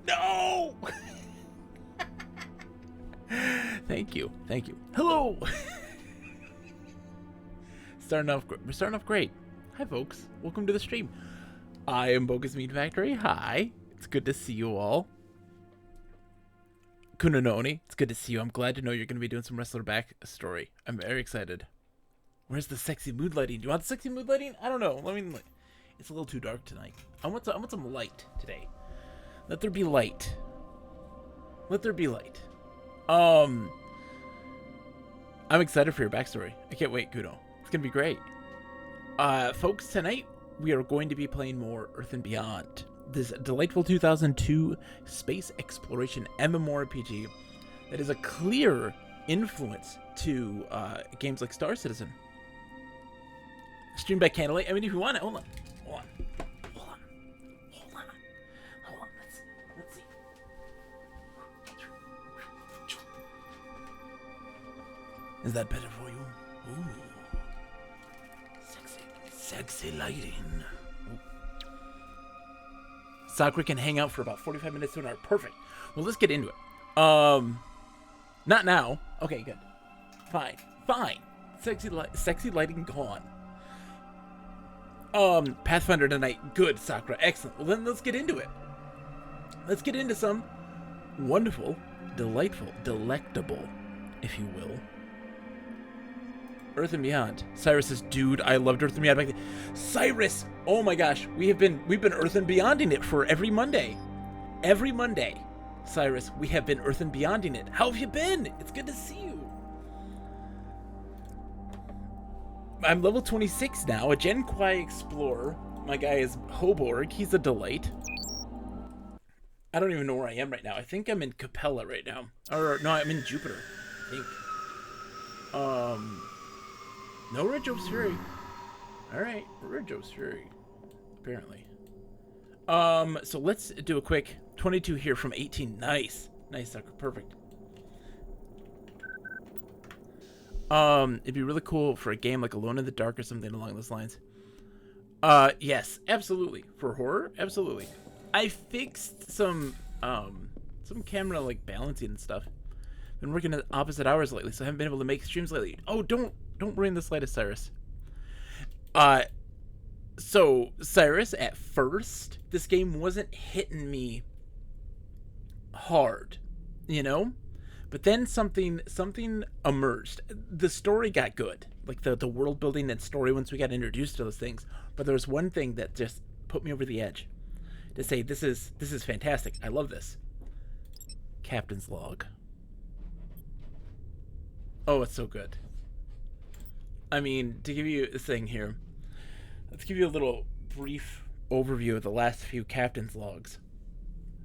No! Thank you. Hello! We're starting off great. Hi, folks. Welcome to the stream. I am Bogus Meat Factory. Hi. It's good to see you all. Kunanoni, it's good to see you. I'm glad to know you're going to be doing some Wrestler Back story. I'm very excited. Where's the sexy mood lighting? Do you want the sexy mood lighting? I don't know. It's a little too dark tonight. I want some light today. Let there be light. Let there be light. I'm excited for your backstory. I can't wait, Kuno. It's gonna be great. Folks, tonight we are going to be playing more Earth and Beyond. This delightful 2002 space exploration MMORPG that is a clear influence to games like Star Citizen. Streamed by Candlelight. I mean, if you want it, hold on. Let's see. Is that better for you? Ooh. Sexy lighting. Ooh. Sakura can hang out for about 45 minutes to an hour. Perfect. Well, let's get into it. Not now. Okay, good. Fine. Sexy lighting gone. Pathfinder tonight. Good, Sakura. Excellent. Well, then let's get into it. Let's get into some wonderful, delightful, delectable, if you will, Earth and Beyond. Cyrus says, dude, I loved Earth and Beyond back then. Cyrus! Oh my gosh, we've been Earth and Beyonding it for every Monday. Every Monday, Cyrus, we have been Earth and Beyonding it. How have you been? It's good to see you. I'm level 26 now, a Gen Quai Explorer. My guy is Hoborg. He's a delight. I don't even know where I am right now. I think I'm in Capella right now. Or, no, I'm in Jupiter, I think. No Red Joe's Fury. Alright, Red Joe's Fury. Apparently. So let's do a quick 22 here from 18. Nice, sucker. Perfect. It'd be really cool for a game like Alone in the Dark or something along those lines. Yes, absolutely. For horror, absolutely. I fixed some camera like balancing and stuff. Been working at opposite hours lately, so I haven't been able to make streams lately. Oh, don't ruin the slightest, Cyrus. So Cyrus, at first, this game wasn't hitting me hard, you know? But then something emerged. The story got good, like the world building and story once we got introduced to those things. But there was one thing that just put me over the edge to say, this is fantastic. I love this. Captain's Log. Oh, it's so good. I mean, to give you a thing here, let's give you a little brief overview of the last few Captain's Logs.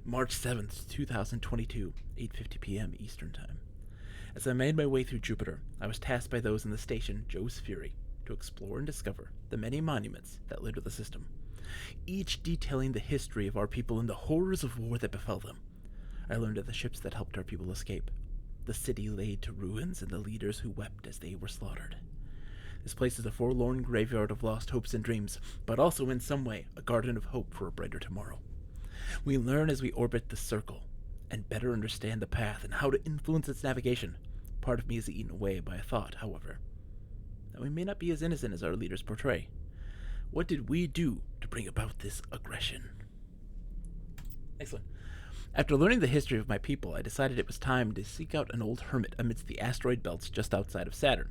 March 7th, 2022, 8:50 p.m. Eastern Time. As I made my way through Jupiter, I was tasked by those in the station Joe's Fury to explore and discover the many monuments that litter the system, each detailing the history of our people and the horrors of war that befell them. I learned of the ships that helped our people escape, the city laid to ruins, and the leaders who wept as they were slaughtered. This place is a forlorn graveyard of lost hopes and dreams, but also in some way a garden of hope for a brighter tomorrow. We learn as we orbit the circle and better understand the path and how to influence its navigation. Part of me is eaten away by a thought, however, that we may not be as innocent as our leaders portray. What did we do to bring about this aggression? Excellent. After learning the history of my people, I decided it was time to seek out an old hermit amidst the asteroid belts just outside of Saturn.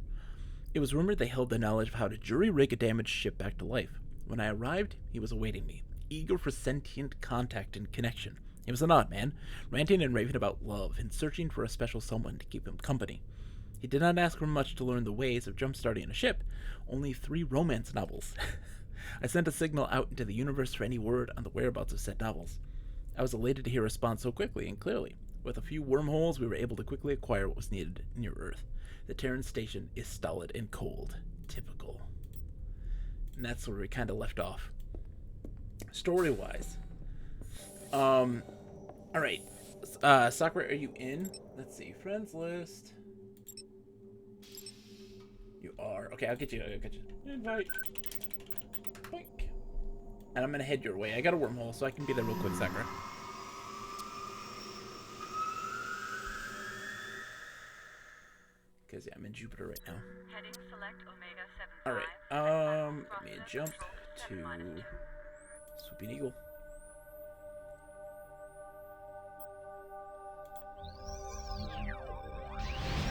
It was rumored they held the knowledge of how to jury-rig a damaged ship back to life. When I arrived, he was awaiting me, eager for sentient contact and connection. He was an odd man, ranting and raving about love and searching for a special someone to keep him company. He did not ask for much to learn the ways of jump-starting a ship, only 3 romance novels. I sent a signal out into the universe for any word on the whereabouts of said novels. I was elated to hear a response so quickly and clearly. With a few wormholes, we were able to quickly acquire what was needed near Earth. The Terran station is stolid and cold. Typical. And that's where we kind of left off. Story-wise. Alright. Sakura, are you in? Let's see. Friends list. You are. Okay, I'll get you. Invite. Boink. And I'm gonna head your way. I got a wormhole, so I can be there real quick, Sakura. Whereas I'm in Jupiter right now. Heading select Omega 75. Alright, let me jump to Swooping Eagle.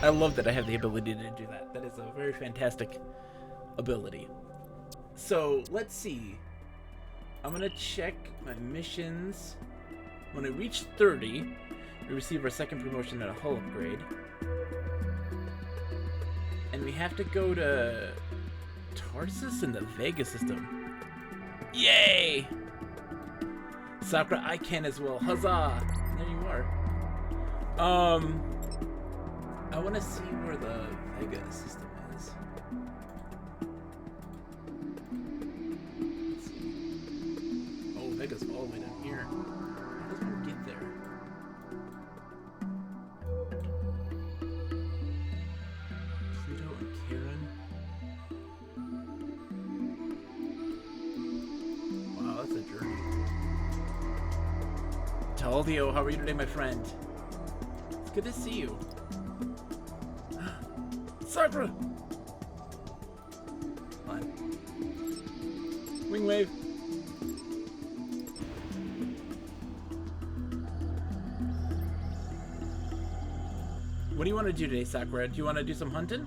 I love that I have the ability to do that. That is a very fantastic ability. So, let's see. I'm gonna check my missions. When I reach 30, we receive our second promotion and a hull upgrade. And we have to go to Tarsus in the Vega system. Yay! Sakura, I can as well. Huzzah! There you are. I want to see where the Vega system is. Let's see. Oh, Vega's all the way down here. How does one get there? Pluto and Charon. Wow, that's a journey. Taldio, how are you today, my friend? It's good to see you. Sakura! Fine. Wing wave. What do you want to do today, Sakura? Do you want to do some hunting?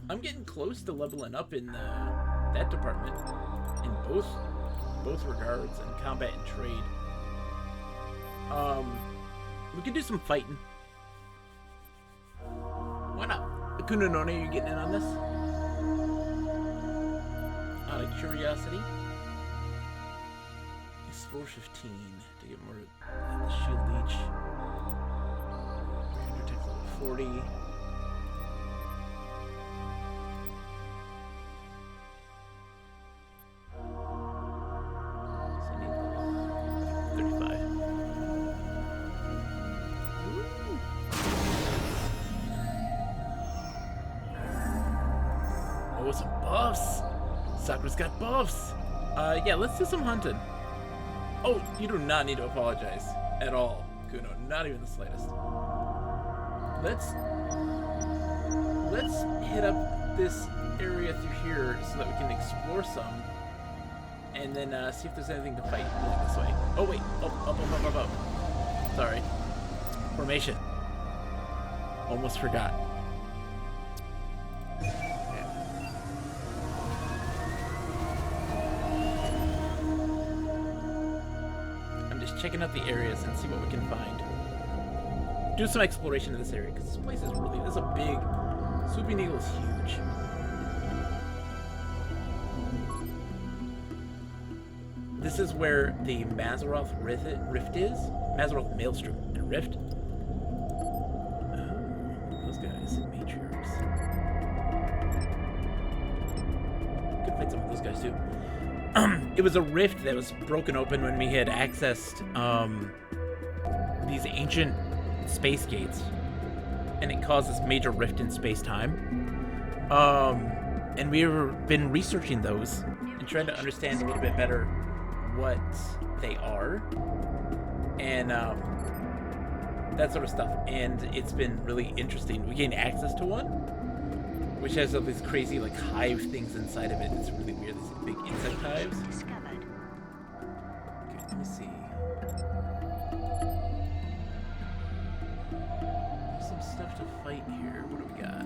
I'm getting close to leveling up in that department. In both regards, in combat and trade. We could do some fighting. Why not? Kunonone, are you getting in on this? Out of curiosity. Explore 15 to get more the shield leech. 300 takes level 40. So I need 35. Oh, some buffs! Sakura's got buffs! Yeah, let's do some hunting. Oh, you do not need to apologize at all, Kuno. Not even the slightest. Let's hit up this area through here so that we can explore some. And then see if there's anything to fight along this way. Oh, wait. Oh, up. Sorry. Formation. Almost forgot. Checking out the areas and see what we can find. Do some exploration in this area because this place is really, this is a big, Swooping Eagle is huge. This is where the Mazaroth Rift is. Mazaroth Maelstrom and Rift. Oh, those guys, matriarchs. Could fight some of those guys too. It was a rift that was broken open when we had accessed these ancient space gates, and it caused this major rift in space-time. And we've been researching those and trying to understand a little bit better what they are and that sort of stuff. And it's been really interesting. We gained access to one, which has all these crazy like hive things inside of it. It's really weird. These big insect hives. Discovered. Okay, let me see. There's some stuff to fight here. What do we got?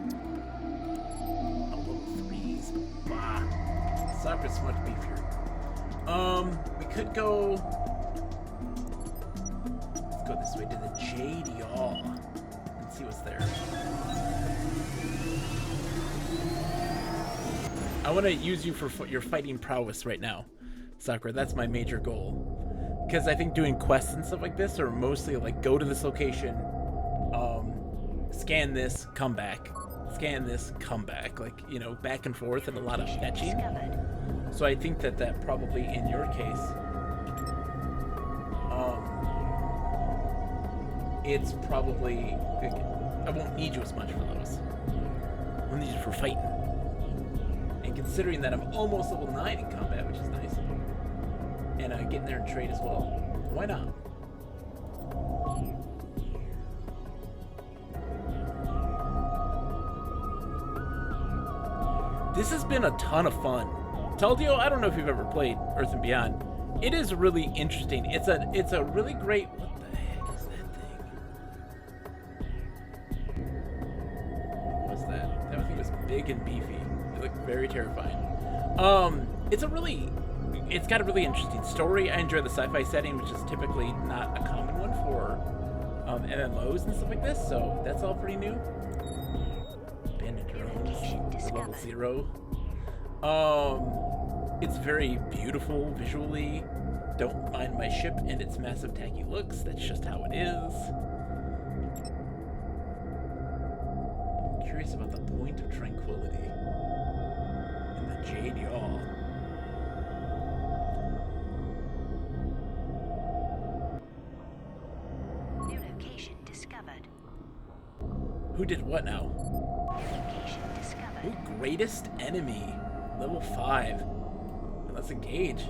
Oh, level 3s. Bah. Sakura's much beefier. We could go. Let's go this way to the Jade Yaw and see what's there. I want to use you for your fighting prowess right now, Sakura. That's my major goal. Because I think doing quests and stuff like this are mostly like go to this location, scan this, come back. Scan this, come back. Like, you know, back and forth and a lot of fetching. So I think that probably in your case, it's probably, I won't need you as much for those. I'll need you for fighting. And considering that I'm almost level 9 in combat, which is nice, and getting there and trade as well, why not? This has been a ton of fun. Teldio, I don't know if you've ever played Earth and Beyond. It is really interesting. It's a really great. What the heck is that thing? What's that? That thing was big and beefy. It looked very terrifying. It's got a really interesting story. I enjoy the sci-fi setting, which is typically not a common one for MMOs and stuff like this. So that's all pretty new. Abandoned drones, level 0. It's very beautiful visually. Don't mind my ship and its massive tacky looks. That's just how it is. I'm curious about the point of tranquility in the Jade Yaw. New location discovered. Who did what now? New location discovered. Ooh, greatest enemy. Level 5. Let's engage.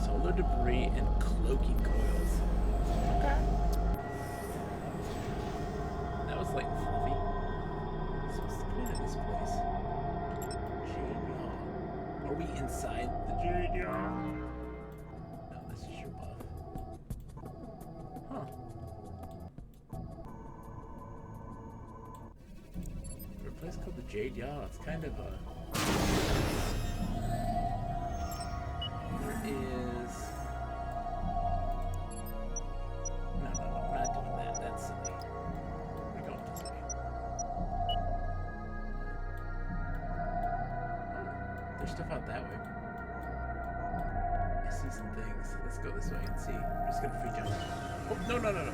Solar debris and cloaking coils. Okay. That was light and fluffy. So what's the point of this place? Jade Yaw. Are we inside the Jade Yaw? No, this is your buff. Huh. For a place called the Jade Yaw, it's kind of a... There is... No, we're not doing that. That's silly. We're going this way. Oh, there's stuff out that way. I see some things. Let's go this way and see. We're just gonna free jump. Oh, no.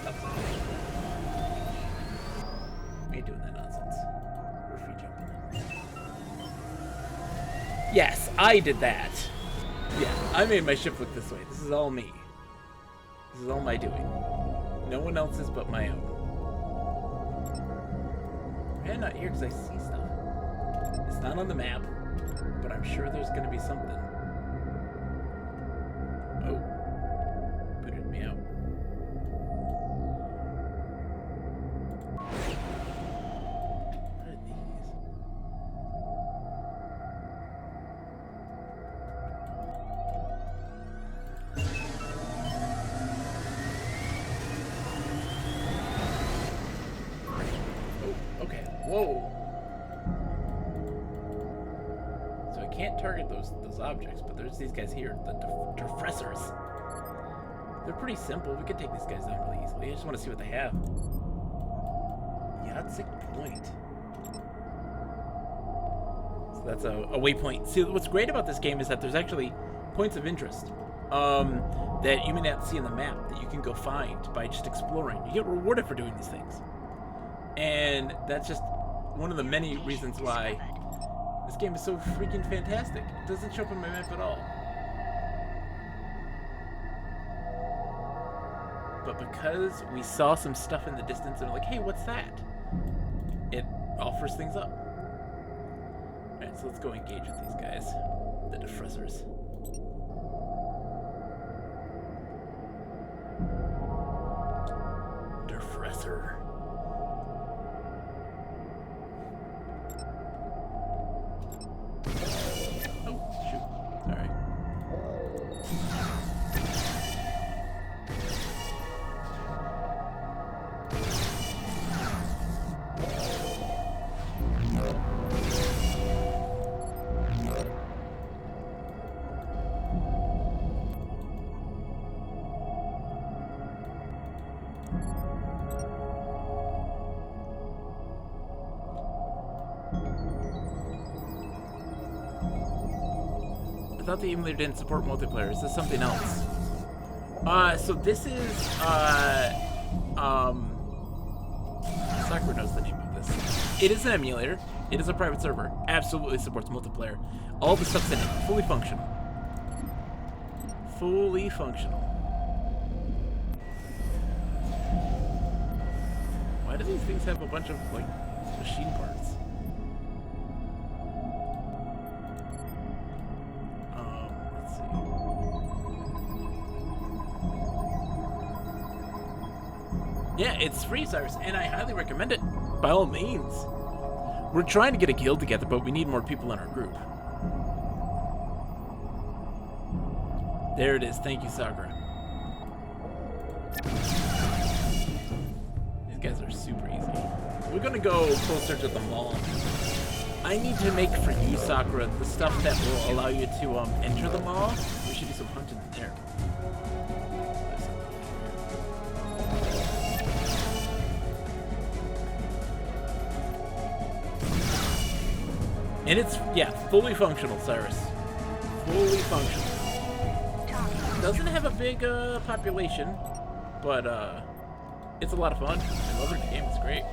Stop. We ain't doing that nonsense. We're free jumping. Yes, I did that. Yeah, I made my ship look this way. This is all me. This is all my doing. No one else's but my own. I'm not here because I see stuff. It's not on the map, but I'm sure there's going to be something. Oh. Booted me out. What are these? Okay, whoa. So I can't target those objects, but there's these guys here, the Diffressors. They're pretty simple. We could take these guys down really easily. I just want to see what they have. Yatsik Point. So that's a waypoint. See, what's great about this game is that there's actually points of interest that you may not see on the map that you can go find by just exploring. You get rewarded for doing these things. And that's just one of the many reasons why this game is so freaking fantastic. It doesn't show up on my map at all. But because we saw some stuff in the distance and we're like, hey, what's that? It offers things up. Alright, so let's go engage with these guys. The Diffressors. Diffressor. Oh, shoot. Alright. I thought the emulator didn't support multiplayer. Is this something else? So this is, Sakura knows the name of this. It is an emulator. It is a private server. Absolutely supports multiplayer. All the stuff's in it. Fully functional. Fully functional. Why do these things have a bunch of, like, machine parts? Let's see. Yeah, it's free, Cyrus, and I highly recommend it. By all means. We're trying to get a guild together, but we need more people in our group. There it is. Thank you, Sakura. These guys are super easy. We're gonna go closer to the mall. I need to make for you, Sakura, the stuff that will allow you to enter the mall. We should do some hunting there. And it's, yeah, fully functional, Cyrus. Fully functional. Doesn't have a big population, but it's a lot of fun. I love it. The game is great.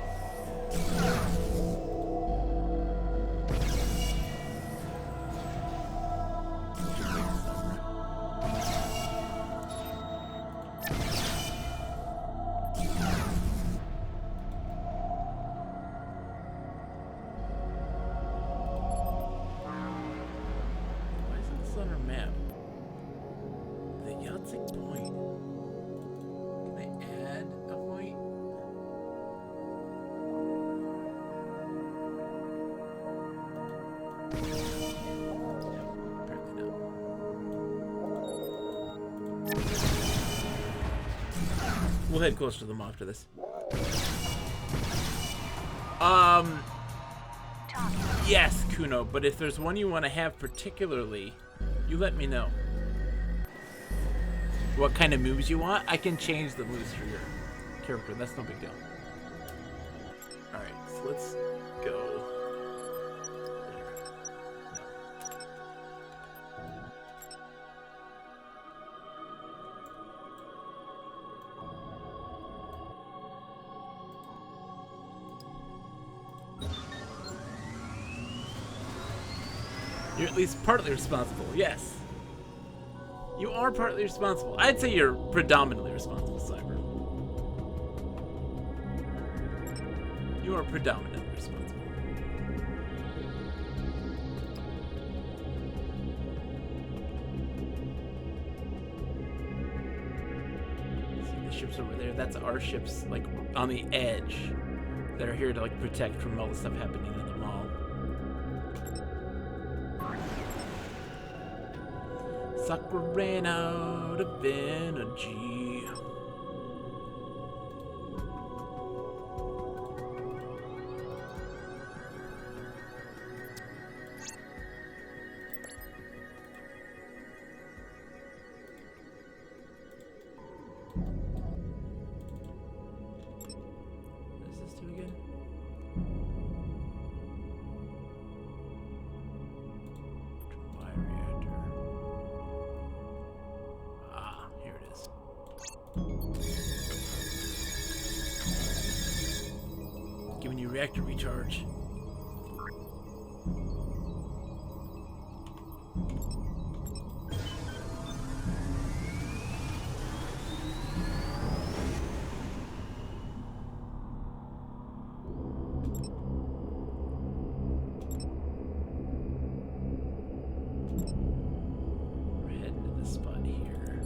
Why isn't this on our map? The Yatsik Point. Can I add a point? Yeah, apparently not. We'll head closer to them after this. Yes, Kuno, but if there's one you want to have particularly, you let me know. What kind of moves you want? I can change the moves for your character. That's no big deal. Alright, so let's go. You're at least partly responsible, yes. You are partly responsible. I'd say you're predominantly responsible, Cyber. You are predominantly responsible. See the ships over there? That's our ships, like, on the edge. That are here to, like, protect from all the stuff happening in the mall. Sakura ran out of energy. What does this do again? Bioreactor. Ah, here it is. Giving you reactor recharge. We're heading to this spot here.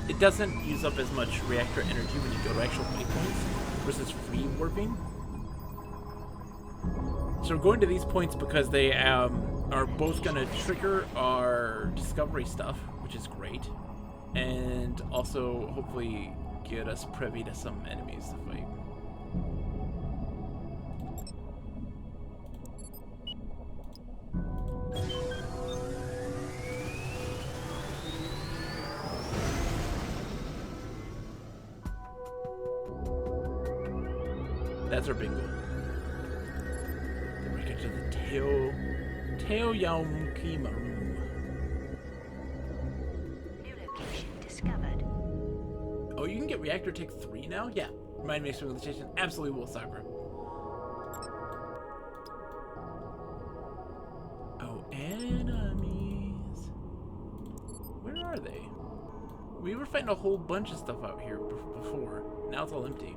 It doesn't use up as much reactor energy when you go to actual fight points versus free warping. So we're going to these points because they are both going to trigger our discovery stuff, which is great, and also hopefully get us privy to some enemies to fight. That's our big goal. Then we get to the Teoyamki Maru. New location discovered. Oh, you can get Reactor Tech 3 now? Yeah. Remind me of civilization. Absolutely will, Cyber. Oh, enemies. We were fighting a whole bunch of stuff out here before. Now it's all empty.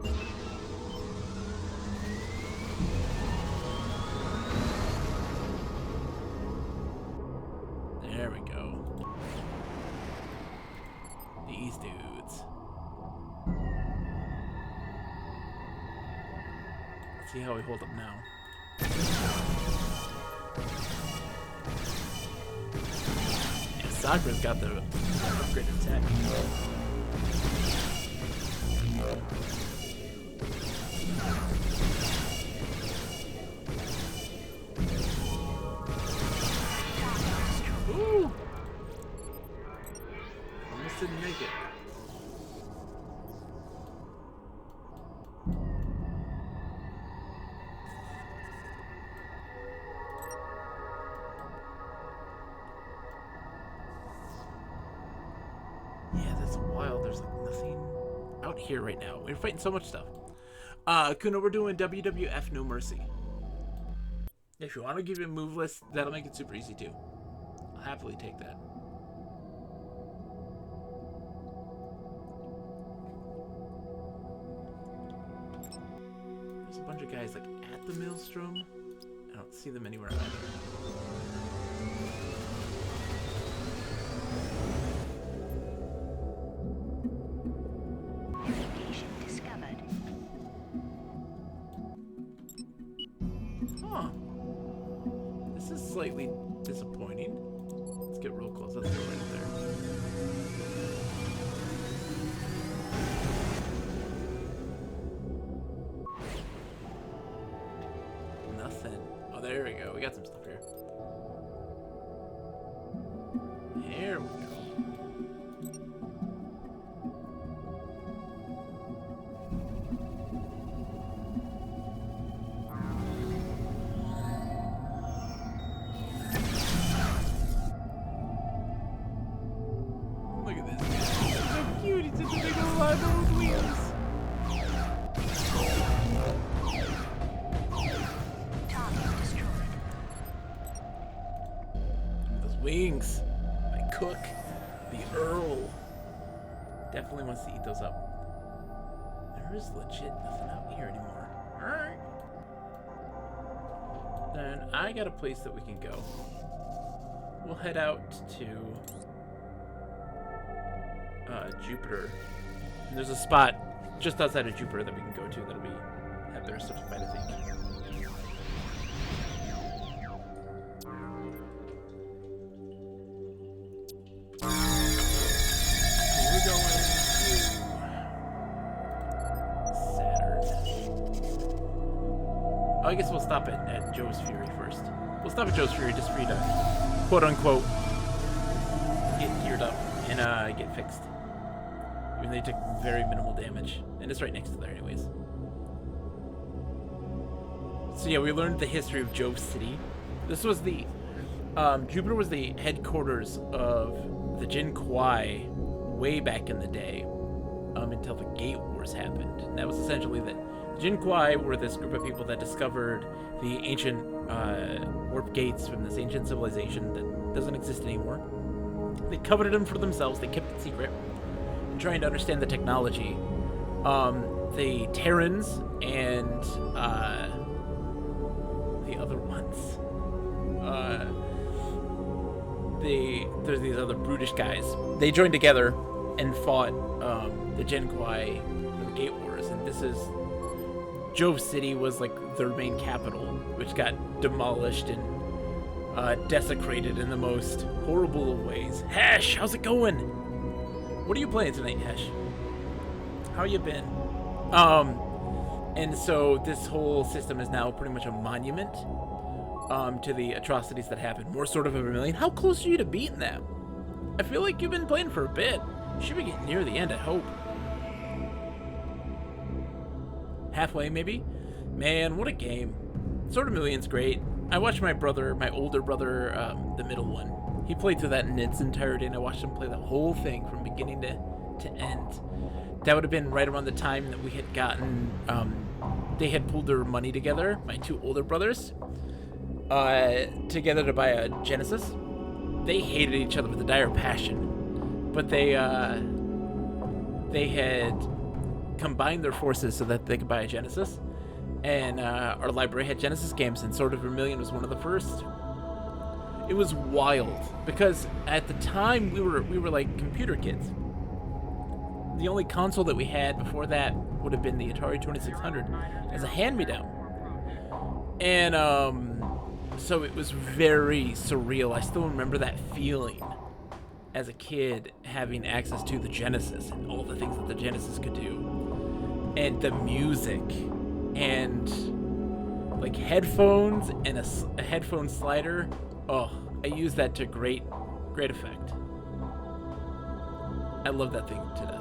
There we go. These dudes. Let's see how we hold up now. Yeah, Sakura's got the upgraded attack. Ooh! Almost didn't make it. Yeah, that's wild. There's like nothing out here right now. We're fighting so much stuff. Kuno, we're doing WWF No Mercy. If you want to give you a move list, that'll make it super easy too. I'll happily take that. There's a bunch of guys like at the Maelstrom. I don't see them anywhere either. Location discovered. Huh. This is slightly disappointing. Let's get real close. Let's go right there. Nothing. Oh, there we go. We got some stuff here. There we go. Look at this guy. He's so cute. He's such a big old lot of those wheels. Target destroyed. Those wings. My cook. The Earl. Definitely wants to eat those up. There is legit nothing out here anymore. Alright. Then I got a place that we can go. We'll head out to Jupiter. And there's a spot just outside of Jupiter that we can go to that'll be have better stuff to fight, I think. We're going to Saturn. Oh, I guess we'll stop at Joe's Fury first. We'll stop at Joe's Fury just for you to, quote unquote, get geared up and get fixed. Even though they took very minimal damage. And it's right next to there anyways. So yeah, we learned the history of Jove City. This was the, Jupiter was the headquarters of the Jin Kwai way back in the day, until the Gate Wars happened. And that was essentially that the Jin Kwai were this group of people that discovered the ancient warp gates from this ancient civilization that doesn't exist anymore. They coveted them for themselves, they kept it secret, and trying to understand the technology. The Terrans and the other ones, there's these other brutish guys. They joined together and fought the Jin Kwai in the Gate Wars, and this is Jove City was like their main capital, which got demolished and desecrated in the most horrible of ways. Hesh, how's it going? What are you playing tonight, Hesh? How you been? And so this whole system is now pretty much a monument to the atrocities that happened. More Sword of a Vermilion. How close are you to beating that? I feel like you've been playing for a bit. You should be getting near the end, I hope. Halfway, maybe? Man, what a game. Sword of Vermilion's great. I watched my brother, my older brother, the middle one. He played through that in its entirety, and I watched him play the whole thing from beginning to end. That would have been right around the time that we had gotten, they had pulled their money together, my two older brothers, together to buy a Genesis. They hated each other with a dire passion, but they they had combined their forces so that they could buy a Genesis, and our library had Genesis games, and Sword of Vermilion was one of the first. It was wild because at the time we were like computer kids. The only console that we had before that would have been the Atari 2600 as a hand-me-down. And so it was very surreal. I still remember that feeling as a kid, having access to the Genesis and all the things that the Genesis could do. And the music and like headphones and a headphone slider. Oh, I used that to great effect. I love that thing to death.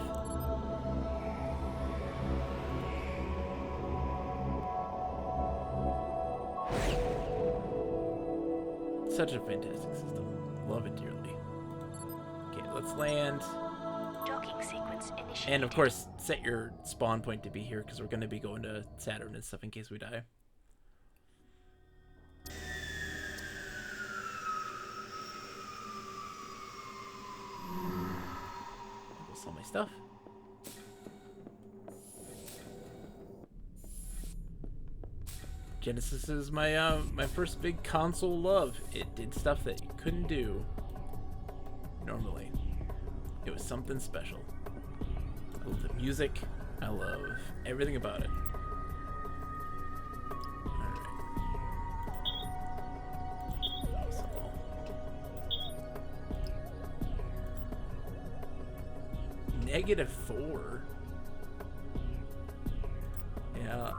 Such a fantastic system. Love it dearly. Okay, let's land. Docking sequence initiated. And of course, set your spawn point to be here because we're going to be going to Saturn and stuff in case we die. I'll sell my stuff. Genesis is my my first big console love. It did stuff that you couldn't do normally. It was something special. I love the music. I love everything about it. Alright. So, -4. Yeah.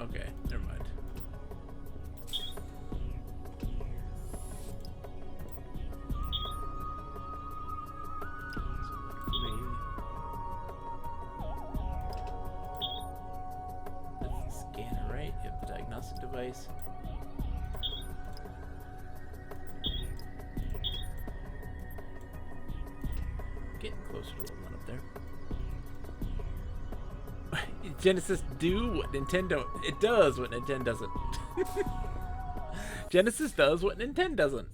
Okay, never mind. That's the scanner, right? You have the diagnostic device. Getting closer to the one up there. Genesis do what Nintendo... It does what Nintendo doesn't. Genesis does what Nintendo doesn't.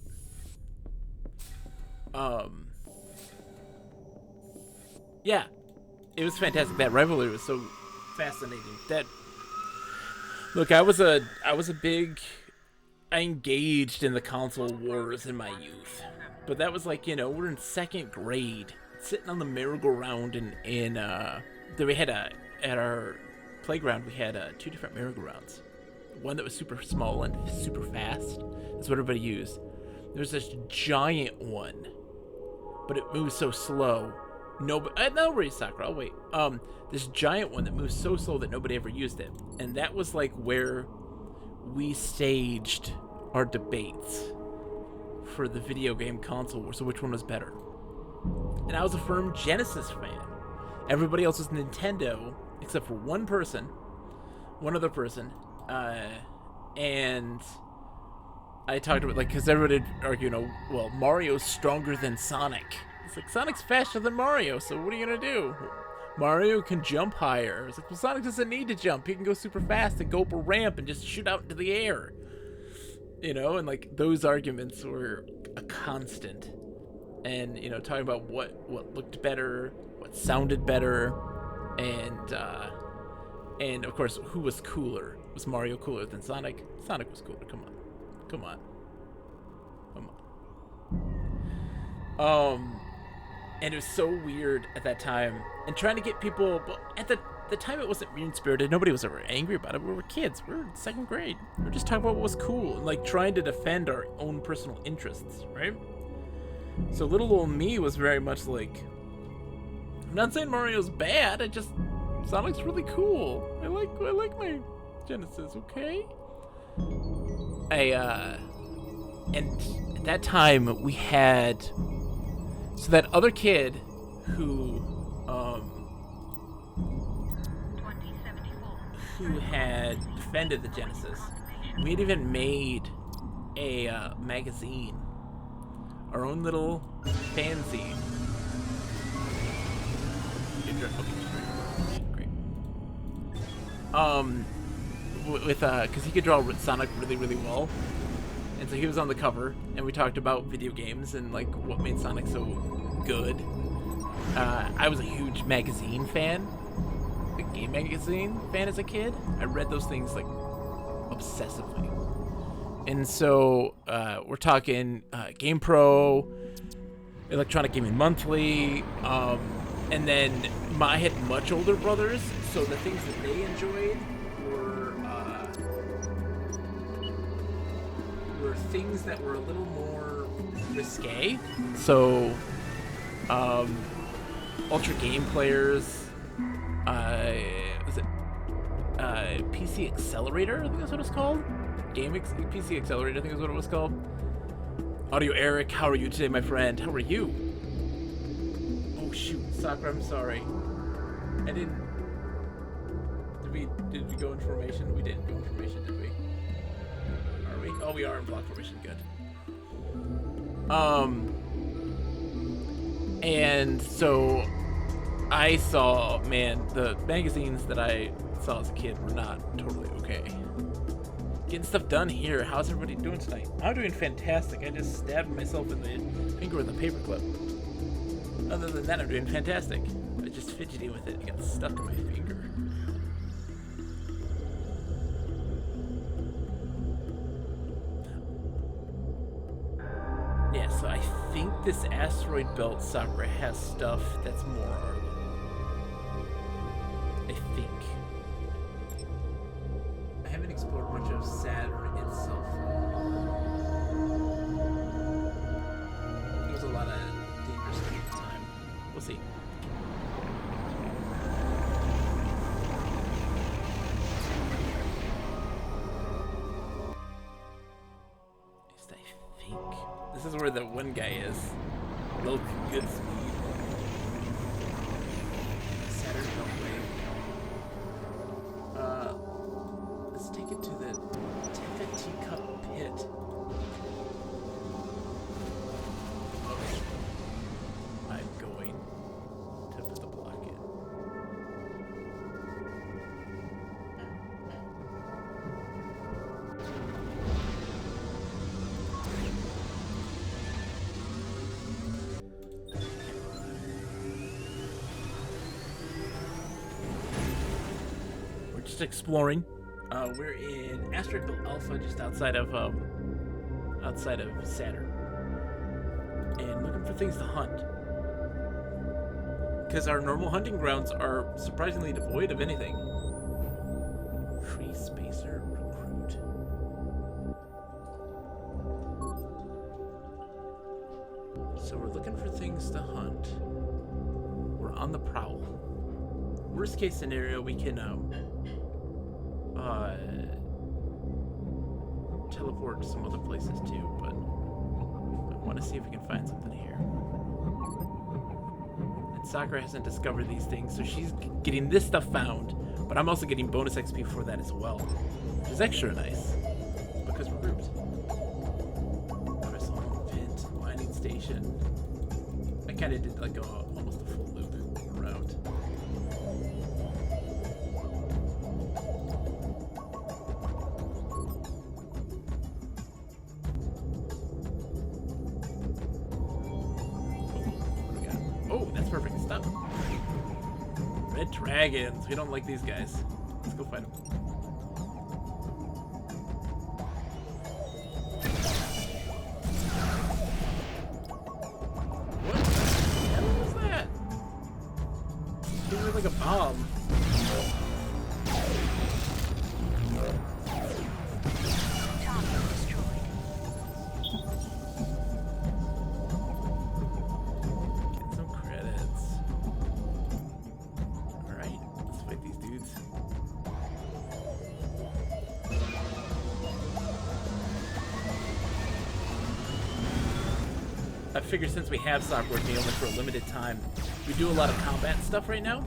Yeah. It was fantastic. That rivalry was so fascinating. That... Look, I was a big... I engaged in the console wars in my youth. But that was like, you know, we're in 2nd grade. Sitting on the merry-go-round that we had at our playground, we had 2 different merry-go-rounds. One that was super small and super fast. That's what everybody used. There's this giant one, but it moves so slow. Nobody, Sakura, I'll wait. This giant one that moves so slow that nobody ever used it. And that was like where we staged our debates for the video game console, so which one was better. And I was a firm Genesis fan. Everybody else was Nintendo, except for one other person, and I talked about, like, because everybody would argue, you know, well, Mario's stronger than Sonic. It's like, Sonic's faster than Mario, so what are you gonna do? Mario can jump higher. It's like, well, Sonic doesn't need to jump. He can go super fast and go up a ramp and just shoot out into the air. You know, and like, those arguments were a constant. And, you know, talking about what looked better, what sounded better, and of course, who was cooler? Was Mario cooler than Sonic? Sonic was cooler. Come on. And it was so weird at that time, and trying to get people. But at the time, it wasn't mean-spirited. Nobody was ever angry about it. We were kids. We were in 2nd grade. We were just talking about what was cool and like trying to defend our own personal interests, right? So little old me was very much like, I'm not saying Mario's bad, Sonic's really cool. I like my Genesis, okay? And at that time we had, so that other kid who had defended the Genesis, we had even made a magazine. Our own little fanzine. Okay, great. With because he could draw Sonic really, really well, and so he was on the cover, and we talked about video games and like what made Sonic so good. I was a huge magazine fan, a game magazine fan as a kid. I read those things like obsessively. And so we're talking GamePro, Electronic Gaming Monthly, and then I had much older brothers, so the things that they enjoyed were things that were a little more risque. So, Ultra Game Players, was it PC Accelerator? I think that's what it's called. PC Accelerator, I think is what it was called. Audio Eric, how are you today, my friend? How are you? Oh shoot, Sakura, I'm sorry. I didn't. Did we go in formation? We didn't go in formation, did we? Are we? Oh, we are in block formation. Good. And so I saw, man, the magazines that I saw as a kid were not totally okay. Getting stuff done here. How's everybody doing tonight? I'm doing fantastic. I just stabbed myself in the finger with a paperclip. Other than that, I'm doing fantastic. I just fidgety with it. It got stuck in my finger. Yeah, so I think this asteroid belt, Sakura, has stuff that's more our level. I think. I haven't explored much of Saturn itself. There's a lot of dangerous stuff at the time. We'll see. At least I think. This is where the one guy is. Low good speed. Saturn Beltway. Let's take it to the Teffa Teacup Pit. I'm going to put the block in. We're just exploring. We're in Asteroid Belt Alpha, just outside of Saturn, and looking for things to hunt. Because our normal hunting grounds are surprisingly devoid of anything. Free Spacer Recruit. So we're looking for things to hunt. We're on the prowl. Worst case scenario, we can teleport to some other places too, but I want to see if we can find something here. And Sakura hasn't discovered these things, so she's getting this stuff found, but I'm also getting bonus XP for that as well, which is extra nice because we're grouped. Crystal Vent, mining station. I kind of did like almost a full loop around. Oh, that's perfect stuff. Red dragons. We don't like these guys. Let's go fight them. What the hell was that? It was like a bomb. Target destroyed. Get some credits. Alright, let's fight these dudes. I figure since we have Sakura with me only for a limited time, we do a lot of combat stuff right now.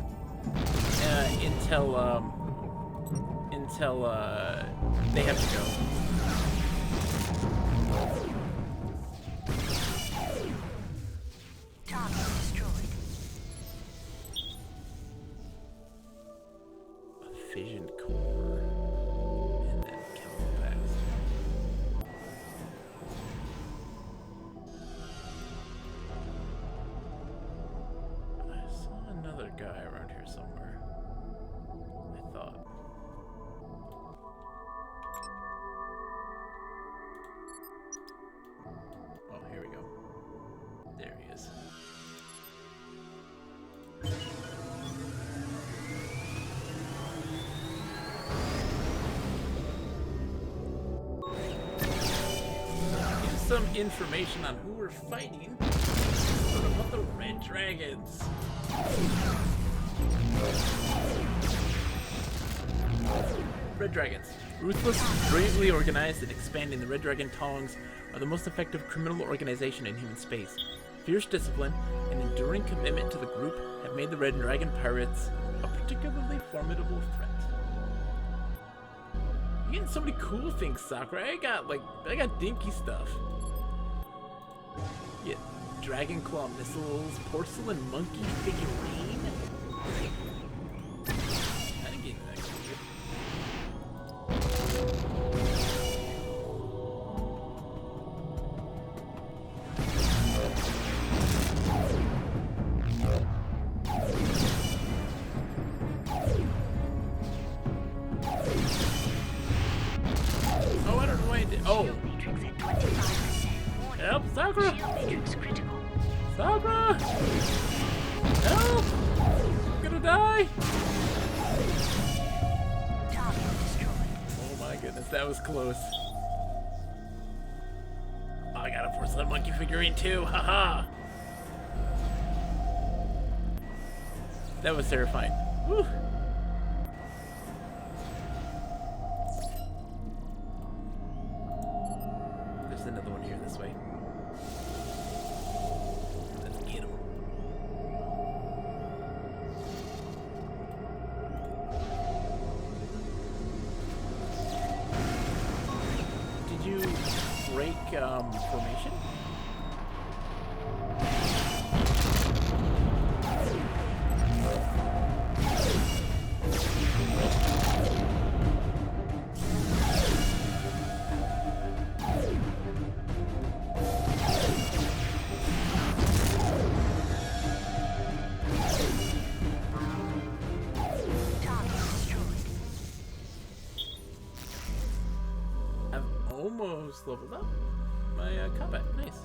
Until they have to go. Target destroyed. A fission core. And then chemical packs. guy around here somewhere. I thought. Oh, here we go. There he is. Here's some information on who we're fighting. What about the Red Dragons? Red Dragons. Ruthless, brilliantly organized, and expanding, the Red Dragon Tongs are the most effective criminal organization in human space. Fierce discipline and enduring commitment to the group have made the Red Dragon Pirates a particularly formidable threat. You're getting so many cool things, Sakura. I got dinky stuff. Yeah, Dragon Claw missiles, porcelain monkey figurine. I didn't get that cool. Oh, I don't know what I did. Oh, Shield matrix at 25%. Warning. help, Sakura! Shield matrix critical. Sakura! Help! I'm gonna die! Target destroyed. Oh my goodness, that was close. Oh, I got a porcelain monkey figurine too, haha! That was terrifying. Whew. There's another one here this way. Let's get him. Did you break formation? Target destroyed. I've almost leveled up my combat. Nice.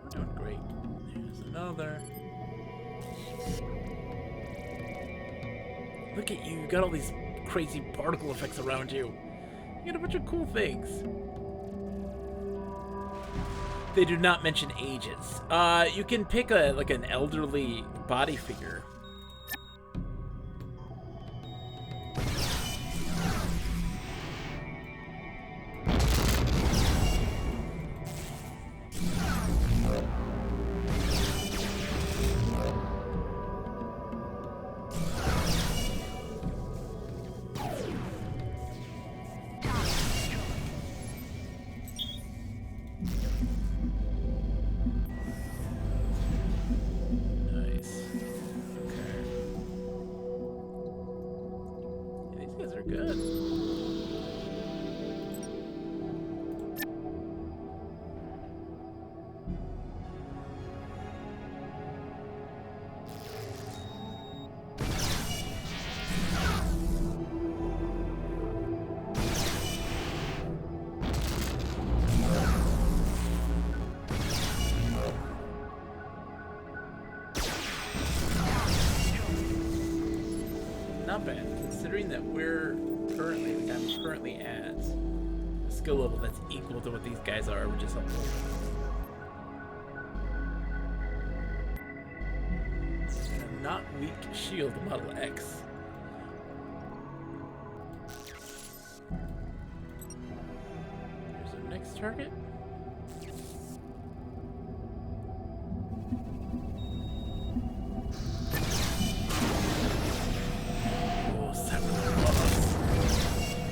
We're doing great. There's another. Look at you. You got all these crazy particle effects around you. You got a bunch of cool things. They do not mention ages. You can pick an elderly body figure. Target destroyed. Nice. Okay. Yeah, these guys are good. Not bad, considering that we're currently, like I'm currently at a skill level that's equal to what these guys are, which is helpful. And a not weak shield Model X. Here's our next target. Oh, Sakura loves.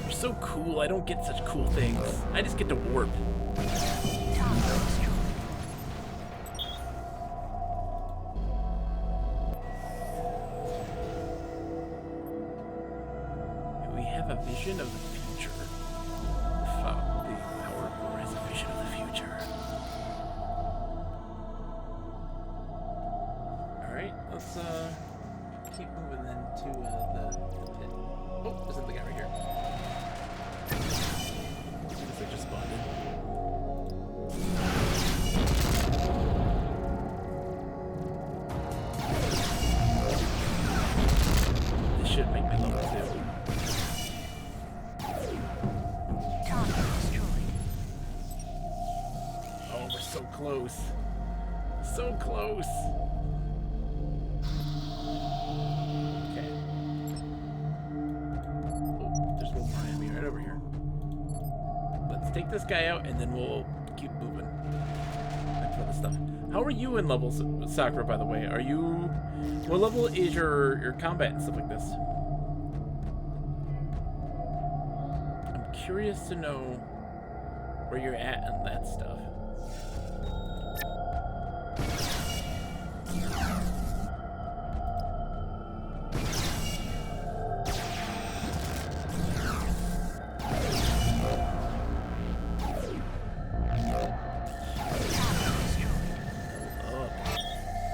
You're so cool. I don't get such cool things. I just get to warp. Target destroyed. We have a vision of the future. The Power Core has a vision of the future. Alright, let's keep moving then to the pit. Oh, there's another guy right here. I guess I just spawned in. This should make me level 2. Target destroyed. Oh, we're so close. So close. Okay. Oh, there's a little Miami right over here. Let's take this guy out and then we'll keep moving. Look for the stuff. How are you in levels, Sakura, by the way? Are you... What level is your combat and stuff like this? I'm curious to know where you're at in that stuff.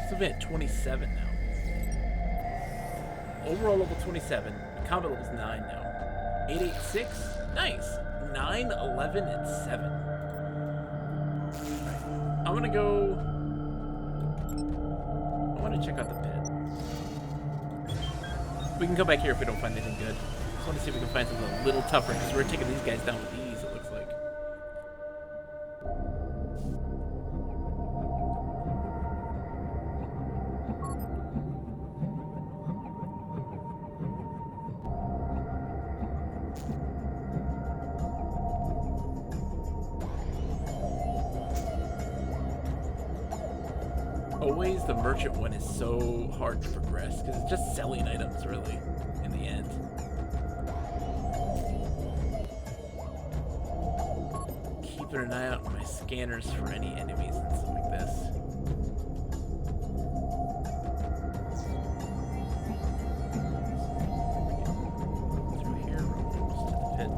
I'm at 27 now. Overall level 27. Combat level's 9 now. 886. Nice. 9, 11, and 7. Right. I'm gonna go. I want to check out the pit. We can come back here if we don't find anything good. Just want to see if we can find something a little tougher because we're taking these guys down with ease, it looks like. Always the merchant one is so hard to progress because it's just selling items really in the end. Keeping an eye out on my scanners for any enemies and stuff like this. Through here, we're almost to the pit.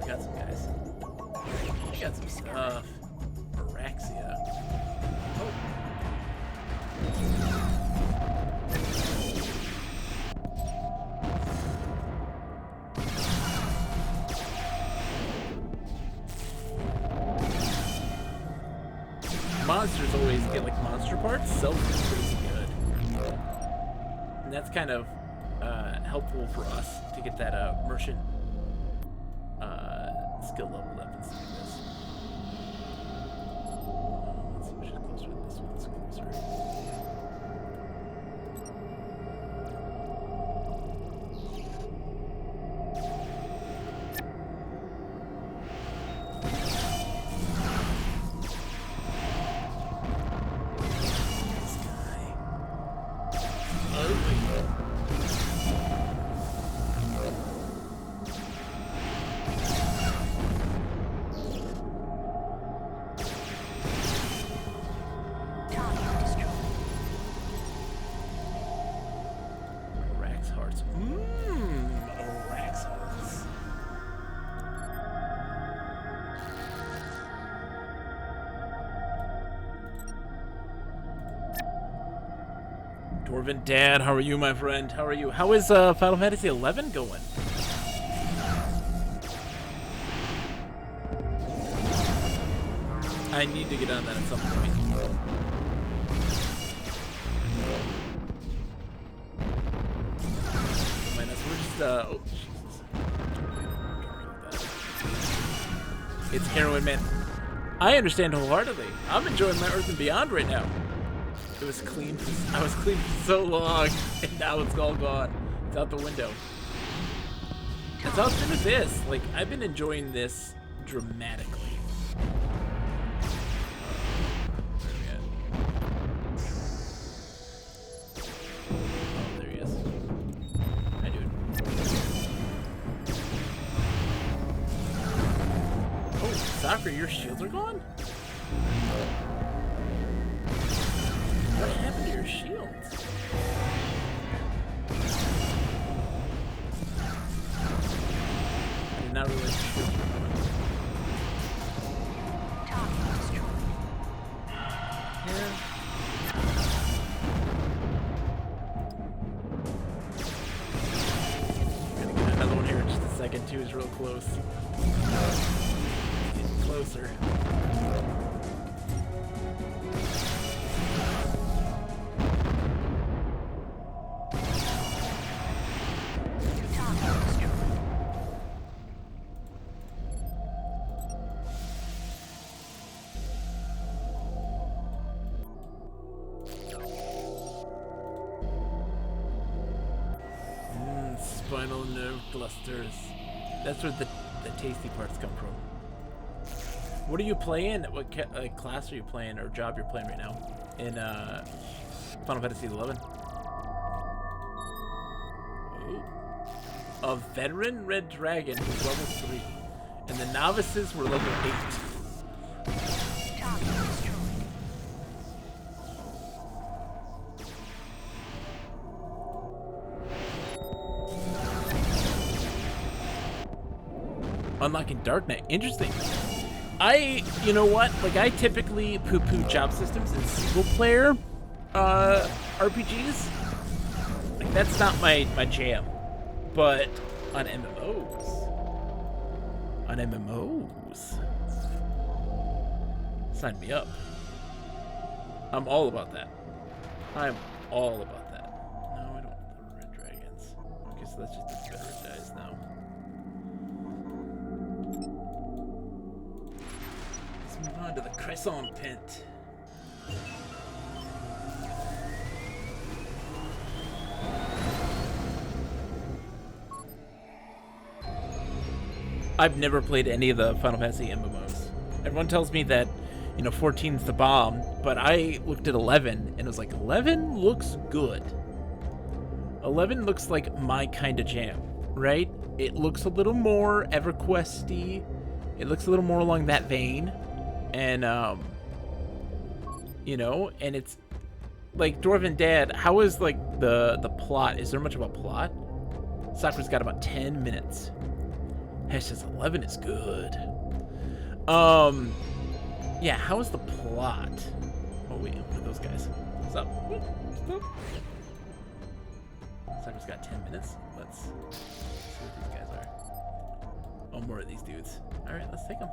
Got some guys. I got some stuff. Araxia. Oh. Monsters always get like monster parts. Self is crazy good. And that's kind of helpful for us to get that merchant skill level up and stuff like this. Let's see which is closer. This one's closer. This guy. Ugly. Dwarven Dad, how are you, my friend? How are you? How is Final Fantasy 11 going? I need to get on that at some point. Minus, we're just oh Jesus. It's heroin, man. I understand wholeheartedly. I'm enjoying my Earth and Beyond right now. It was clean. I was clean for so long, and now it's all gone. It's out the window. That's how it's been with this. Like, I've been enjoying this dramatically. Where are we at? Oh, there he is. Hi, dude. Oh, Sakura, your shields are gone? What happened to your shields? I did not realize your shields were gone. close. Getting closer. Target destroyed. Spinal nerve clusters. That's where the tasty parts come from. What are you playing? What class are you playing or job you're playing right now in Final Fantasy XI? Ooh. A veteran red dragon who's level 3, and the novices were level 8. Target destroyed. Unlocking Darknet. Interesting. You know what? Like, I typically poo-poo job systems in single-player RPGs. Like, that's not my jam. But on MMOs, sign me up. I'm all about that. I'm all about that. No, I don't want the red dragons. Okay, so that's just the veteran guys now. Let's move on to the Crescent Pit. I've never played any of the Final Fantasy MMOs. Everyone tells me that, 14's the bomb, but I looked at 11 and was like, 11 looks good. 11 looks like my kind of jam, right? It looks a little more EverQuest-y. It looks a little more along that vein. And, and it's like Dwarven Dad. How is like the plot? Is there much of a plot? Sakura's got about 10 minutes. Says 11 is good. Yeah, how is the plot? Oh wait, what are those guys? What's up? Sakura's got 10 minutes. Let's see what these guys are. Oh, more of these dudes. Alright, let's take them.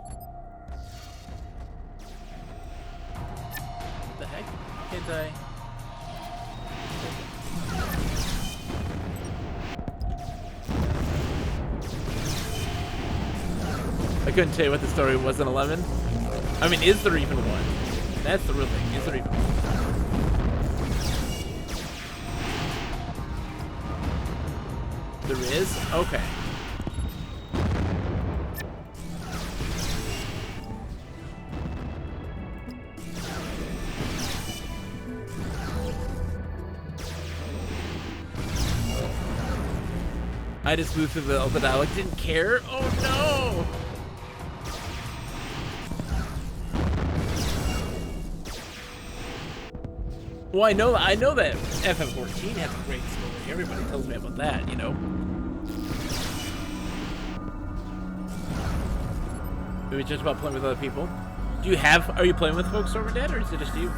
What the heck? Can't I? I couldn't tell you what the story was in 11. I mean, is there even one? That's the real thing. Is there even one? There is? Okay. I just moved through the dialogue. Didn't care? Oh no! Well, I know that FF14 has a great story. Everybody tells me about that, Maybe just about playing with other people. Are you playing with folks over dead, or is it just you?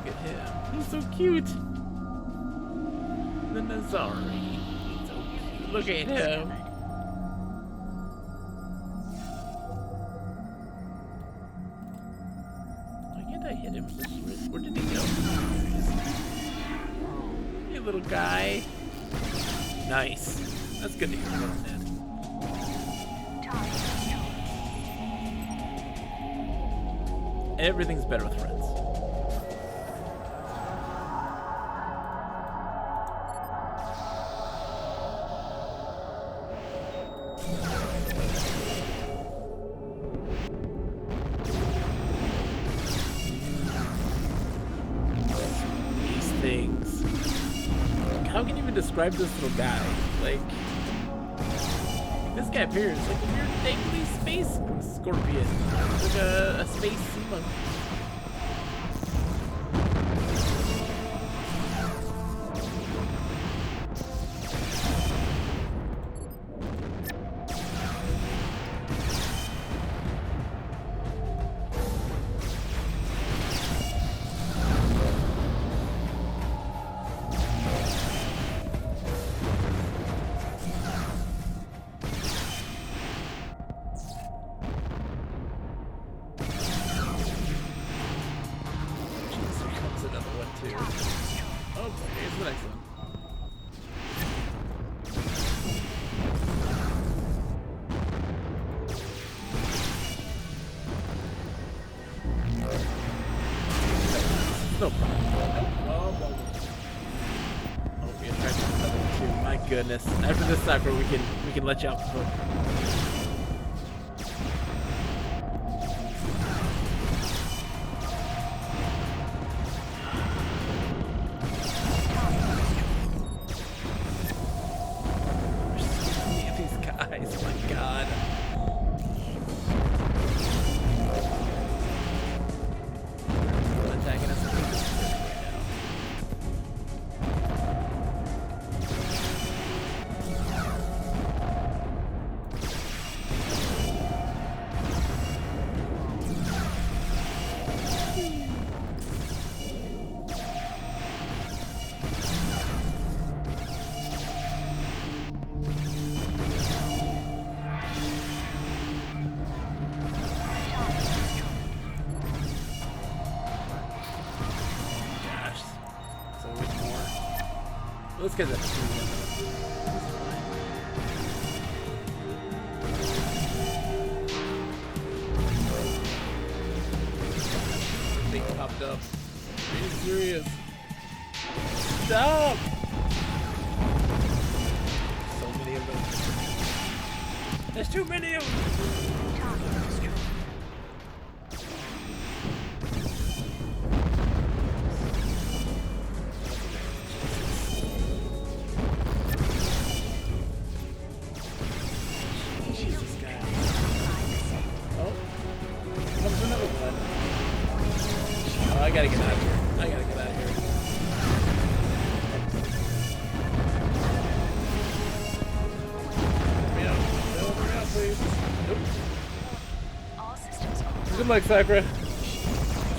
Look at him. He's so cute. The Nazari. He's so cute. Look at him. I hit him with this wrist. Where did he go? Hey, little guy. Nice. That's good to hear from Dad. Target destroyed. Everything's better with friends. How can you even describe this little guy? Like, this guy appears like a weird dangly space scorpion. Like a space sea monkey. goodness. After this Sakura, we can let you out the hook. These guys, my god. Attacking us right now. Gosh. So much more. Let's get that. Thing popped up. Are you serious? Stop! So many of them. There's too many of them! Jesus, God. Oh, comes another one. Oh, I gotta get out of here. I gotta get out of here. Hurry up. No, hurry up, please. Nope. All systems go. Good luck, Sakura. At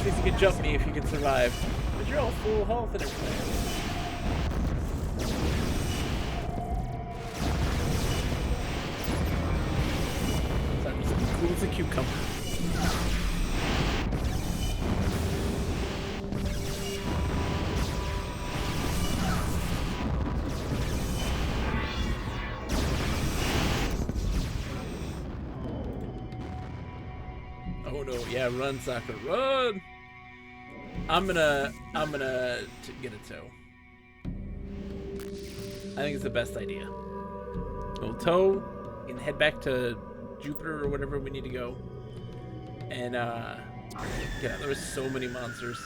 least you can jump me if you can survive. But you're all full health and everything. So I'm just cool as a cucumber. Oh no, yeah, run, Sakura, run! I'm gonna get a tow. I think it's the best idea. We'll tow and head back to Jupiter or whatever we need to go. And yeah, there was so many monsters.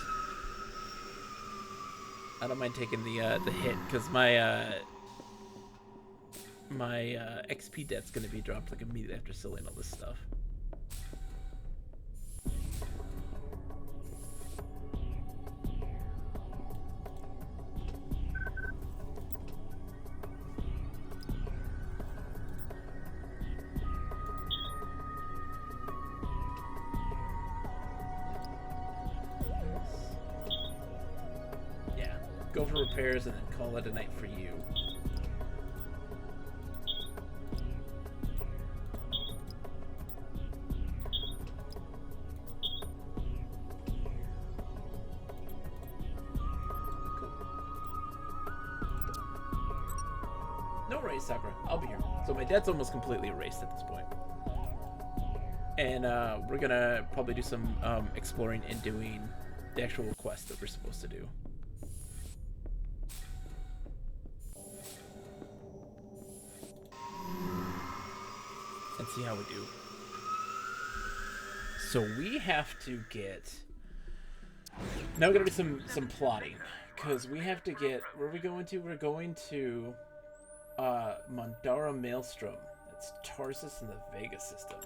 I don't mind taking the hit because my XP debt's gonna be dropped like immediately after selling all this stuff. Go for repairs and then call it a night for you. Cool. No worries, Sakura. I'll be here. So my debt's almost completely erased at this point. And we're gonna probably do some exploring and doing the actual quest that we're supposed to do. And see how we do. So we have to get. Now we're gonna do some plotting, because we have to get. Where are we going to? We're going to Mondara Maelstrom. It's Tarsus in the Vega system.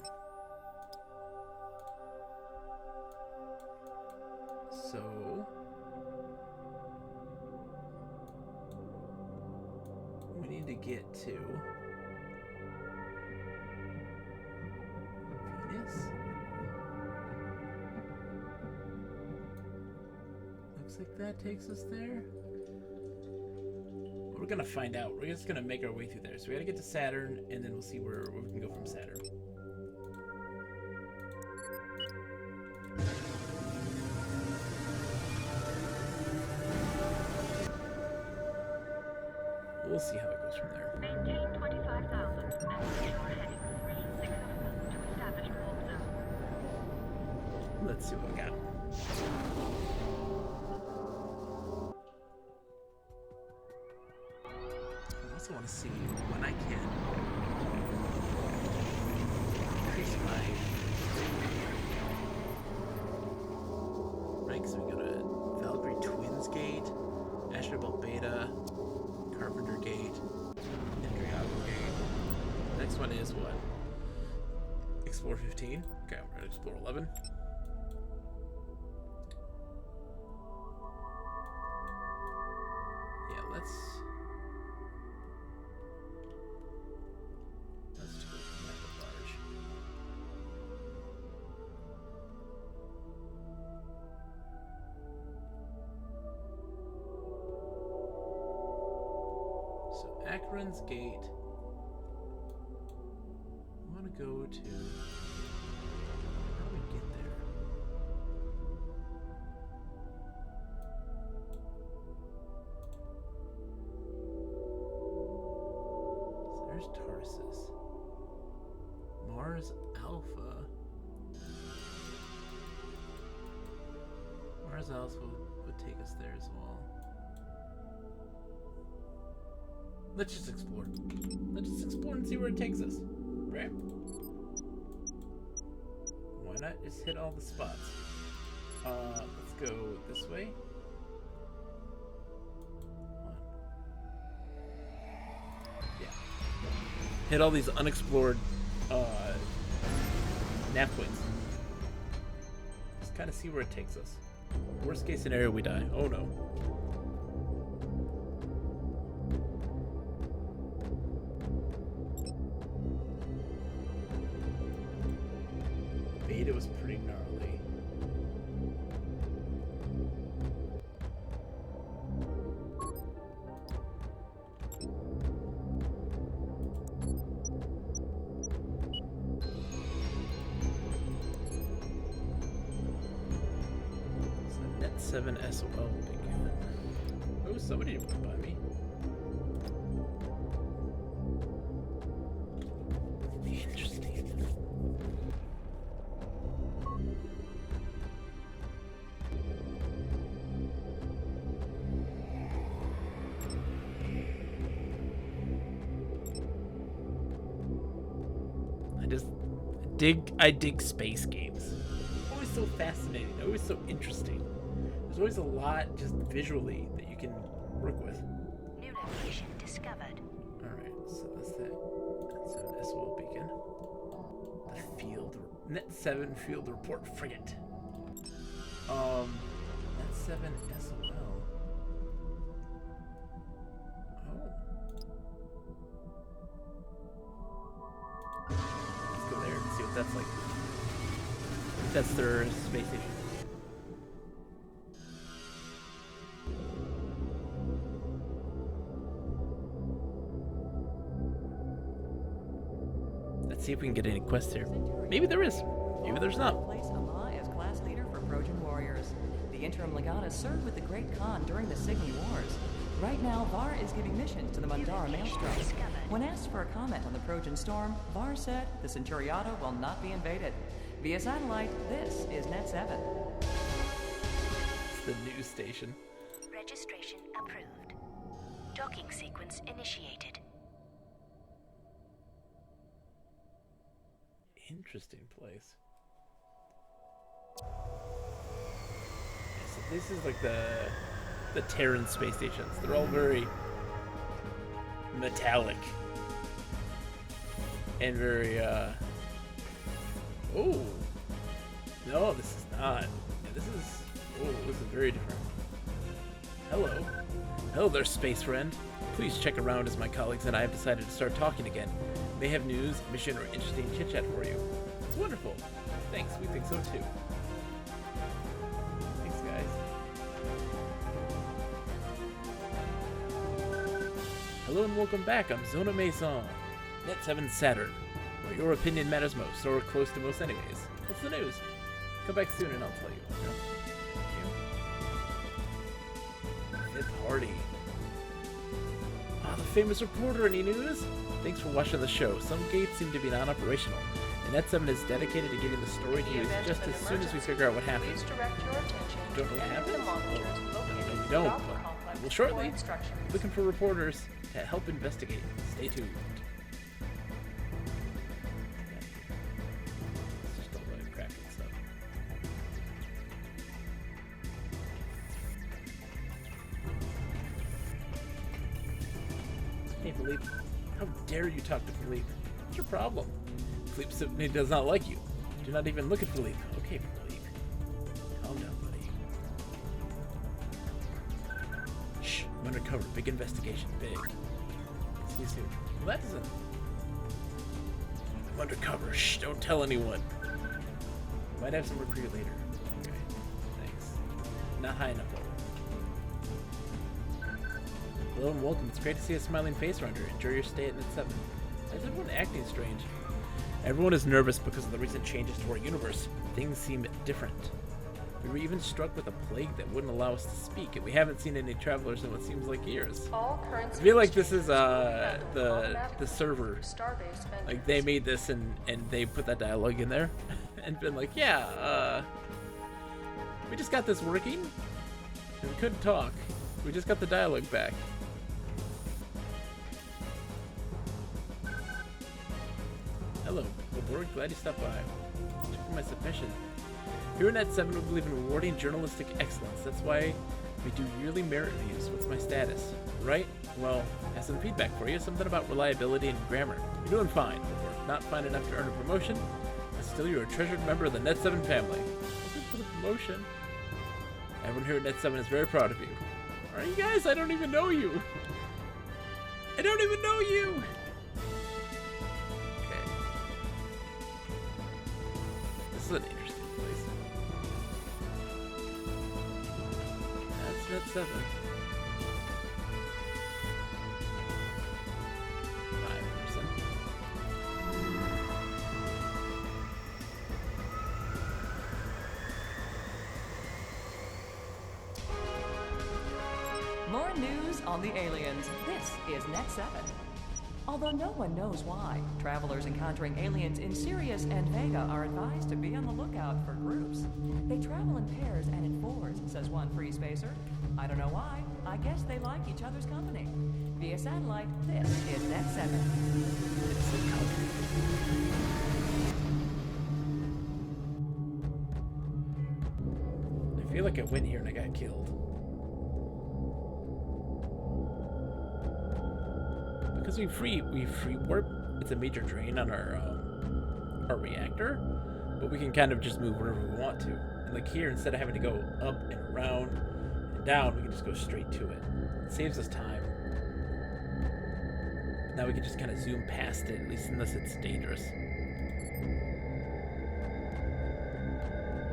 So we need to get to Venus. Looks like that takes us there. We're gonna find out. We're just gonna make our way through there. So we gotta get to Saturn, and then we'll see where we can go from Saturn. We'll see how it goes from there. Maintain 25,000 and ensure heading 36 to establish warp zone. Let's see what we got. also want to see when I can increase my ranks. So we go to Valkyrie Twins Gate, Astrobolt Beta, Carpenter Gate, Indriago Gate. Next one is what? Explore 15. Okay, we're gonna explore 11. Yeah, let's just go for that at large. So Akron's Gate. I want to go to. How do we get there? So there's Tarsus. Mars Alpha. Mars Alpha would take us there as well. Let's just explore. Let's just explore and see where it takes us. Right? Why not just hit all the spots? Let's go this way. One. Yeah. Hit all these unexplored nav points. Just kind of see where it takes us. Worst case scenario, we die. Oh no. Beta was pretty gnarly. So Net 7 SOL began. Oh, somebody went by me. Interesting. I dig space games. Always so fascinating, always so interesting. There's always a lot just visually that you can work with. New location discovered. Alright, so that's that. That's an SOL beacon. The field Net 7 field report frigate. Net 7 SOL. Let's go there and see what that's like. That's their space station. Let's see if we can get any quests here. Maybe there is. Maybe there's not. Place Allah as class leader for Trojan warriors. The interim legata served with the Great Khan during the Signy Wars. Right now, Var is giving missions to the Mandara Maelstrom. When asked for a comment on the Trojan storm, Var said the Centuriata will not be invaded. Via satellite, this is Net 7. It's the news station. Registration approved. Docking sequence initiated. Interesting place. Yeah, so this is like the Terran space stations. They're all very metallic and very oh no, this is not. Yeah, this is very different. Hello there, space friend. Please check around as my colleagues and I have decided to start talking again. May have news, mission, or interesting chit chat for you. It's wonderful. Thanks, we think so too. Thanks, guys. Hello and welcome back. I'm Zona Mason, Net 7 Saturn, where your opinion matters most, or close to most anyways. What's the news? Come back soon and I'll tell you. Thank you. Fifth Hardy. Ah, the famous reporter. Any news? Thanks for watching the show. Some gates seem to be non-operational, and Net 7 is dedicated to getting the story to you just as soon as we figure out what happened. Please direct your attention Don't know what to any of happened? the monitors located We throughout don't, the but complex well, for shortly. instructions. Looking for reporters. to help investigate. Stay tuned. It's just all the crap and stuff. Hey, Philippe. How dare you talk to Philippe? What's your problem? Philippe simply does not like you. Do not even look at Philippe. Okay, Philippe. Calm down, buddy. Shh, I'm undercover. Big investigation. Big. See you soon. Well, that doesn't... I'm undercover. Shh, don't tell anyone. Might have some work for you later. Okay, thanks. Not high enough, though. Hello and welcome. It's great to see a smiling face around here. Enjoy your stay at Net 7. Why is everyone acting strange? Everyone is nervous because of the recent changes to our universe. Things seem different. We were even struck with a plague that wouldn't allow us to speak, and we haven't seen any travelers in what seems like years. All current I feel like this is the the server. Like they made this and they put that dialogue in there and been like, yeah, we just got this working. And we couldn't talk. We just got the dialogue back. Hello, Wilbur. Glad you stopped by. Check for my submission. Here at Net 7, we believe in rewarding journalistic excellence. That's why we do yearly merit reviews. What's my status? Right? Well, I have some feedback for you. Something about reliability and grammar. You're doing fine, Wilbur. Not fine enough to earn a promotion, but still you're a treasured member of the Net 7 family. Looking for the promotion. Everyone here at Net 7 is very proud of you. Are you guys? I don't even know you. I don't even know you. This is an interesting place. That's Net 7. 5%. More news on the aliens. This is Net 7. Although no one knows why, travelers encountering aliens in Sirius and Vega are advised to be on the lookout for groups. They travel in pairs and in fours, says one free spacer. I don't know why. I guess they like each other's company. Via satellite, this is Net 7. I feel like I went here and I got killed. Because we free warp, it's a major drain on our reactor, but we can kind of just move wherever we want to. And like here, instead of having to go up and around and down, we can just go straight to it. It saves us time. Now we can just kind of zoom past it, at least unless it's dangerous.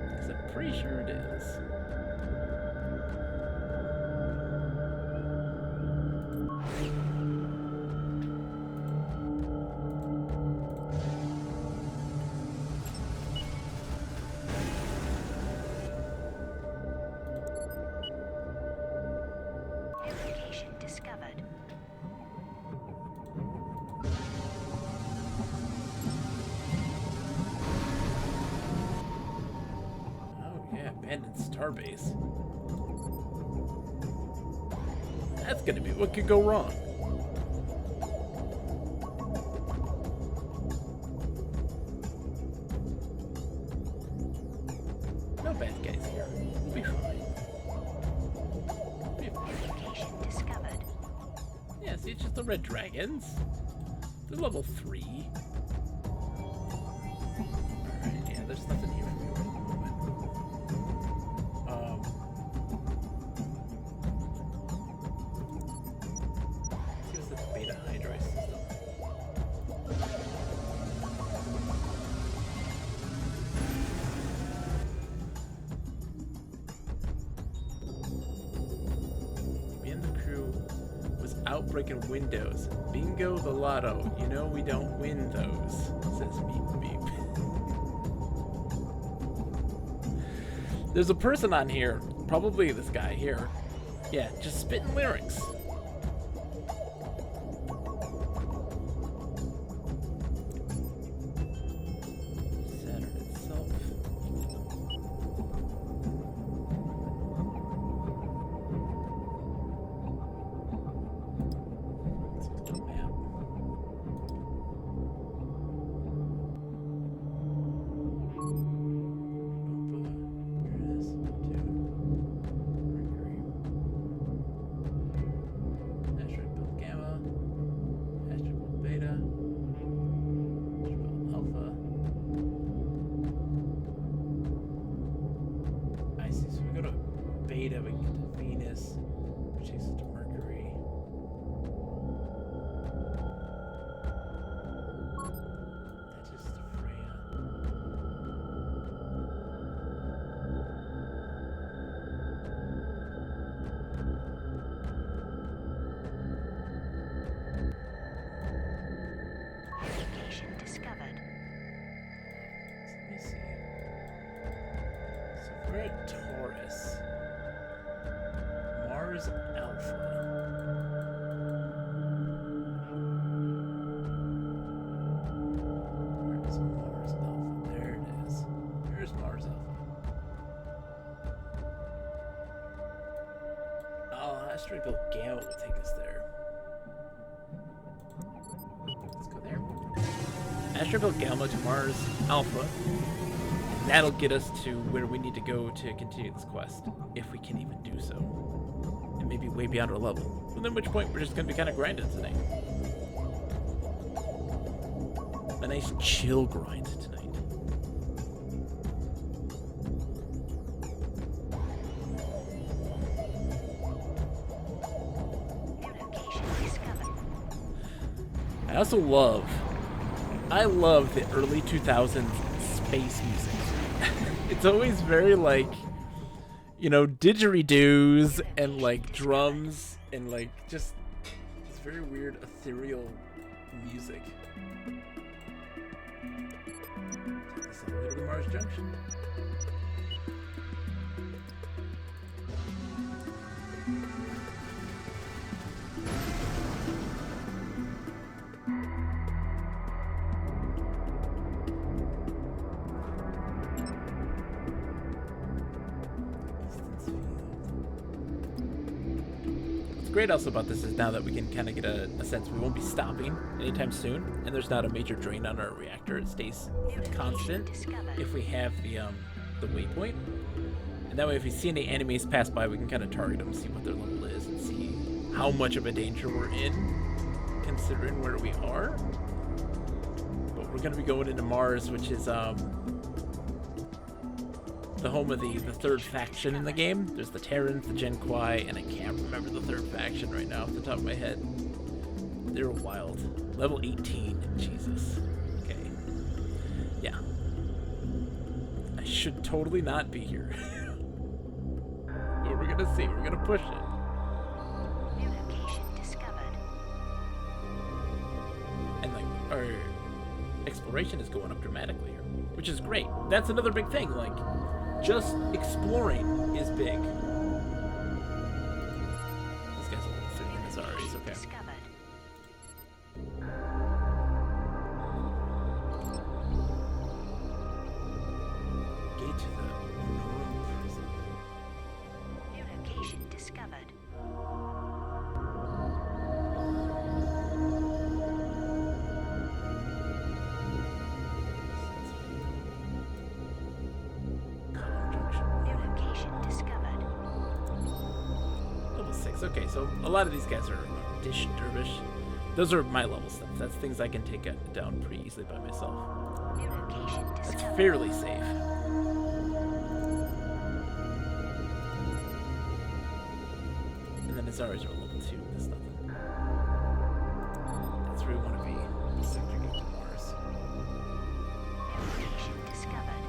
Because I'm pretty sure it is. Abandoned starbase. That's gonna be what could go wrong. No bad guys here. We'll be fine. Location discovered. Yeah, see, it's just the red dragons. They're level 3. Alright, yeah, there's nothing here. Breaking windows. Bingo the lotto. You know we don't win those, says Meep Beep. There's a person on here, probably this guy here. Yeah, just spitting lyrics. Saturn itself. We're at Taurus. Mars Alpha. Where's Mars Alpha? There it is. There's Mars Alpha. Oh, asteroid belt Gamma will take us there. Let's go there. Asteroid belt Gamma to Mars Alpha. That'll get us to where we need to go to continue this quest, if we can even do so. And maybe way beyond our level. And then at which point we're just going to be kind of grinding tonight. A nice chill grind tonight. New location discovered. I also love the early 2000s space music. It's always very like, you know, didgeridoos and like drums and like just this very weird ethereal music. Take this all the way to the Mars Junction. Great also about this is now that we can kind of get a sense we won't be stopping anytime soon, and there's not a major drain on our reactor. It stays constant if we have the waypoint, and that way if we see any enemies pass by, we can kind of target them, see what their level is, and see how much of a danger we're in, considering where we are. But we're going to be going into Mars, which is the home of the third faction in the game. There's the Terrans, the Genqui, and I can't remember the third faction right now off the top of my head. They're wild. Level 18. Jesus. Okay. Yeah. I should totally not be here. But we're gonna see. We're gonna push it. New location discovered. And like our exploration is going up dramatically here, which is great. That's another big thing. Like, just exploring is big. This guy's a little thin in his Ares, okay. Discovered. Gate to the Norum prison. New location discovered. Comm Junction. New location discovered. Level 6. Okay, so a lot of these guys are Dish Dervish. Those are my level stuff. That's things I can take down pretty easily by myself. New location That's discovered. fairly safe. And then his Ares are level 2. That's nothing. That's where we want to be. Subjugate to Mars. New location discovered.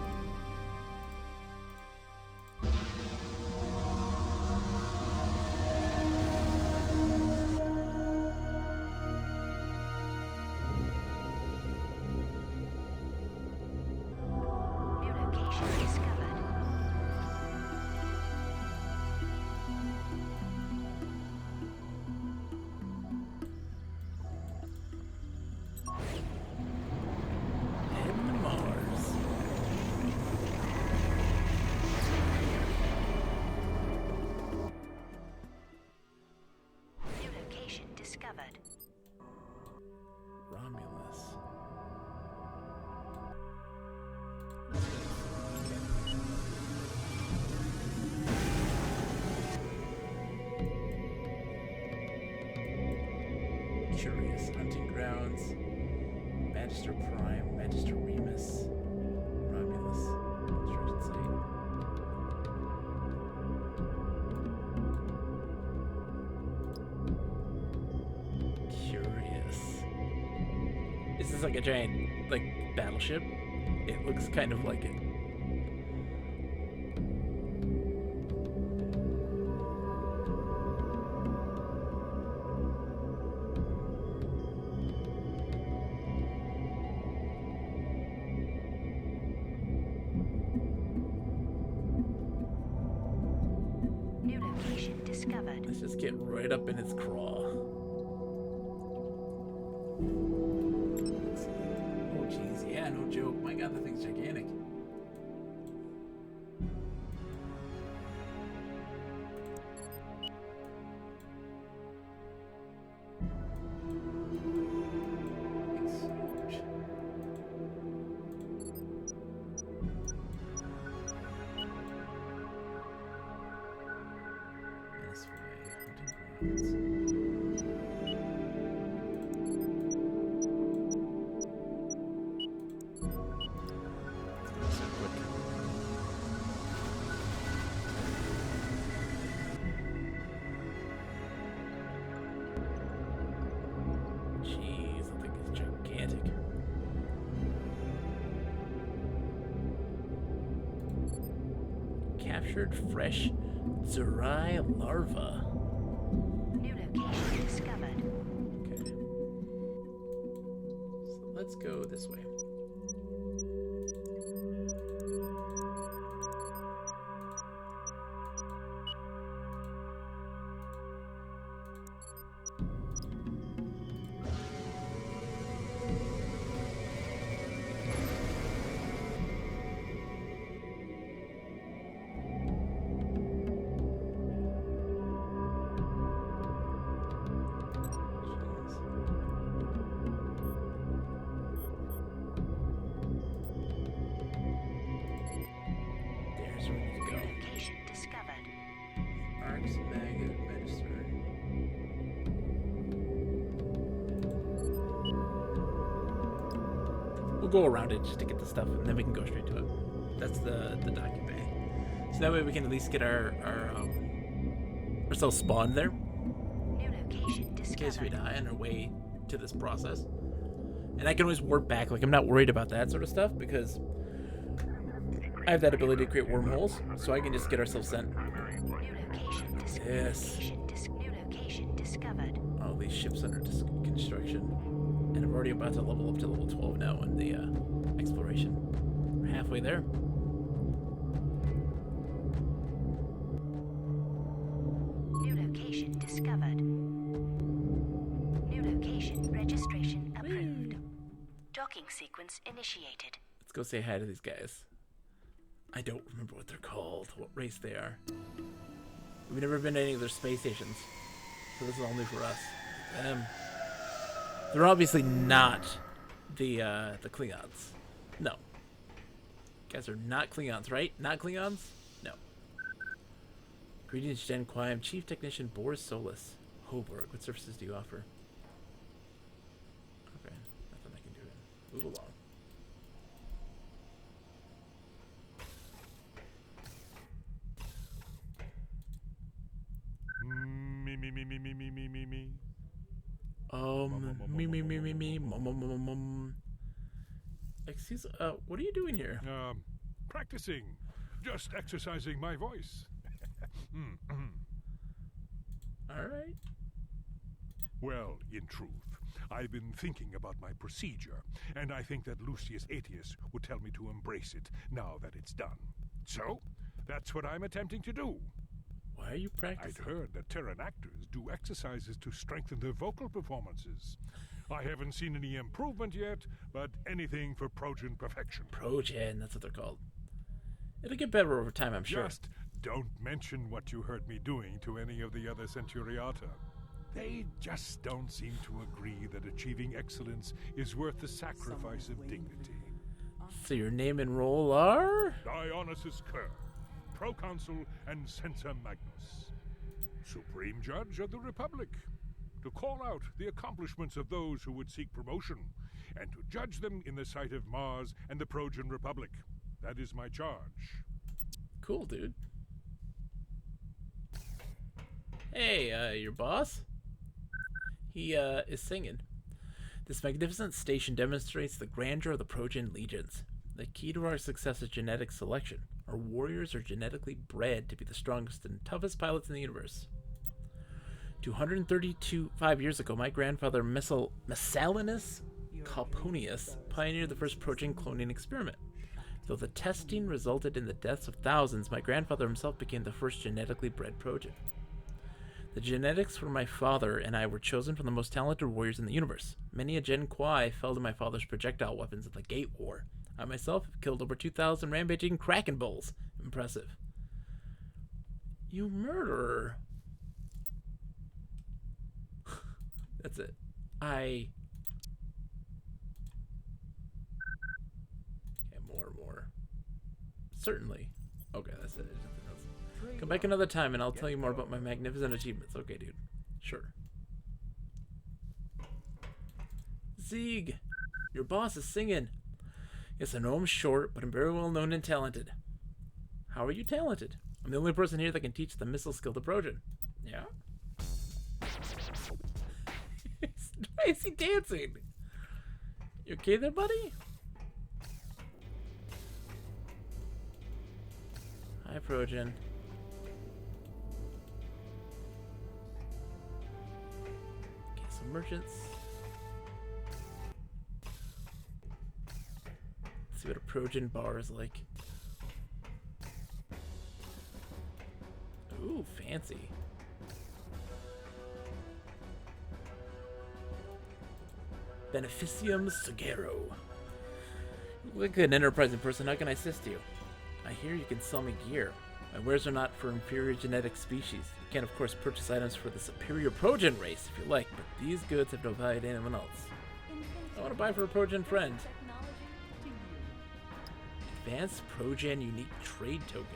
New location discovered. Heading to Mars. New location discovered. Romulus. Curious hunting grounds. Magister Prime, Magister Remus, Romulus, construction site. Curious. Is this like a giant, like, battleship? It looks kind of like it. Let's just get right up in its craw. Let's see. Oh, jeez. Yeah, no joke. My god, that thing's gigantic. It's huge. This way, hunting grounds. Let's go so quick. Jeez, that thing is gigantic. Captured fresh Zerai larva. New location discovered. Okay. So let's go this way. There's where we need to go. Location discovered. Arcs, magnet, register. We'll go around it just to get the stuff, and then we can go straight to it. That's the docu bay. So that way we can at least get ourselves spawned there New location in case we discovered. die on our way to this process. And I can always warp back. Like, I'm not worried about that sort of stuff because I have that ability to create wormholes, so I can just get ourselves sent. New location discovered. Yes. New location discovered. All these ships under construction. And I'm already about to level up to level 12 now in the exploration. We're halfway there. New location discovered. New location registration approved. Docking sequence initiated. Let's go say hi to these guys. I don't remember what they're called, what race they are. We've never been to any of their space stations, so this is all new for us. They're obviously not the Klingons. No. Guys are not Klingons, right? Not Klingons? No. Greetings, Jen Kwai. I'm Chief Technician Boris Solis. Hoburg. What services do you offer? Okay, nothing I can do. Move along. Me. Excuse, what are you doing here? Practicing. Just exercising my voice. Alright. Well, in truth, I've been thinking about my procedure, and I think that Lucius Aetius would tell me to embrace it now that it's done. So, that's what I'm attempting to do. Why are you I'd practicing? heard that Terran actors do exercises to strengthen their vocal performances. I haven't seen any improvement yet, but anything for Progen perfection. Progen, that's what they're called. It'll get better over time, I'm sure. Just don't mention what you heard me doing to any of the other Centuriata. They just don't seem to agree that achieving excellence is worth the sacrifice of dignity. So your name and role are? Dionysus Kerr, Proconsul and Censor Magnus, Supreme Judge of the Republic, to call out the accomplishments of those who would seek promotion, and to judge them in the sight of Mars and the Progen Republic. That is my charge. Cool, dude. Hey, your boss? He, is singing. This magnificent station demonstrates the grandeur of the Progen legions. The key to our success is genetic selection. Our warriors are genetically bred to be the strongest and toughest pilots in the universe. 235 years ago, my grandfather Messallinus Calpurnius pioneered the first Progen cloning experiment. Though the testing resulted in the deaths of thousands, my grandfather himself became the first genetically bred Progen. The genetics for my father and I were chosen from the most talented warriors in the universe. Many a Gen Quai fell to my father's projectile weapons in the Gate War. I myself have killed over 2,000 rampaging Kraken Bulls. Impressive. You murderer. That's it. Okay, more. Certainly. Okay, that's it. Nothing else. Come back another time and I'll tell you more about my magnificent achievements. Okay, dude. Sure. Zeeg, your boss is singing. Yes, I know I'm short, but I'm very well known and talented. How are you talented? I'm the only person here that can teach the missile skill to Progen. Yeah? Why is he dancing? You okay there, buddy? Hi, Progen. Okay, so merchants. Let's see what a Progen bar is like. Ooh, fancy. Beneficium Sagero. You look like an enterprising person. How can I assist you? I hear you can sell me gear. My wares are not for inferior genetic species. You can, of course, purchase items for the superior Progen race if you like, but these goods have no value to anyone else. I want to buy for a Progen friend. Advanced Progen Unique Trade Token.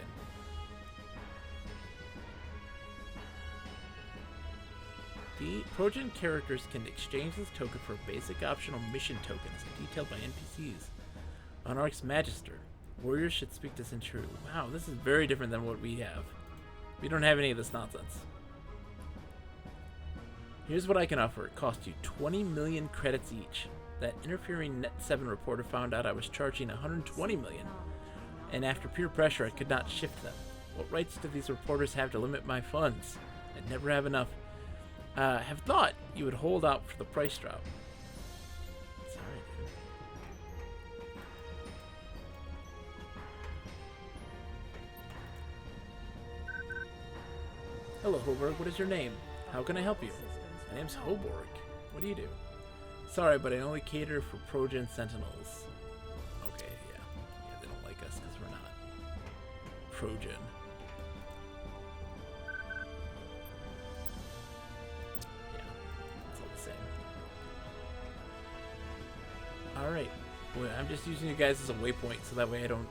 The Progen characters can exchange this token for a basic optional mission token as detailed by NPCs. Monarch's Magister. Warriors should speak this in true. Wow, this is very different than what we have. We don't have any of this nonsense. Here's what I can offer. It costs you 20 million credits each. That interfering Net7 reporter found out I was charging 120 million, and after peer pressure I could not shift them. What rights do these reporters have to limit my funds? I'd never have enough. Have thought you would hold out for the price drop. Sorry, dude. Hello, Hoborg. What is your name? How can I help you? My name's Hoborg. What do you do? Sorry, but I only cater for Progen Sentinels. Okay, yeah. Yeah, they don't like us because we're not Progen. Alright, well, I'm just using you guys as a waypoint so that way I don't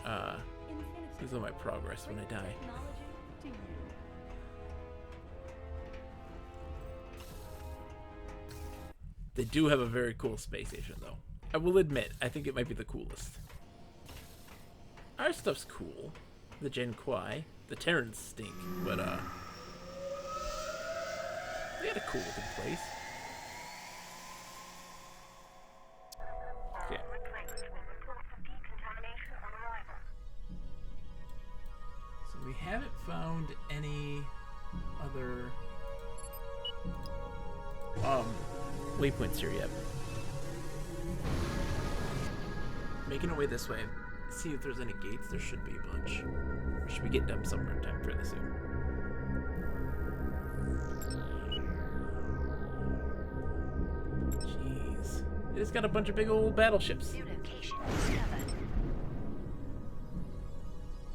lose all my progress when I die. They do have a very cool space station though. I will admit, I think it might be the coolest. Our stuff's cool. The Gen Quai. The Terrans stink, but they had a cool looking place. Yeah. So we haven't found any other waypoints here yet. Making our way this way. See if there's any gates. There should be a bunch. Or should we get them somewhere time fairly soon? Jeez. It's got a bunch of big old battleships. New location discovered.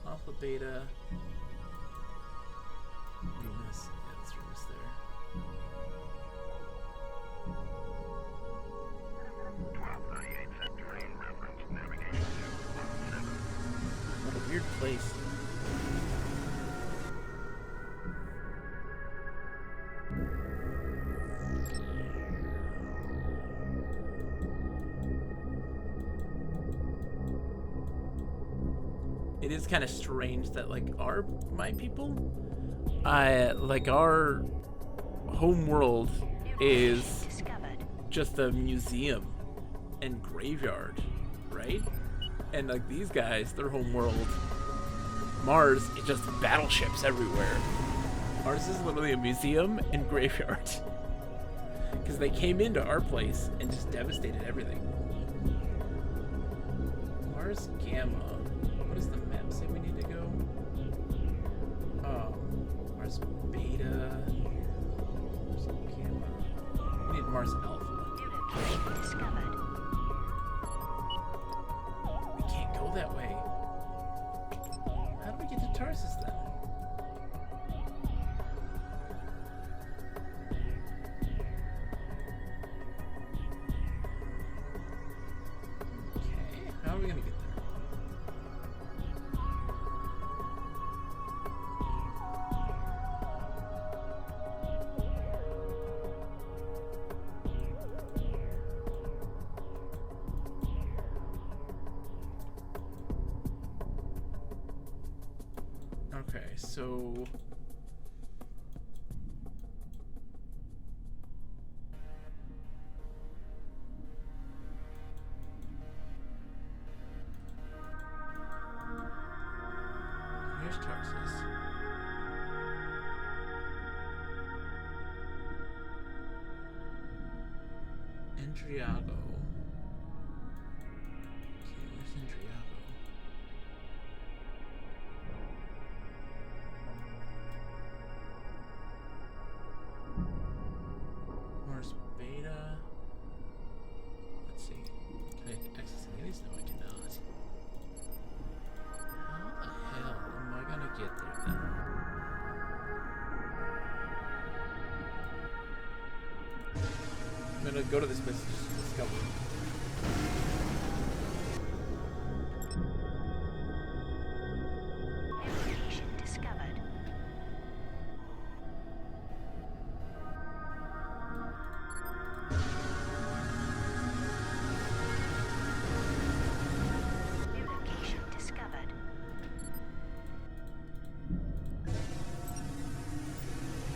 Alpha, Beta. Remus. Yeah, that's Remus there. What a weird place. It is kind of strange that like my people, like our home world is just a museum and graveyard, right? And like these guys, their home world, Mars, is just battleships everywhere. Ours is literally a museum and graveyard. Because they came into our place and just devastated everything. Mars Gamma. What does the map say we need to go? Mars Beta. Mars Alpha. New location discovered. We can't go that way. How do we get to Tarsus then? Okay, how are we gonna get there? Okay, so here's Tarsus. Endriago. Okay, where's Endriago? Mars Beta. Let's see. Can I access any of these? No, I cannot. How the hell am I gonna get there then? I'm gonna go to this place and just discover it. New location discovered. New location discovered.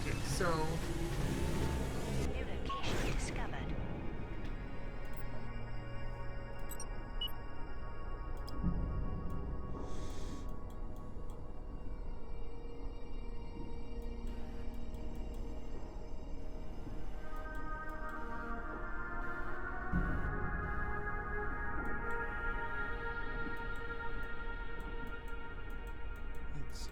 Okay, so New location discovered. let's see.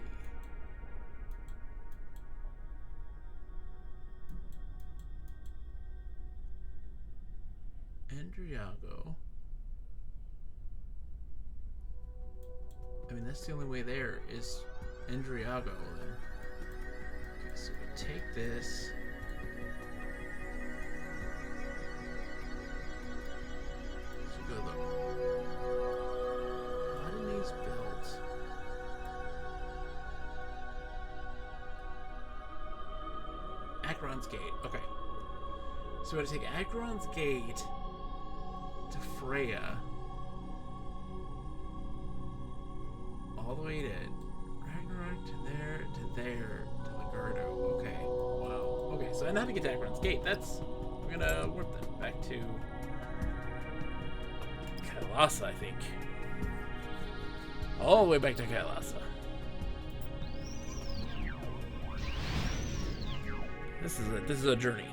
Endriago. I mean, that's the only way there is Endriago. Then. Okay, so we take this. So go look. Botany's built. Acheron's Gate. Okay. So we're gonna take Acheron's Gate to Freya. All the way to Ragnarok, to there, to Lagardo. Okay. Wow. Okay, so I know how to get to Acheron's Gate. We're gonna warp that back to Kailasa, I think. All the way back to Kailasa. This is a journey.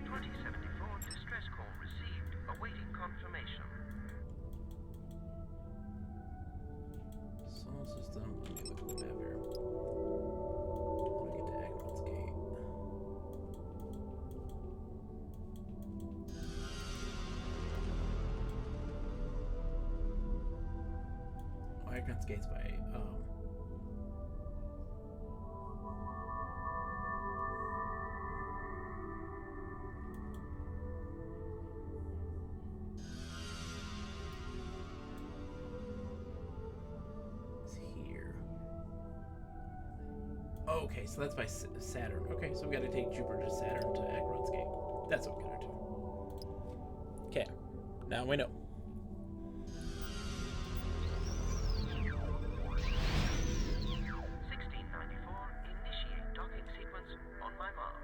2074 distress call received. Awaiting confirmation. Solar system. Let me look at the map here. I want to get to Acheron's Gate. Oh, Acheron's Gate's by here. Oh, okay, so that's by Saturn. Okay, so we gotta take Jupiter to Saturn to Acheron's Gate. That's what we gotta do. Okay, now we know. Initiate docking sequence on my mark.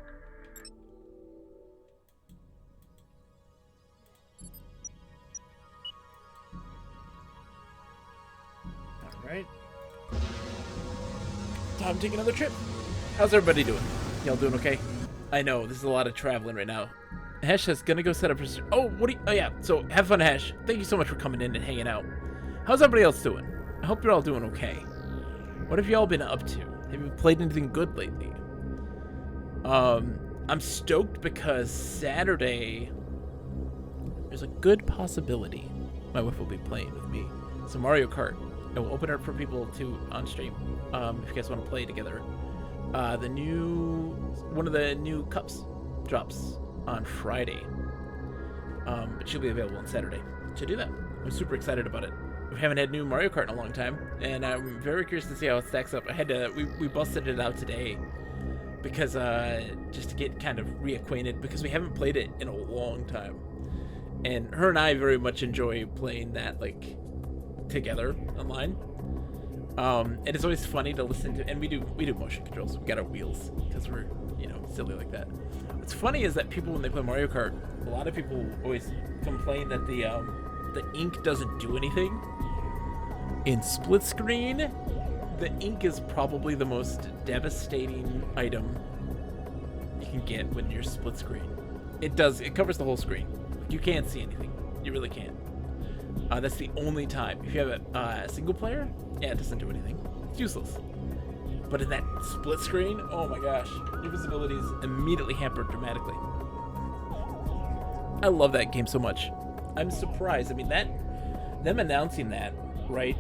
Alright. Time to take another trip. How's everybody doing? Y'all doing okay? I know, this is a lot of traveling right now. Hesh is gonna go set up his... Oh, oh yeah, so have fun, Hesh. Thank you so much for coming in and hanging out. How's everybody else doing? I hope you're all doing okay. What have y'all been up to? Have you played anything good lately? I'm stoked because Saturday, there's a good possibility my wife will be playing with me. So Mario Kart. I will open it up for people to on stream if you guys want to play together. One of the new cups drops on Friday. But she'll be available on Saturday to do that. I'm super excited about it. We haven't had new Mario Kart in a long time, and I'm very curious to see how it stacks up. We busted it out today because just to get kind of reacquainted, because we haven't played it in a long time. And her and I very much enjoy playing that like together online. And it's always funny to listen to, and we do motion controls. We got our wheels because we're silly like that. What's funny is that people, when they play Mario Kart, a lot of people always complain that the ink doesn't do anything. In split screen, the ink is probably the most devastating item you can get when you're split screen. It covers the whole screen. You can't see anything. You really can't. That's the only time. If you have a single player, yeah, it doesn't do anything. It's useless. But in that split screen, oh my gosh, your visibility is immediately hampered dramatically. I love that game so much. I'm surprised. I mean, them announcing that, right,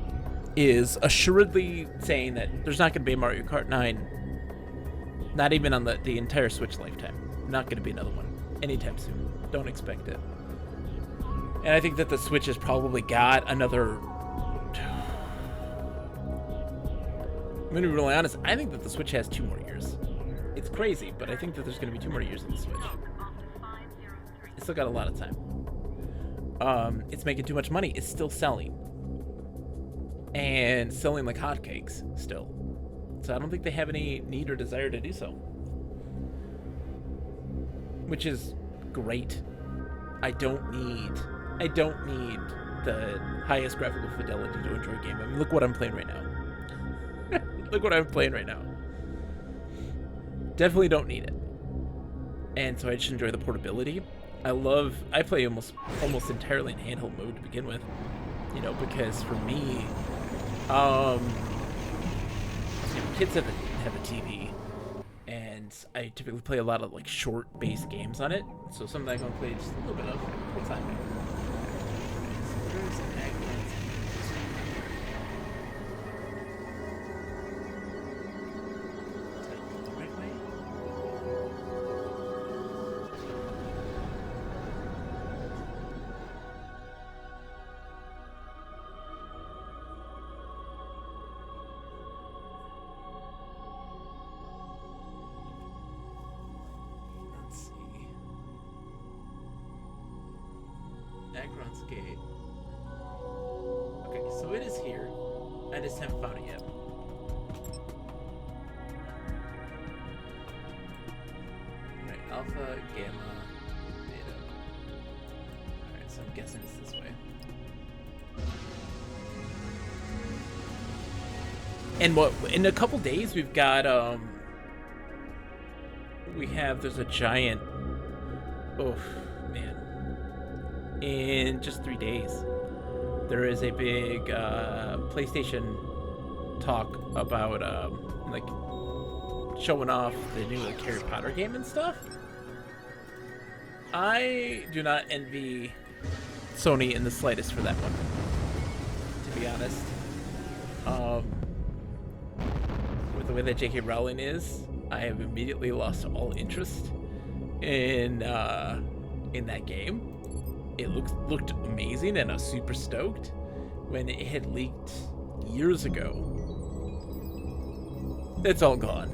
is assuredly saying that there's not going to be a Mario Kart 9, not even on the entire Switch lifetime. Not going to be another one anytime soon. Don't expect it. And I think that the Switch has probably got another... I'm going to be really honest. I think that the Switch has 2 more years. It's crazy, but I think that there's going to be 2 more years on the Switch. It's still got a lot of time. It's making too much money. It's still selling. And selling like hotcakes still. So I don't think they have any need or desire to do so. Which is great. I don't need the highest graphical fidelity to enjoy a game. I mean, look what I'm playing right now. Look what I'm playing right now. Definitely don't need it. And so I just enjoy the portability. I play almost entirely in handheld mode to begin with. Because for me, kids have a TV, and I typically play a lot of like short-based games on it. So something I'm gonna play just a little bit of. What's happening? Akron's Gate. Okay, so it is here. I just haven't found it yet. Right, Alpha, Gamma, Beta. Alright, so I'm guessing it's this way. And in a couple days we've got there's a giant, oh man, in just 3 days there is a big PlayStation talk about like showing off the new like Harry Potter game and stuff. I do not envy Sony in the slightest for that one, to be honest. With the way that J.K. Rowling is, I have immediately lost all interest in that game. It looked amazing, and I was super stoked when it had leaked years ago. It's all gone,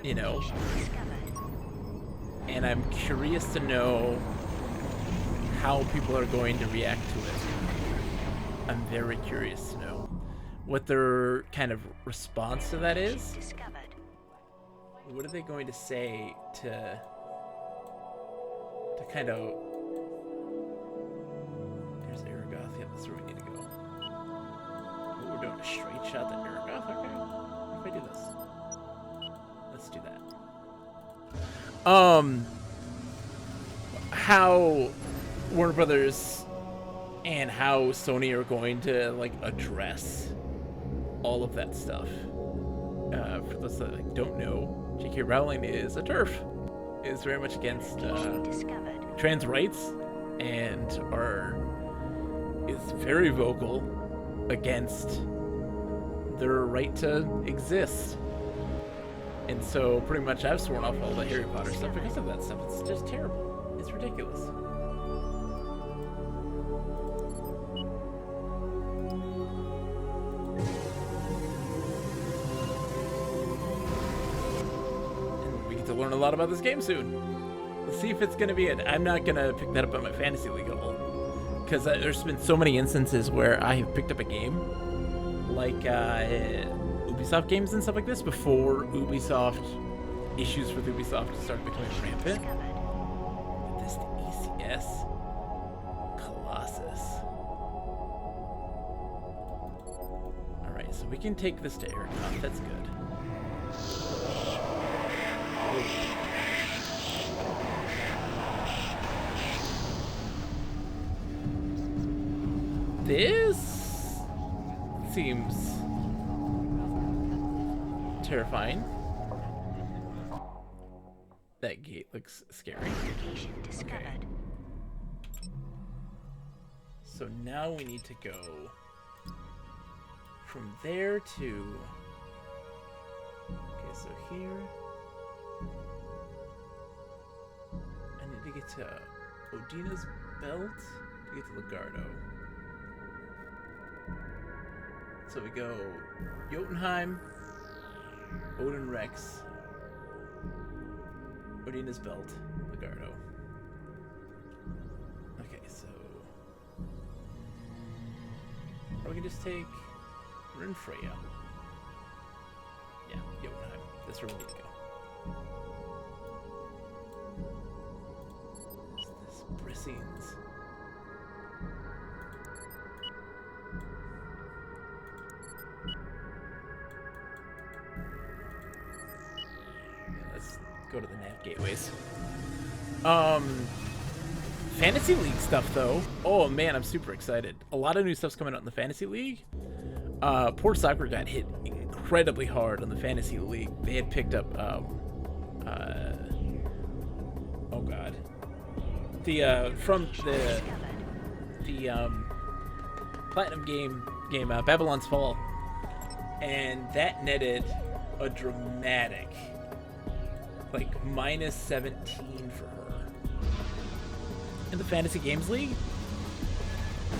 and I'm curious to know how people are going to react to it. I'm very curious to know what their kind of response to that is. What are they going to say to kind of... There's Aragoth. Yeah, that's where we need to go. Ooh, we're doing a straight shot to Aragoth? Okay. What if I do this? Let's do that. How Warner Brothers and how Sony are going to like address all of that stuff. For those that don't know, J.K. Rowling is a TERF, is very much against trans rights, and is very vocal against their right to exist. And so pretty much I've sworn off all the Harry Potter stuff because of that stuff. It's just terrible. It's ridiculous. And we get to learn a lot about this game soon. Let's see if it's going to be it. I'm not going to pick that up on my Fantasy League at all. Because there's been so many instances where I have picked up a game like Ubisoft games and stuff like this before issues with Ubisoft started becoming rampant. This the ECS Colossus. Alright, so we can take this to Aircon. That's good. This seems terrifying. That gate looks scary. Okay. So now we need to go from there to... Okay, so here... I need to get to Odina's Belt to get to Legardo. So we go Jotunheim, Odin Rex, Odina's Belt, Legardo. Okay, so... Or we can just take Rinfreya. Yeah, Jotunheim. That's where we need to go. This Brissines. Go to the nav gateways. Fantasy League stuff though. Oh man, I'm super excited. A lot of new stuff's coming out in the Fantasy League. Port Soccer got hit incredibly hard on the Fantasy League. They had picked up oh god. From the Platinum game Babylon's Fall. And that netted a dramatic like minus 17 for her in the Fantasy Games League,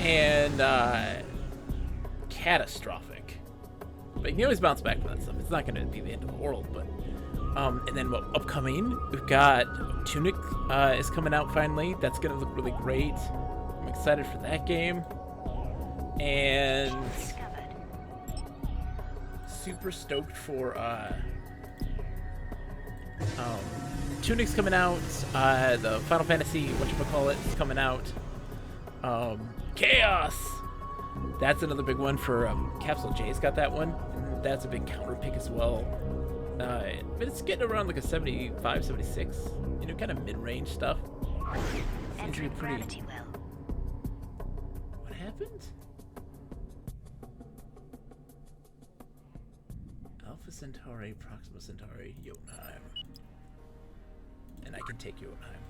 and catastrophic. But you can always bounce back from that stuff. It's not going to be the end of the world, but and then upcoming, we've got Tunic is coming out finally. That's going to look really great. I'm excited for that game, and super stoked for Tunic's coming out. The Final Fantasy whatchamacallit is coming out. Chaos! That's another big one for Capsule J's got that one. That's a big counter pick as well. But it's getting around like a 75, 76. You know, kind of mid-range stuff. Seems to be pretty... What happened? Alpha Centauri, Proxima Centauri, Jotunheim. And I can take Jotunheim.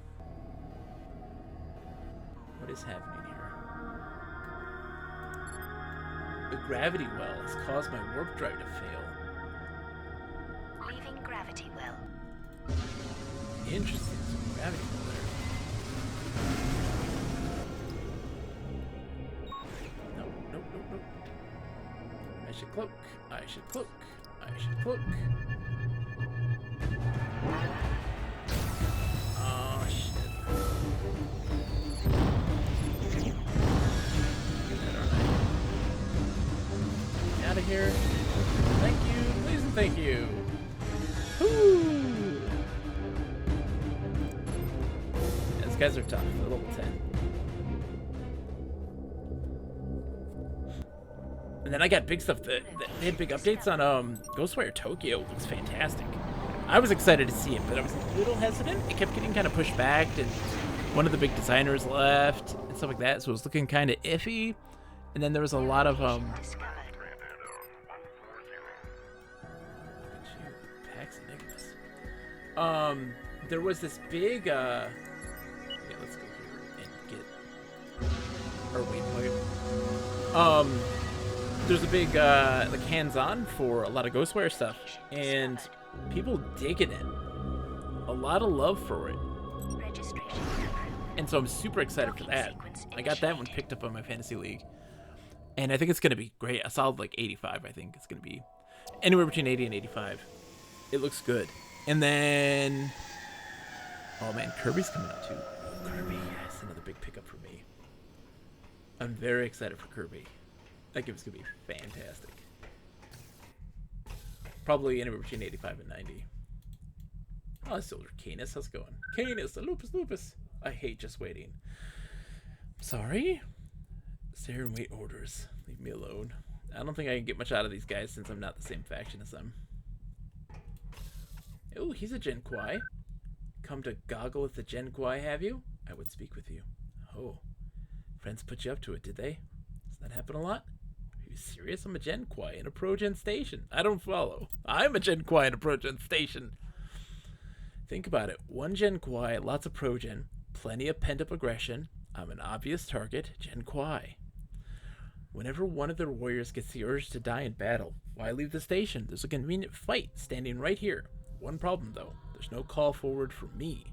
What is happening here? The gravity well has caused my warp drive to fail. Leaving gravity well. Interesting. Some gravity well there. Nope. I should cloak. I should cloak. Oh, shit. Get that, aren't I? Out of here. Thank you. Please and thank you. Woo! Yeah, these guys are tough. They're level 10. And then I got big stuff. They had big updates on Ghostwire Tokyo. It looks fantastic. I was excited to see it, but I was a little hesitant. It kept getting kind of pushed back, and one of the big designers left and stuff like that, so it was looking kind of iffy. And then there was a lot of Pax Enigmas. there was this big, yeah, let's go here and get our waypoint. There's a big, like, hands-on for a lot of Ghostwire stuff, and people digging it. A lot of love for it. Registration And so I'm super excited for that. I got that one picked up on my Fantasy League. And I think it's going to be great. A solid, like, 85, I think. It's going to be anywhere between 80 and 85. It looks good. And then... oh, man, Kirby's coming out, too. Kirby, yes, another big pickup for me. I'm very excited for Kirby. That game's going to be fantastic. Probably anywhere between 85 and 90. Oh, Soldier Canis, how's it going? Canis, Lupus. I hate just waiting. Sorry? Stare and wait orders. Leave me alone. I don't think I can get much out of these guys since I'm not the same faction as them. Oh, he's a Gen Quai. Come to goggle with the Gen Quai, have you? I would speak with you. Oh. Friends put you up to it, did they? Does that happen a lot? Are you serious? I'm a Gen Quai in a Pro-Gen station. I don't follow. I'm a Gen Quai in a Pro-Gen station. Think about it. One Gen Quai, lots of Pro-Gen, plenty of pent-up aggression. I'm an obvious target, Gen Quai. Whenever one of their warriors gets the urge to die in battle, why leave the station? There's a convenient fight standing right here. One problem, though. There's no call forward for me.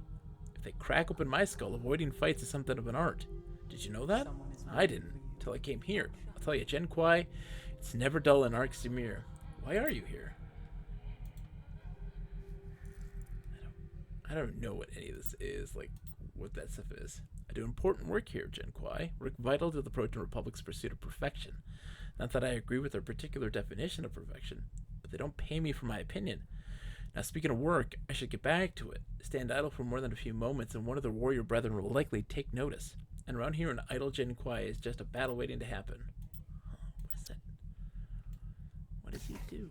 If they crack open my skull, avoiding fights is something of an art. Did you know that? I didn't, until I came here. I'll tell you, Gen Quai, it's never dull in Arc Samir. Why are you here? I don't know what any of this is, like, what that stuff is. I do important work here, Gen Quai. Work vital to the Proton Republic's pursuit of perfection. Not that I agree with their particular definition of perfection, but they don't pay me for my opinion. Now, speaking of work, I should get back to it. Stand idle for more than a few moments, and one of their warrior brethren will likely take notice. And around here, an idle Gen Quai is just a battle waiting to happen. What is that? What does he do?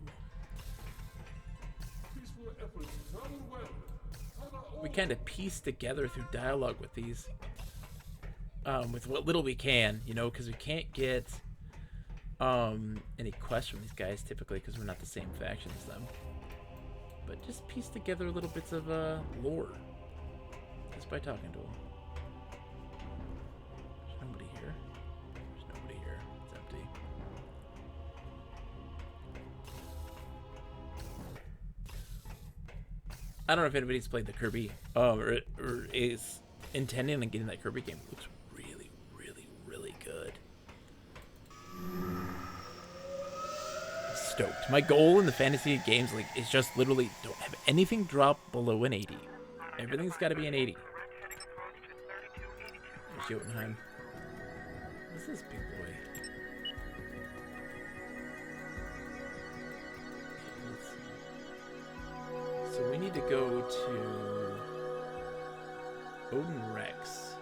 We kind of piece together through dialogue with these, with what little we can, you know, because we can't get any quests from these guys typically because we're not the same faction as them. But just piece together little bits of lore just by talking to them. There's nobody here. There's nobody here. It's empty. I don't know if anybody's played the Kirby, or is intending on getting that Kirby game. It looks really, really, really good. I'm stoked. My goal in the Fantasy games like is just literally don't have anything drop below an 80. Everything's got to be an 80. There's Jotunheim. What's this big boy? So we need to go to Odin Rex.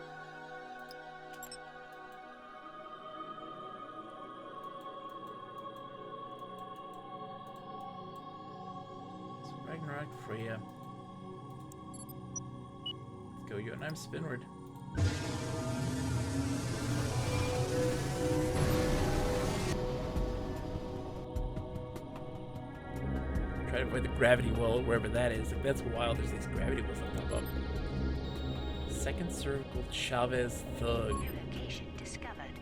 So Ragnarok, Freya. Let's go, Jotunheim Spinward. Try to avoid the gravity well, wherever that is. Like, that's wild. There's these gravity wells that pop up. Second Circle Chavez Thug. New location discovered.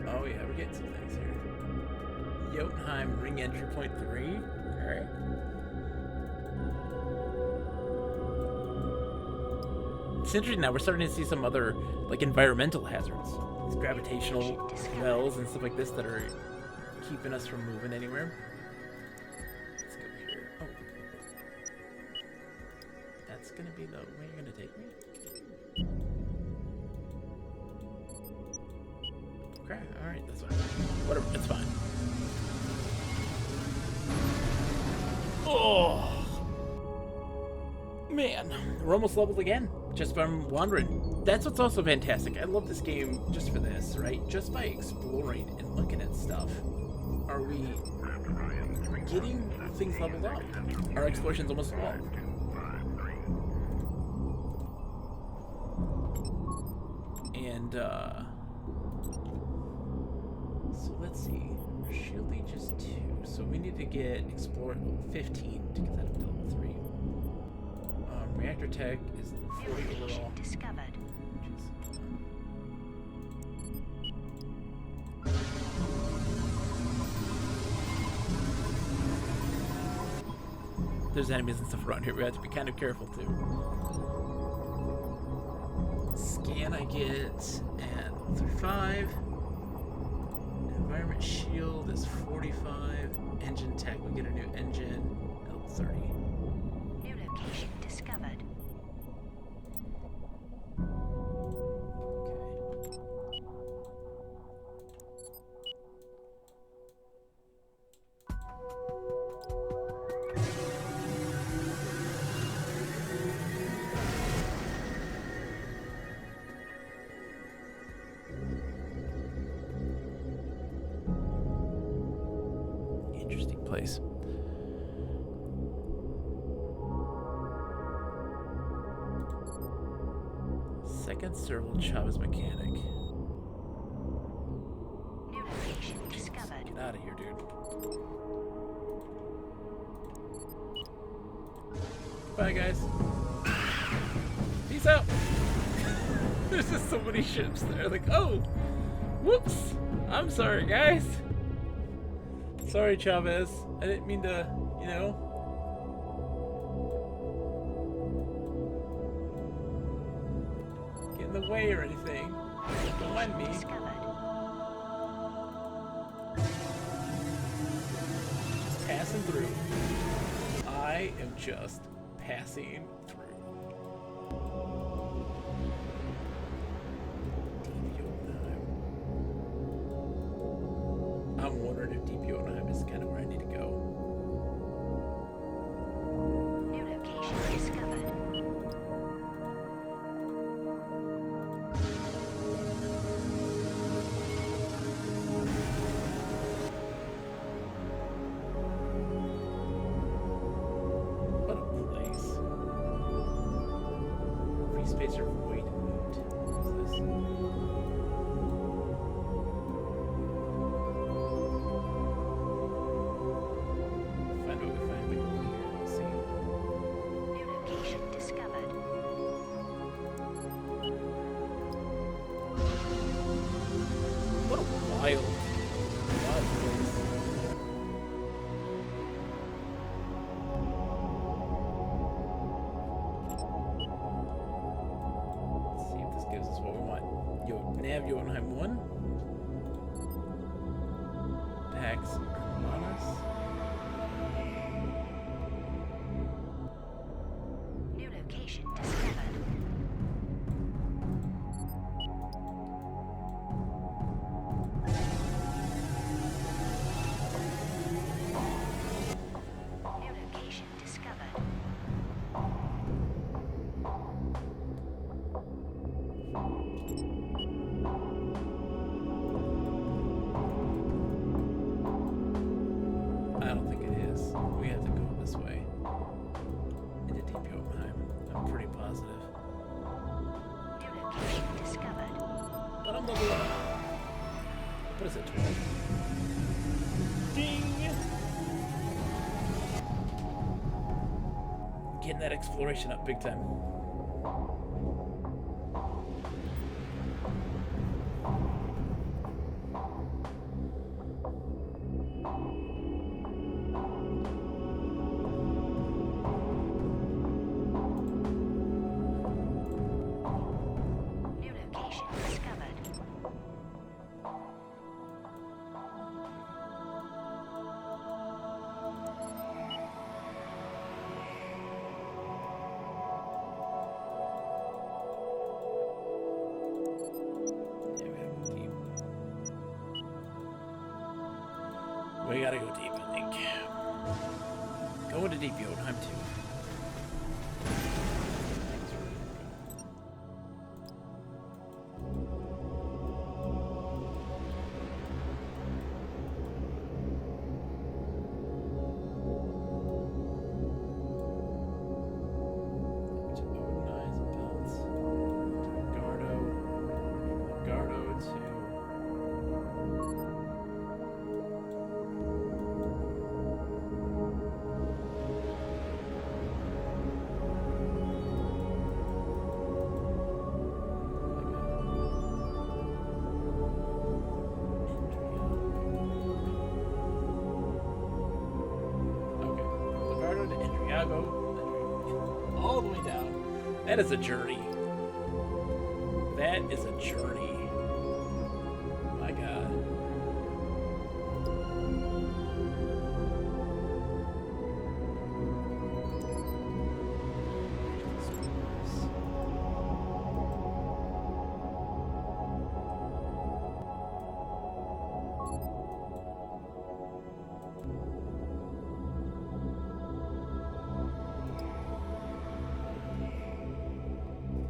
Oh yeah, we're getting some things here. Jotunheim Ring Entry Point 3. Alright. It's interesting now, we're starting to see some other, like, environmental hazards. These gravitational wells and stuff like this that are keeping us from moving anywhere. Let's go here. Oh. That's gonna be the way you're gonna take me? Okay, alright, that's fine. Whatever, it's fine. Oh! Man, we're almost leveled again, just from wandering. That's what's also fantastic. I love this game just for this, right? Just by exploring and looking at stuff, are we getting things leveled up? Our exploration's almost evolved. And, so let's see. Shield Aegis 2. So we need to get Explorer at level 15 to get that up to level 3. Reactor Tech is 40 New location overall. discovered. There's enemies and stuff around here. We have to be kind of careful too. Scan I get at level 35. Environment Shield is 45. Engine Tech, we get a new engine at level 30. New location discovered. Interesting place. Second serval Chavez mechanic. New location discovered. Get out of here, dude. Bye, guys. Peace out. There's just so many ships there. Like, oh, whoops. I'm sorry, guys. Sorry, Chavez. I didn't mean to, you know. Get in the way or anything. Don't mind me. Discovered. Just passing through. I am just passing through. Deep Jotunheim. I'm wondering if Deep Jotunheim is kind of where I need to go. New location discovered. What a place. Free space or void moot. What is this? Find what we find, we can go here and see. New location discovered. What a wild place. Let's see if this gives us what we want. Nav Jotunheim 1. Pax Hermanus. New location discovered. New location discovered. I don't think it is. We have to go this way. Into Deep Jotunheim. I'm pretty positive. New location discovered. But I'm level up. What is it, 12? Ding! Getting that exploration up big time. New location discovered. Yeah, we gotta go deep. We gotta go deep, I think. Go into Deep Jotunheim too. Chicago, all the way down. That is a journey. That is a journey. My God.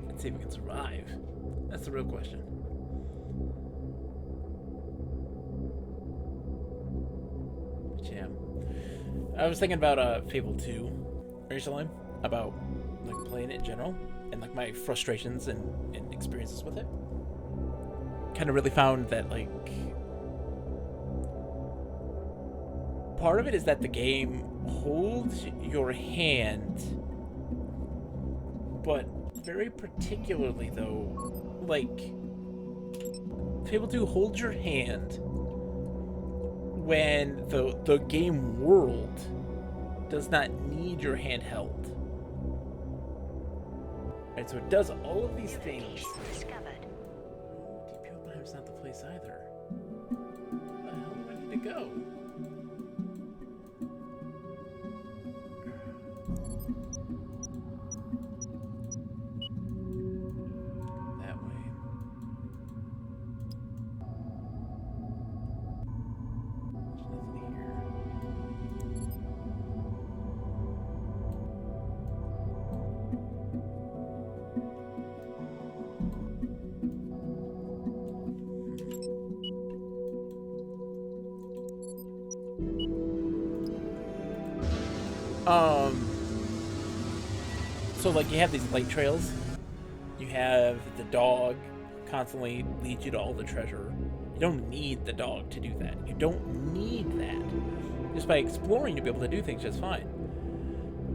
Let's see if we can survive. That's the real question. But yeah. I was thinking about Fable 2 recently, about like playing it in general and like my frustrations and experiences with it. Kind of really found that like part of it is that the game holds your hand, but very particularly though, like Fable 2 holds your hand when the game world does not need your hand held. Right, so it does all of these things. Discovered. Deep Jotunheim's not the place either. Where the hell do I need to go? That way. There's nothing here. So like you have these light trails. You have the dog constantly leads you to all the treasure. You don't need the dog to do that. You don't need that. Just by exploring, you'll be able to do things just fine.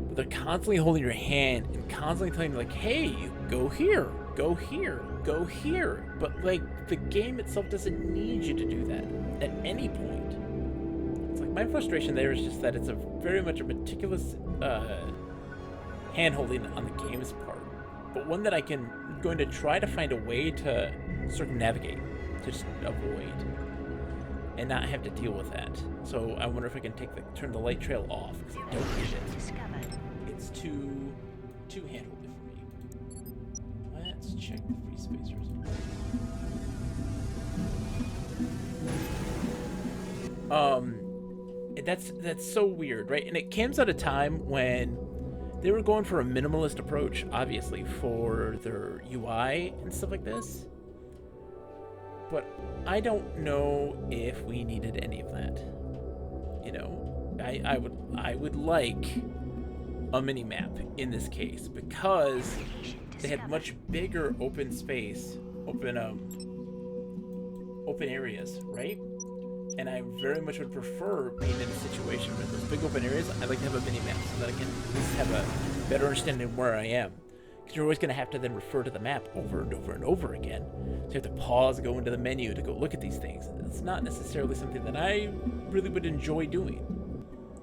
But they're constantly holding your hand and constantly telling you like, hey, go here, go here, go here. But like the game itself doesn't need you to do that at any point. It's like my frustration there is just that it's a very much a meticulous hand-holding on the game's part, but one that I'm going to try to find a way to circumnavigate, to just avoid, and not have to deal with that. So I wonder if I can turn the light trail off, because I don't need it. Discovered. It's too hand-holding for me. Let's check the free spacers. That's so weird, right? And it comes at a time when they were going for a minimalist approach, obviously, for their UI and stuff like this. But I don't know if we needed any of that. You know, I would like a mini-map in this case, because they had much bigger open space, open areas, right? And I very much would prefer being in a situation where those big open areas, I'd like to have a mini-map so that I can at least have a better understanding of where I am. Because you're always going to have to then refer to the map over and over and over again. So you have to pause, go into the menu to go look at these things. It's not necessarily something that I really would enjoy doing.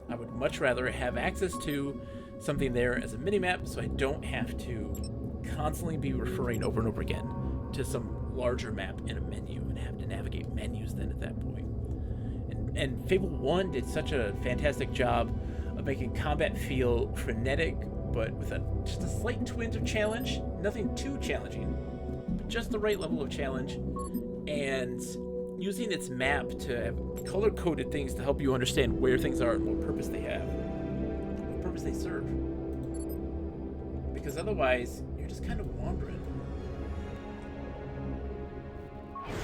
I would much rather have access to something there as a mini-map so I don't have to constantly be referring over and over again to some larger map in a menu and have to navigate menus then at that point. And Fable 1 did such a fantastic job of making combat feel frenetic, but with just a slight twinge of challenge. Nothing too challenging, but just the right level of challenge. And using its map to have color-coded things to help you understand where things are and what purpose they have, what purpose they serve. Because otherwise, you're just kind of wandering.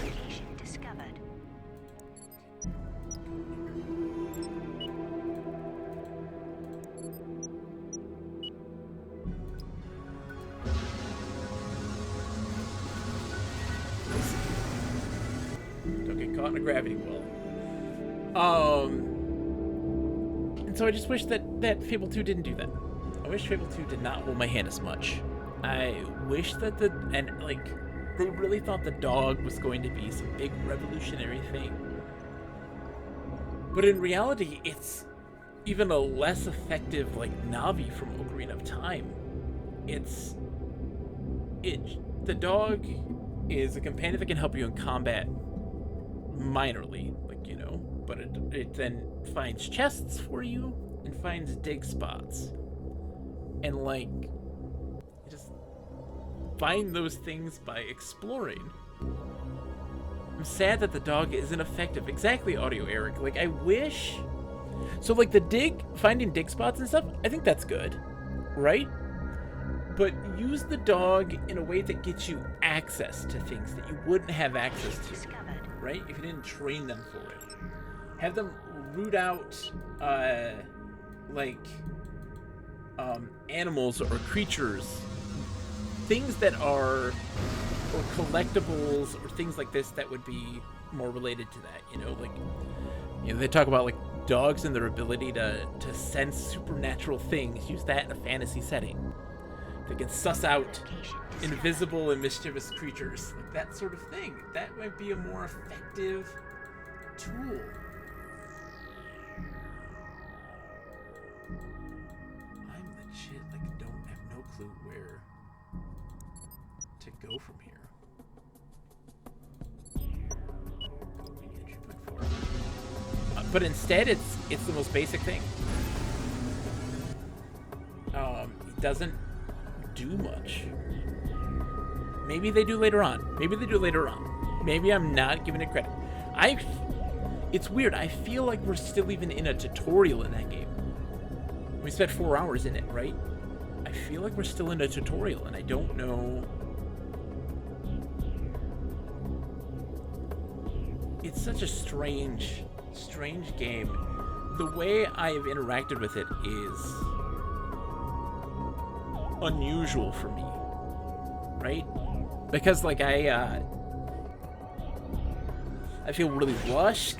Location discovered. Don't get caught in a gravity well. And so I just wish that Fable 2 didn't do that. I wish Fable 2 did not hold my hand as much. I wish that they really thought the dog was going to be some big revolutionary thing. But in reality, it's even a less effective like Navi from Ocarina of Time. The dog is a companion that can help you in combat minorly, like, you know, but it then finds chests for you and finds dig spots. And like, you just find those things by exploring. I'm sad that the dog isn't effective. Exactly, Audio Eric. Like, I wish... So, like, finding dig spots and stuff, I think that's good, right? But use the dog in a way that gets you access to things that you wouldn't have access to, right? If you didn't train them for it. Have them root out, animals or creatures, things that are, or collectibles or things like this that would be more related to that, you know? Like, you know, they talk about, like, dogs and their ability to sense supernatural things. Use that in a fantasy setting. They can suss out invisible and mischievous creatures. Like that sort of thing. That might be a more effective tool. I'm legit, like, don't have no clue where to go from here. But instead, it's the most basic thing. It doesn't do much. Maybe they do later on. Maybe I'm not giving it credit. It's weird. I feel like we're still even in a tutorial in that game. We spent 4 hours in it, right? I feel like we're still in a tutorial, and I don't know. It's such a strange game. The way I have interacted with it is unusual for me, right? Because, like, I feel really rushed.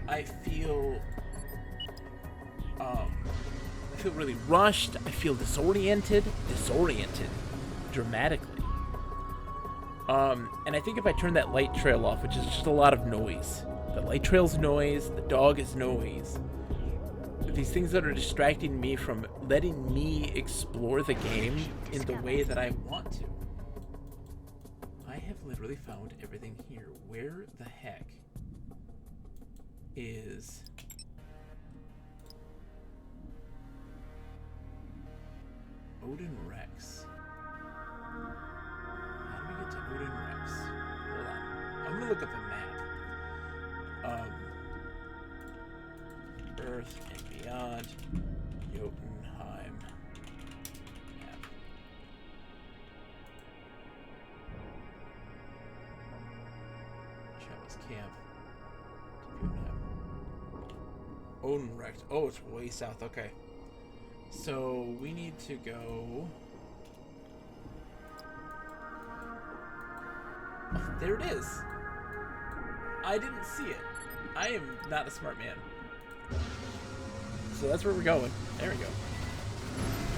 I feel really rushed. I feel disoriented dramatically. And I think if I turn that light trail off, which is just a lot of noise, the light trail's noise, the dog is noise, these things that are distracting me from letting me explore the game in the way that I want to. I have literally found everything here. Where the heck is... Odin Rex? How do we get to Odin Rex? Hold on. I'm gonna look up a map. Earth and Beyond, Jotunheim map. Travis Camp to Jotunheim. Odin Rex. Oh, it's way south. Okay. So we need to go. Oh, there it is. I didn't see it. I am not a smart man. So that's where we're going. There we go.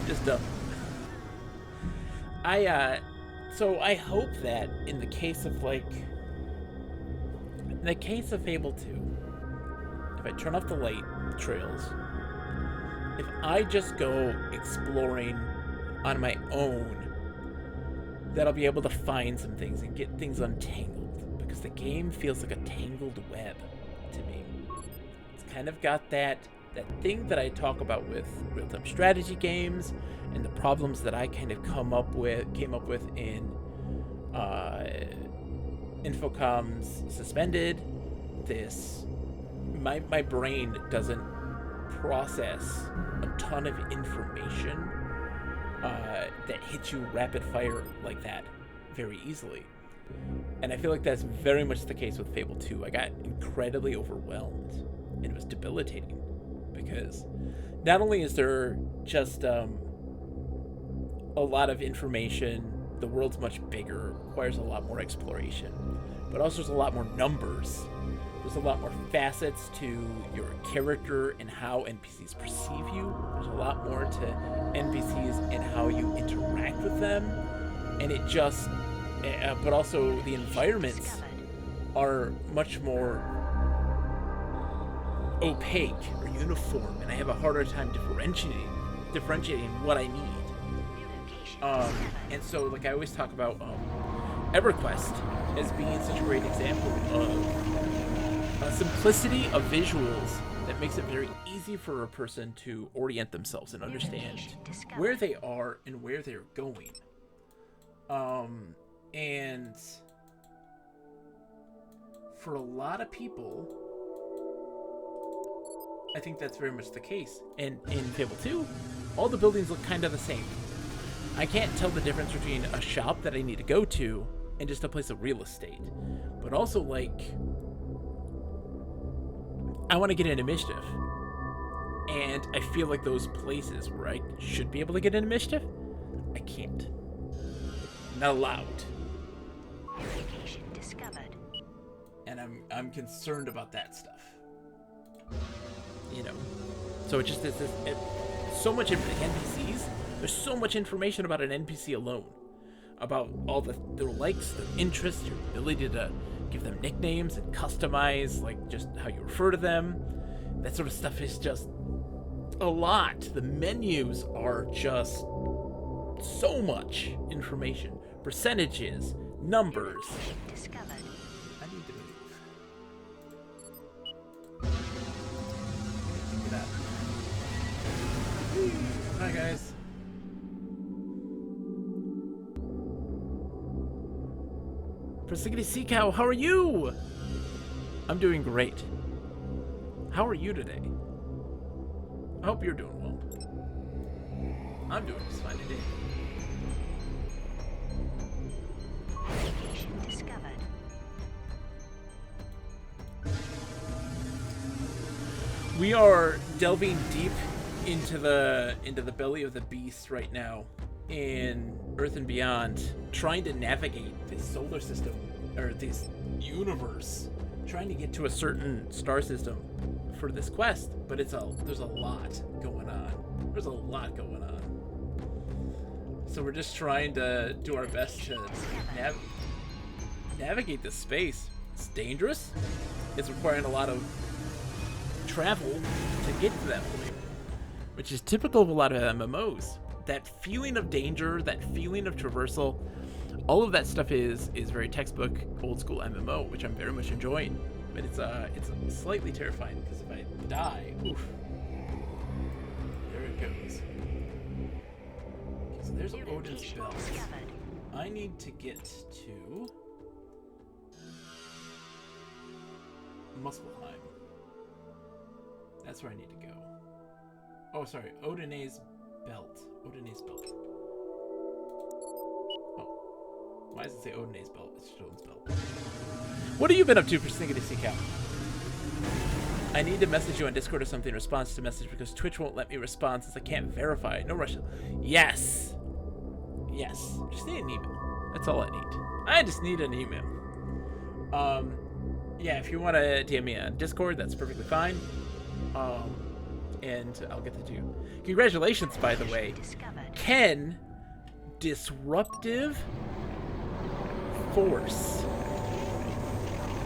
Just dumb. So I hope that in the case of Fable 2, if I turn off the light trails, if I just go exploring on my own, that I'll be able to find some things and get things untangled, because the game feels like a tangled web to me. It's kind of got that thing that I talk about with real-time strategy games and the problems that I kind of came up with in Infocom's Suspended. My brain doesn't process a ton of information that hits you rapid fire like that very easily. And I feel like that's very much the case with Fable 2. I got incredibly overwhelmed, and it was debilitating, because not only is there just a lot of information, the world's much bigger, requires a lot more exploration, but also there's a lot more numbers. There's a lot more facets to your character and how NPCs perceive you. There's a lot more to NPCs and how you interact with them. And it just... but also the environments are much more opaque or uniform, and I have a harder time differentiating what I need. And so, like, I always talk about EverQuest as being such a great example of a simplicity of visuals that makes it very easy for a person to orient themselves and understand where they are and where they're going. And for a lot of people, I think that's very much the case. And in Fable 2, all the buildings look kind of the same. I can't tell the difference between a shop that I need to go to and just a place of real estate. But also, like, I want to get into mischief. And I feel like those places where I should be able to get into mischief, I can't. Not allowed. Location discovered. And I'm concerned about that stuff. You know. So it just is so much NPCs. There's so much information about an NPC alone. About all their likes, their interests, your ability to give them nicknames and customize, like, just how you refer to them. That sort of stuff is just a lot. The menus are just so much information. Percentages, numbers. Discovered. I need to move. Get out. Hi, guys. Persnickety Sea Cow, how are you? I'm doing great. How are you today? I hope you're doing well. I'm doing just fine today. Location discovered. We are delving deep into the belly of the beast right now in Earth and Beyond, trying to navigate this solar system or this universe, trying to get to a certain star system for this quest. But there's a lot going on. There's a lot going on. So we're just trying to do our best to navigate this space. It's dangerous. It's requiring a lot of travel to get to that point, which is typical of a lot of MMOs. That feeling of danger, that feeling of traversal, all of that stuff is very textbook old school MMO, which I'm very much enjoying. But it's slightly terrifying because if I die, oof, there it goes. Okay, so there's Odin's Belt. I need to get to Muspelheim. That's where I need to go. Oh, sorry, Odin's Belt. Odin's Belt. Oh. Why does it say Odin's Belt? It's just Odin's Belt. What have you been up to, Persnickety Sea Cow? I need to message you on Discord or something in response to message because Twitch won't let me respond since I can't verify it. No rush. Yes. Yes. Just need an email. That's all I need. I just need an email. Yeah, if you want to DM me on Discord, that's perfectly fine. And I'll get to you. Congratulations, by the way. Ken, Disruptive Force.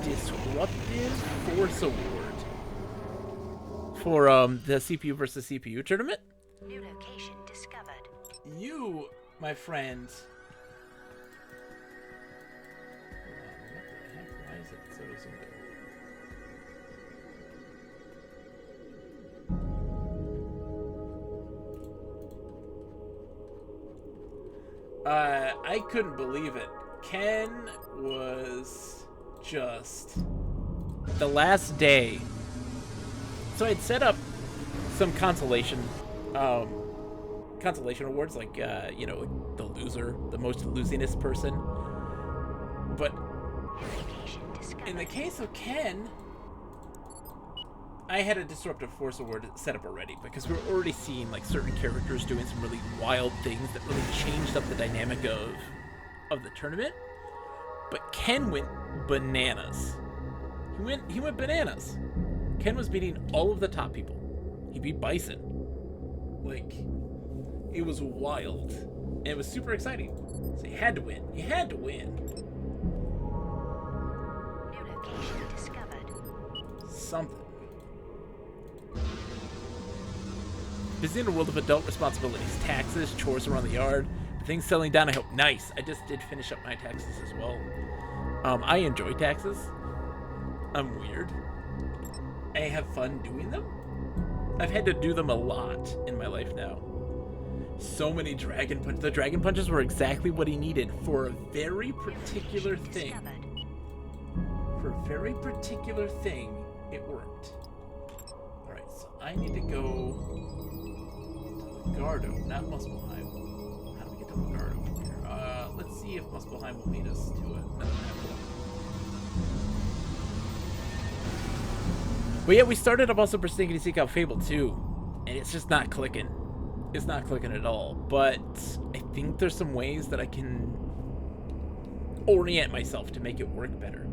Disruptive Force Award. For the CPU versus CPU tournament. New location discovered. You, my friend. What the heck? Why is it so zoomed in? I couldn't believe it. Ken was just the last day. So I'd set up some consolation awards, like you know, the loser, the most losingest person. But in the case of Ken, I had a Disruptive Force Award set up already because we were already seeing like certain characters doing some really wild things that really changed up the dynamic of the tournament. But Ken went bananas. He went bananas. Ken was beating all of the top people. He beat Bison. Like, it was wild. And it was super exciting. So he had to win. He had to win. New location discovered. Something. Busy in a world of adult responsibilities, taxes, chores around the yard, things settling down. I hope. Nice. I just did finish up my taxes as well. I enjoy taxes. I'm weird. I have fun doing them. I've had to do them a lot in my life now. So many dragon punches. The dragon punches were exactly what he needed for a very particular thing. For a very particular thing, it worked. Alright, so I need to go to Lugardo, not Muspelheim. How do we get to Lugardo from here? Let's see if Muspelheim will lead us to it. But yeah, we started up also persnickety seek out Fable 2, and it's just not clicking. It's not clicking at all. But I think there's some ways that I can orient myself to make it work better.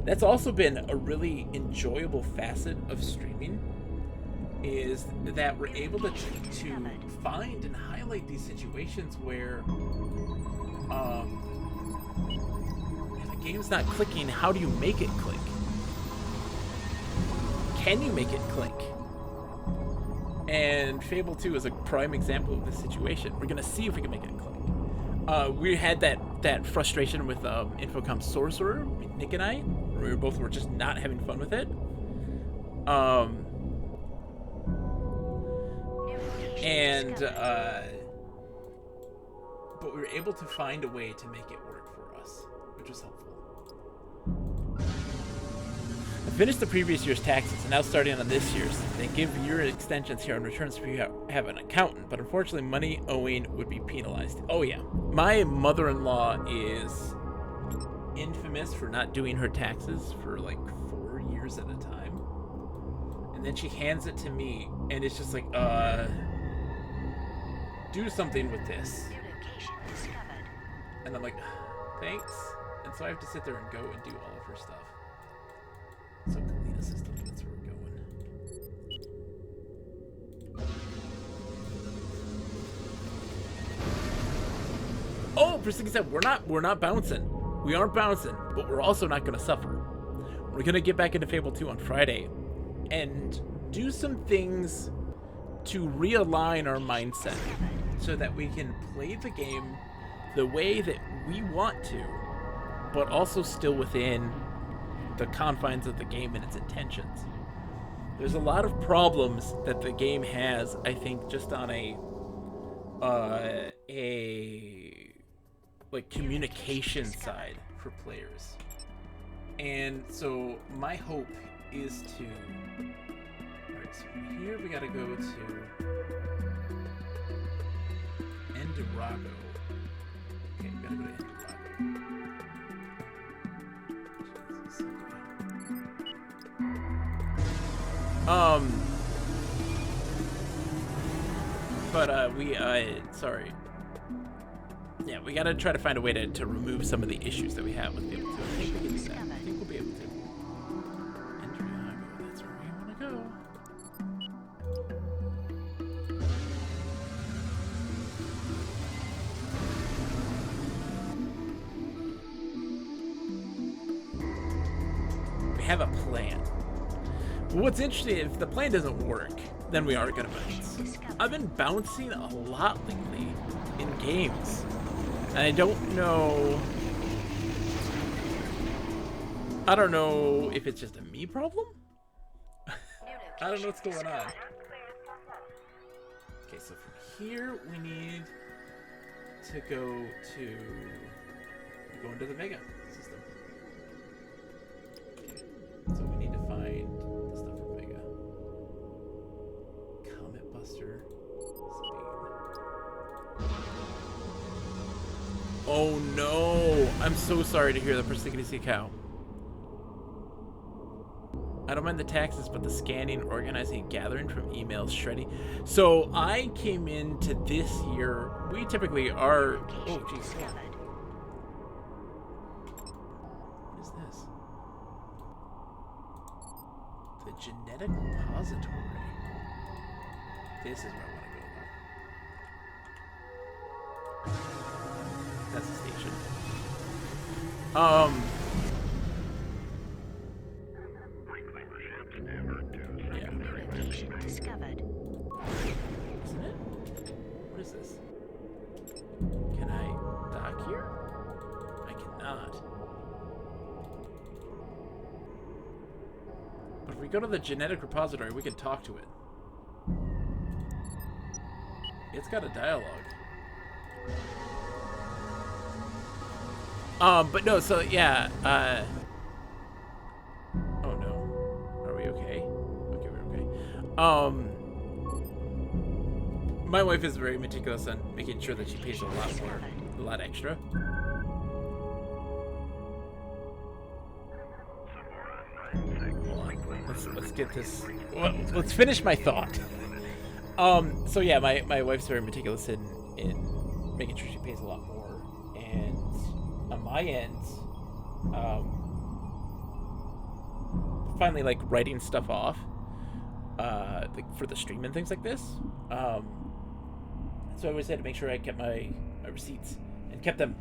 That's also been a really enjoyable facet of streaming, is that we're able to find and highlight these situations where if the game's not clicking, how do you make it click? Can you make it click? And Fable 2 is a prime example of this situation. We're gonna see if we can make it click. We had that frustration with Infocom Sorcerer, Nick and I, where we both were just not having fun with it. But we were able to find a way to make it work for us, which was helpful. I finished the previous year's taxes and now starting on this year's. They give year extensions here on returns if you have an accountant, but unfortunately money owing would be penalized. Oh yeah. My mother-in-law is infamous for not doing her taxes for like 4 years at a time. And then she hands it to me and it's just like, do something with this. And I'm like, thanks. And so I have to sit there and go and do all of her stuff. So Kalina system, that's where we're going. Oh, Persnickety said we're not bouncing. We aren't bouncing, but we're also not gonna suffer. We're gonna get back into Fable 2 on Friday and do some things to realign our mindset so that we can play the game the way that we want to, but also still within the confines of the game and its intentions. There's a lot of problems that the game has, I think, just on a like communication side for players. And so my hope is to, alright, so from here we gotta go to Endurago. Okay, we gotta go to Endurago. Sorry. Yeah, we gotta try to find a way to remove some of the issues that we have with Fable 2. I think we can do that. I think we'll be able to. Endurago, that's where we wanna go. We have a plan. But what's interesting, if the plan doesn't work, then we are gonna bounce. I've been bouncing a lot lately in games. And I don't know if it's just a me problem. I don't know what's going on. Okay, so from here we need to go into the Mega system. So we need to find the stuff from Mega. Comet Buster. Oh no! I'm so sorry to hear the Persnickety Sea Cow. I don't mind the taxes, but the scanning, organizing, gathering from emails, shredding. So I came into this year. We typically are. Oh jeez. What is this? The genetic repository. This is where I want to go. That's the station. is this? Can I dock here? I cannot. But if we go to the genetic repository, we can talk to it. It's got a dialogue. But no, so yeah, oh no. Are we okay? Okay, we're okay. My wife is very meticulous on making sure that she pays a lot extra. Hold on. Let's get this. Well, let's finish my thought. So yeah, my wife's very meticulous in making sure she pays a lot more, and on my end, finally like writing stuff off, like for the stream and things like this. So I always had to make sure I kept my receipts and kept them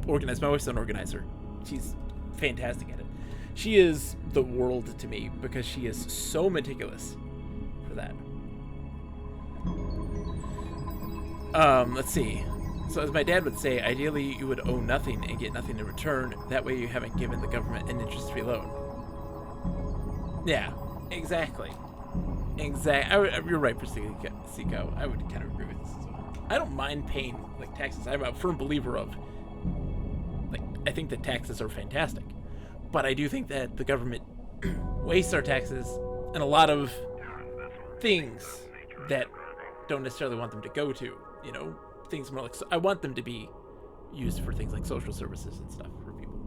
organized. My wife's an organizer. She's fantastic at it. She is the world to me because she is so meticulous for that. Let's see. So as my dad would say, ideally you would owe nothing and get nothing in return. That way you haven't given the government an interest-free loan. Yeah, exactly. You're right, Seiko. I would kind of agree with this as well. I don't mind paying like taxes. I'm a firm believer of, like, I think that taxes are fantastic, but I do think that the government wastes our taxes in a lot of things that don't necessarily want them to go to. You know, things more like, I want them to be used for things like social services and stuff for people.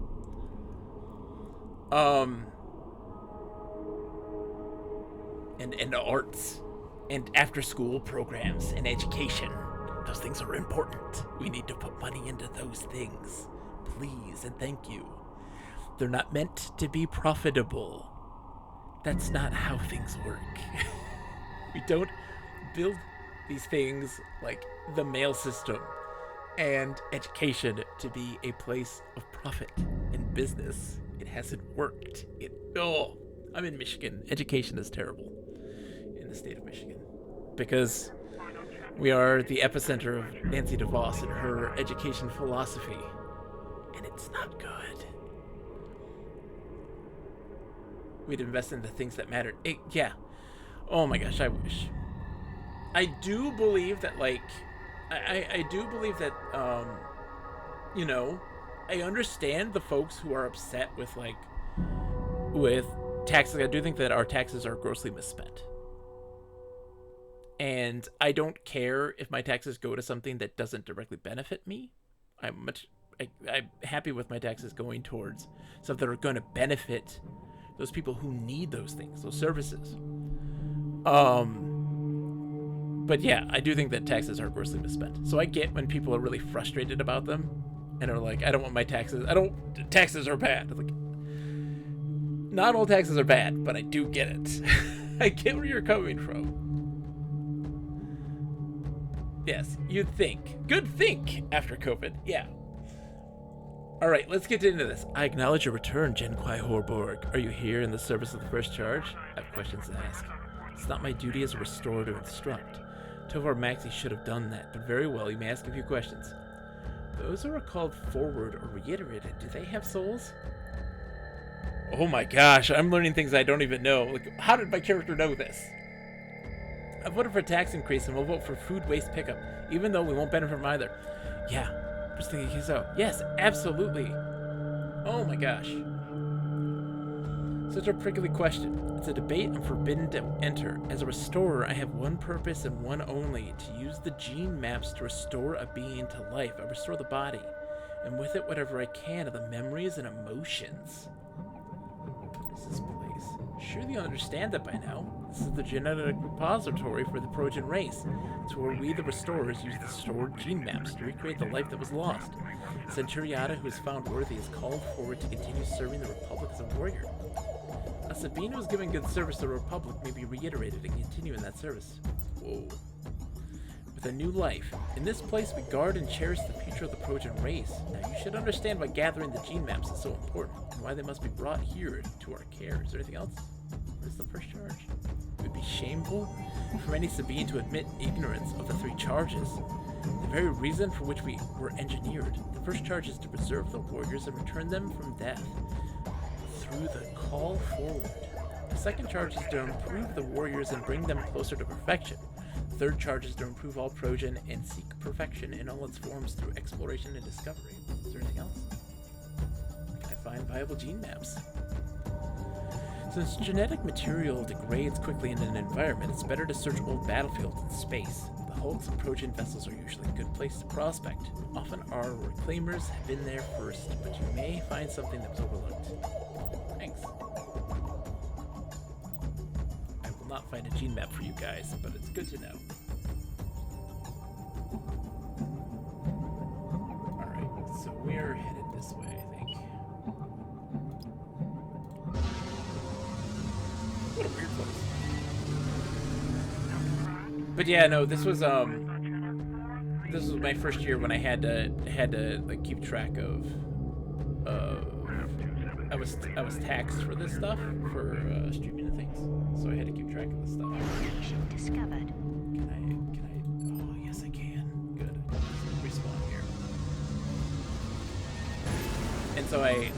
And arts and after school programs and education. Those things are important. We need to put money into those things. Please and thank you. They're not meant to be profitable. That's not how things work. We don't build these things like the mail system and education to be a place of profit and business. It hasn't worked. I'm in Michigan. Education is terrible in the state of Michigan because we are the epicenter of Nancy DeVos and her education philosophy, and it's not good. We'd invest in the things that matter. Yeah. Oh my gosh, I wish. I do believe that, like, I do believe that, you know, I understand the folks who are upset with, like, with taxes. I do think that our taxes are grossly misspent. And I don't care if my taxes go to something that doesn't directly benefit me. I'm happy with my taxes going towards stuff that are going to benefit those people who need those things, those services. But yeah, I do think that taxes are grossly misspent. So I get when people are really frustrated about them and are like, I don't want my taxes. Taxes are bad. Like, not all taxes are bad, but I do get it. I get where you're coming from. Yes, you'd think. Good think after COVID. Yeah. Alright, let's get into this. I acknowledge your return, Jen Kwai Horborg. Are you here in the service of the first charge? I have questions to ask. It's not my duty as a restorer to instruct. Tovar Maxi should have done that, but very well, you may ask a few questions. Those who are called forward or reiterated, do they have souls? Oh my gosh, I'm learning things I don't even know. Like, how did my character know this? I've voted for a tax increase and we'll vote for food waste pickup, even though we won't benefit from either. Yeah, just thinking so. Yes, absolutely. Oh my gosh. Such a prickly question. It's a debate I'm forbidden to enter. As a restorer, I have one purpose and one only, to use the gene maps to restore a being to life. I restore the body, and with it whatever I can of the memories and emotions. What is this place? Surely you understand that by now. This is the genetic repository for the Projan race. It's where we, the restorers, use the stored gene maps to recreate the life that was lost. Centuriata, who is found worthy, is called forward to continue serving the Republic as a warrior. A Sabine who is giving good service to the Republic may be reiterated and continue in that service. Whoa. With a new life. In this place, we guard and cherish the future of the Projan race. Now, you should understand why gathering the gene maps is so important, and why they must be brought here to our care. Is there anything else? What is the first charge? It would be shameful for any Sabine to admit ignorance of the three charges. very reason for which we were engineered. The first charge is to preserve the warriors and return them from death through the call forward. The second charge is to improve the warriors and bring them closer to perfection. The third charge is to improve all Progen and seek perfection in all its forms through exploration and discovery. Is there anything else? Can I find viable gene maps? Since genetic material degrades quickly in an environment, it's better to search old battlefields in space. The hulks of Progen vessels are usually a good place to prospect. Often our reclaimers have been there first, but you may find something that was overlooked. Thanks. I will not find a gene map for you guys, but it's good to know. Alright, so we're headed this way, I think. What a weird place. But yeah, no, this was my first year when I had to like keep track of I was taxed for this stuff for streaming and things, so I had to keep track of this stuff. Location discovered. Can I? Oh yes, I can. Good. Respawn here. And so I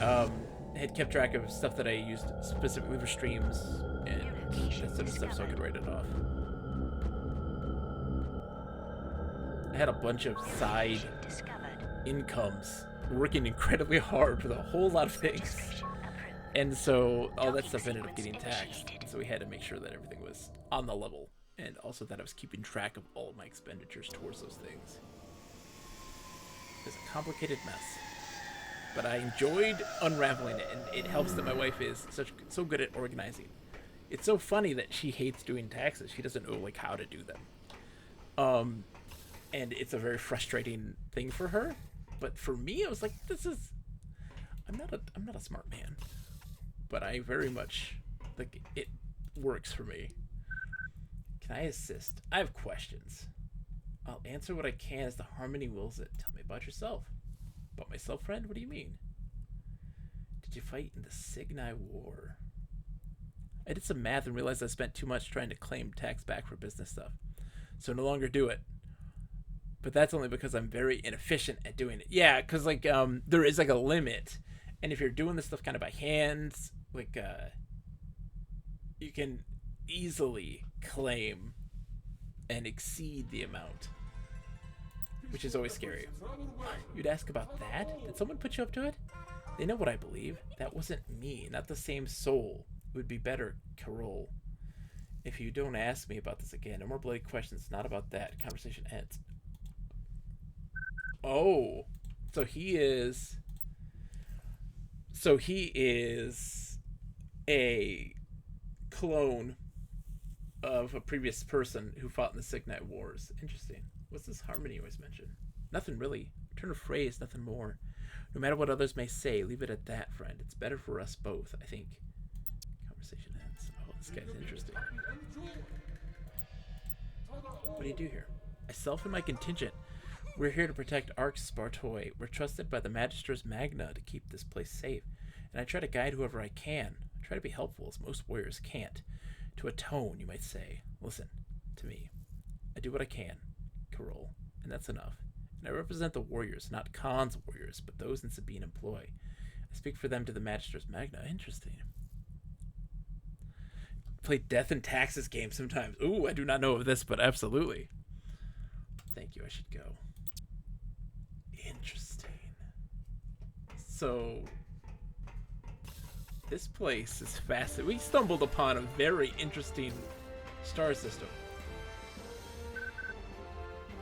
had kept track of stuff that I used specifically for streams and that sort of stuff, so I could write it off. I had a bunch of side incomes, working incredibly hard with a whole lot of things, and so all that stuff ended up getting taxed. So we had to make sure that everything was on the level, and also that I was keeping track of all of my expenditures towards those things. It's a complicated mess, but I enjoyed unraveling it, and it helps that my wife is so good at organizing. It's so funny that she hates doing taxes. She doesn't know like how to do them. And it's a very frustrating thing for her, but for me, I was like, I'm not a smart man, but I very much, like, it works for me. Can I assist? I have questions. I'll answer what I can as the Harmony wills it. Tell me about yourself. About myself, friend? What do you mean? Did you fight in the Cygni War? I did some math and realized I spent too much trying to claim tax back for business stuff, so no longer do it. But that's only because I'm very inefficient at doing it. Yeah, because like there is like a limit, and if you're doing this stuff kind of by hand, like you can easily claim and exceed the amount, which is always scary. You'd ask about that? Did someone put you up to it? They know what I believe. That wasn't me, not the same soul. It would be better, Carol. If you don't ask me about this again, no more bloody questions. Not about that. Conversation ends. Oh, so he is a clone of a previous person who fought in the Cygni Wars. Interesting. What's this Harmony always mention? Nothing really. Turn of phrase, nothing more. No matter what others may say, leave it at that, friend. It's better for us both, I think. Conversation ends. Oh, this guy's interesting. What do you do here? Myself and my contingent. We're here to protect Arx Spartoi. We're trusted by the Magisters Magna to keep this place safe, and I try to guide whoever I can. I try to be helpful, as most warriors can't. To atone, you might say. Listen to me. I do what I can, Carol, and that's enough. And I represent the warriors, not Khan's warriors, but those in Sabine employ. I speak for them to the Magisters Magna. Interesting. Play Death and Taxes games sometimes. Ooh, I do not know of this, but absolutely. Thank you, I should go. Interesting. So, this place is fascinating. We stumbled upon a very interesting star system.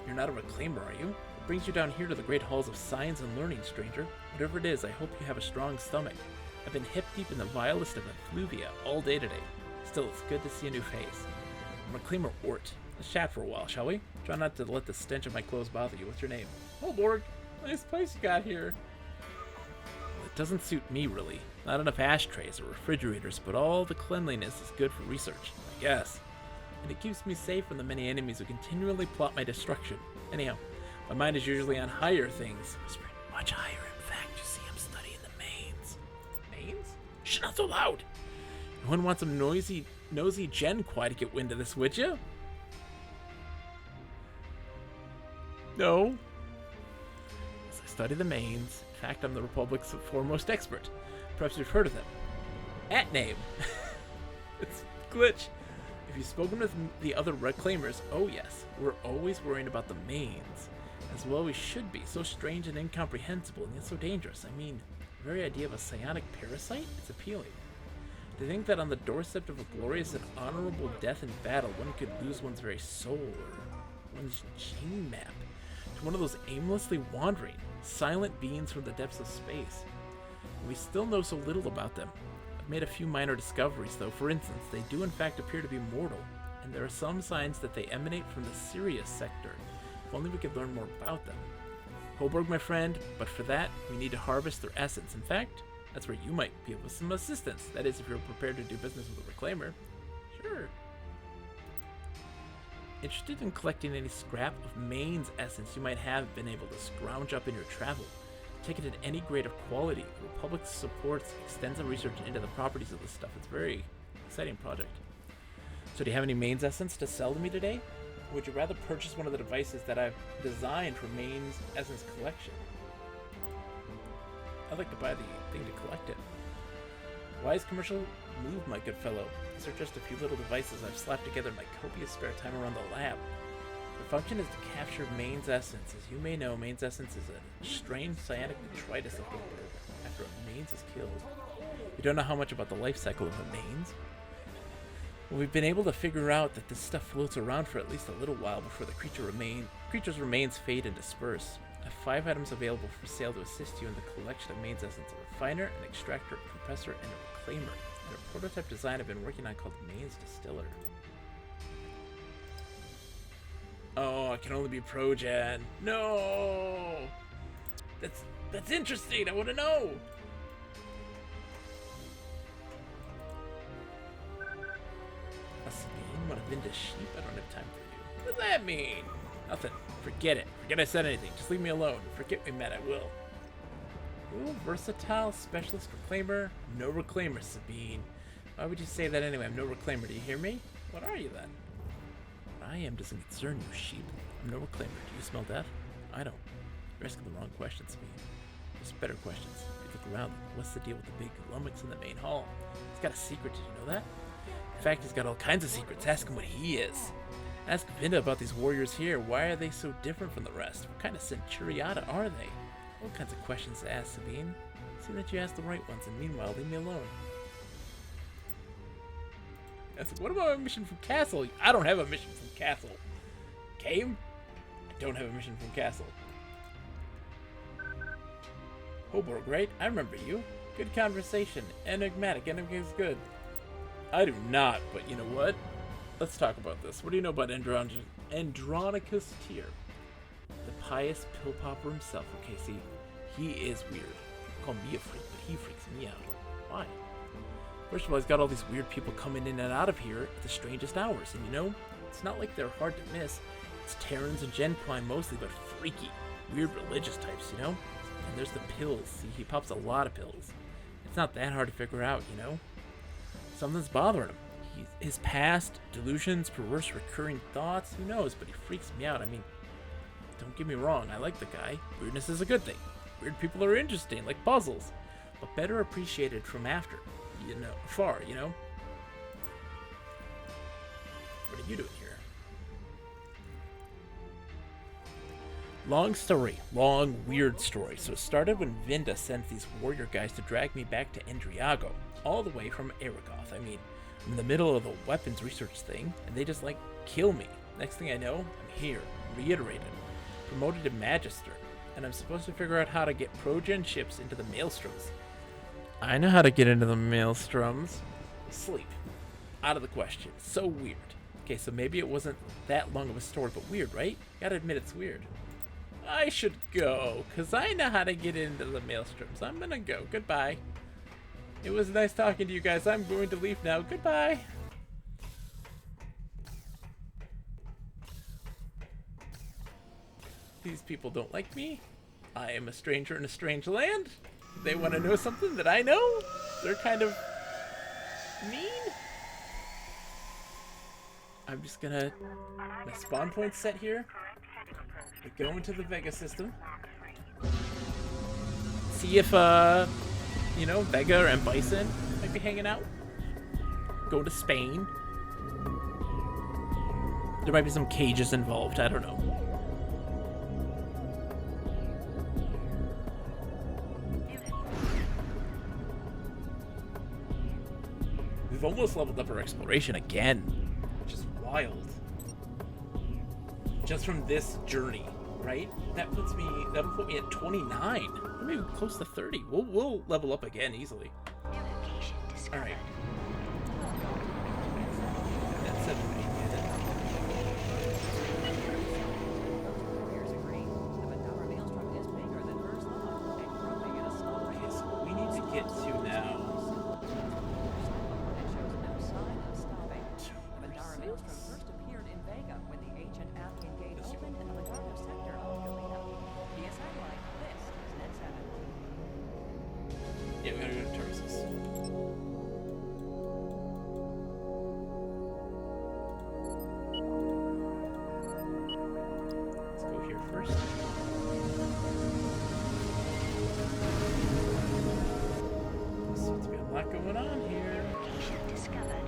You're not a reclaimer, are you? What brings you down here to the great halls of science and learning, stranger? Whatever it is, I hope you have a strong stomach. I've been hip deep in the vilest of effluvia all day today. Still, it's good to see a new face. I'm Reclaimer Ort. Let's chat for a while, shall we? Try not to let the stench of my clothes bother you. What's your name? Holborg. Nice place you got here. Well, it doesn't suit me, really. Not enough ashtrays or refrigerators, but all the cleanliness is good for research, I guess. And it keeps me safe from the many enemies who continually plot my destruction. Anyhow, my mind is usually on higher things. Much higher, in fact. You see, I'm studying the mains. Mains? Shh, not so loud! You wouldn't want some nosy Gen Quai to get wind of this, would you? No. As I study the mains, in fact, I'm the Republic's foremost expert. Perhaps you've heard of them. At name. It's Glitch. If you've spoken with the other reclaimers, oh yes, we're always worrying about the mains. As well we should be, so strange and incomprehensible, and yet so dangerous. I mean, the very idea of a psionic parasite is appealing. To think that on the doorstep of a glorious and honorable death in battle, one could lose one's very soul, or one's gene map, to one of those aimlessly wandering, silent beings from the depths of space. We still know so little about them. I've made a few minor discoveries, though. For instance, they do in fact appear to be mortal, and there are some signs that they emanate from the Sirius sector. If only we could learn more about them. Holborg, my friend, but for that, we need to harvest their essence. In fact, that's where you might be of some assistance. That is, if you're prepared to do business with a reclaimer. Sure. Interested in collecting any scrap of Maine's essence you might have been able to scrounge up in your travel? Take it at any grade of quality. The Republic supports extensive research into the properties of this stuff. It's a very exciting project. So do you have any Maine's essence to sell to me today? Or would you rather purchase one of the devices that I've designed for Maine's essence collection? I'd like to buy the thing to collect it. Wise commercial move, my good fellow. These are just a few little devices I've slapped together in my copious spare time around the lab. The function is to capture Maine's essence. As you may know, Maine's essence is a strange psionic detritus of Holborg after a Maine's is killed. We don't know how much about the life cycle of a Maine's. We've been able to figure out that this stuff floats around for at least a little while before the creature's remains fade and disperse. I have 5 items available for sale to assist you in the collection of Maine's essence: a refiner, an extractor, a compressor, and a reclaimer, and a prototype design I've been working on called Maine's Distiller. Oh, it can only be Progen. No! That's interesting. I want to know. A Sabine? One of Vinda's sheep? I don't have time for you. What does that mean? Nothing. Forget it. Forget I said anything. Just leave me alone. Forget me, Matt. I will. Ooh, versatile specialist reclaimer. No reclaimer, Sabine. Why would you say that anyway? I'm no reclaimer. Do you hear me? What are you then? What I am doesn't concern you, sheep. I'm no reclaimer. Do you smell death? I don't. You're asking the wrong questions, Sabine. There's better questions. You look around. What's the deal with the big lummox in the main hall? He's got a secret. Did you know that? In fact, he's got all kinds of secrets. Ask him what he is. Ask Vinda about these warriors here. Why are they so different from the rest? What kind of centuriata are they? All kinds of questions to ask, Sabine. See that you ask the right ones, and meanwhile, leave me alone. I said, what about a mission from Castle? I don't have a mission from Castle. Game? I don't have a mission from Castle. Holborg, right? I remember you. Good conversation. Enigmatic. Enigmatic is good. I do not, but you know what? Let's talk about this. What do you know about Andronicus Tyr? The pious pill popper himself. Okay, see, he is weird. People call me a freak, but he freaks me out. Why? First of all, he's got all these weird people coming in and out of here at the strangest hours. And you know, it's not like they're hard to miss. It's Terrans and Gen Prime mostly, but freaky, weird religious types, you know? And there's the pills. See, he pops a lot of pills. It's not that hard to figure out, you know? Something's bothering him. His past, delusions, perverse recurring thoughts, who knows, but he freaks me out. I mean, don't get me wrong, I like the guy. Weirdness is a good thing. Weird people are interesting, like puzzles, but better appreciated from after, you know, far, you know? What are you doing here? Long story, long, weird story. So it started when Vinda sent these warrior guys to drag me back to Endriago, all the way from Aragoth. I mean, I'm in the middle of a weapons research thing, and they just, like, kill me. Next thing I know, I'm here, reiterated, promoted to Magister, and I'm supposed to figure out how to get Progen ships into the Maelstroms. I know how to get into the Maelstroms. Sleep. Out of the question. So weird. Okay, so maybe it wasn't that long of a story, but weird, right? Gotta admit it's weird. I should go, because I know how to get into the Maelstroms. I'm gonna go. Goodbye. It was nice talking to you guys. I'm going to leave now. Goodbye. These people don't like me. I am a stranger in a strange land. They want to know something that I know. They're kind of mean. I'm just gonna... My spawn point set here. Correct heading approach. We go into the Vega system. See if, you know, Vega and Bison might be hanging out. Go to Spain. There might be some cages involved, I don't know. We've almost leveled up our exploration again, which is wild. Just from this journey, right? That'll put me at 29. Maybe close to 30. We'll level up again easily. All right. That's 7 8. Warriors agree. The Mandara Maelstrom is bigger than first thought, and growing at a slow rate. Okay, so we need to get to now. It shows no sign of stopping. The Mandara Maelstrom first appeared in Vega when the ancient Appian Gate opened in the Legato sector of Galena. Via satellite, this is Net 7. Yeah, we gotta go to Tarsus. Let's go here first. Seems to be a lot going on here. Location discovered.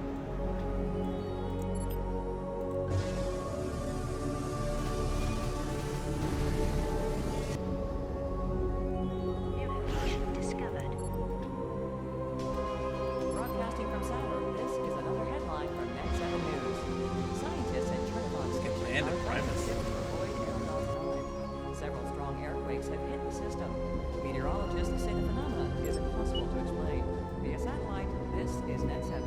New location discovered. Broadcasting from Saturn, this is another headline from Net 7 News. Scientists at Trinity get land of Primus. Several strong earthquakes have hit the system. Meteorologists say the phenomena is impossible to explain. Via satellite, this is Net 7.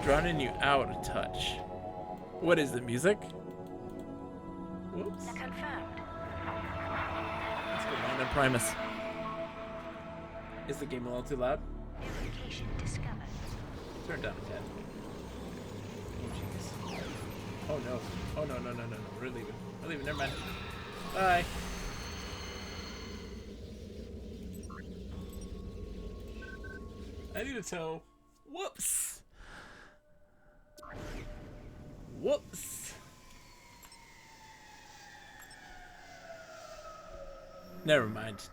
Drowning you out a touch. What is the music? Whoops. Confirmed. Let's go on to Primus. Is the game a little too loud? New location discovered. Turn it down to 10. Oh jeez. Oh no. Oh no, no, no, no, no. We're leaving. We're leaving. Never mind. Bye. I need a tow. Whoops. Whoops. Never mind.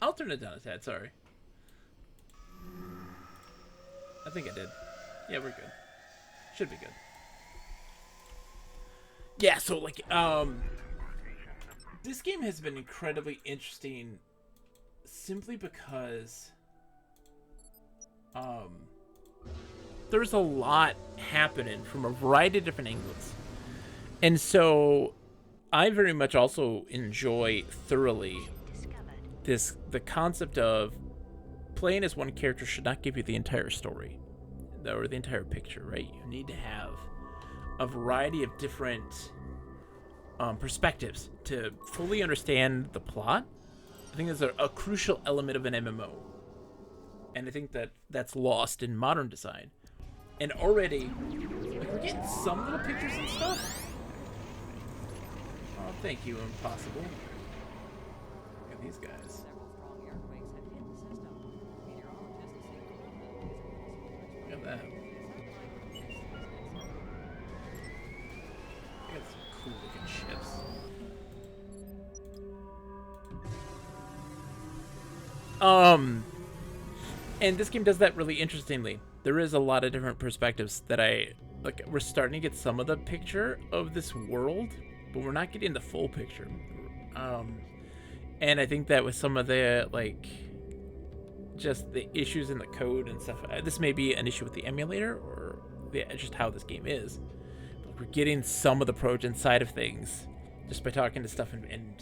I'll turn it down a tad, sorry. I think I did. Yeah, we're good. Should be good. Yeah, so like, this game has been incredibly interesting simply because, there's a lot happening from a variety of different angles. And so I very much also enjoy thoroughly the concept of playing as one character should not give you the entire story or the entire picture, right? You need to have a variety of different perspectives to fully understand the plot. I think that's a crucial element of an MMO. And I think that that's lost in modern design. And already, like, we're getting some little pictures and stuff. Oh, thank you, Impossible. Look at these guys. Several strong earthquakes have hit the system. Meteorologists say the phenomena is impossible to explain. Look at that. They got some cool looking ships. And this game does that really interestingly. There is a lot of different perspectives that we're starting to get some of the picture of this world, but we're not getting the full picture. And I think that with some of the, like, just the issues in the code and stuff, this may be an issue with the emulator or just how this game is. But we're getting some of the Progen side of things just by talking to stuff and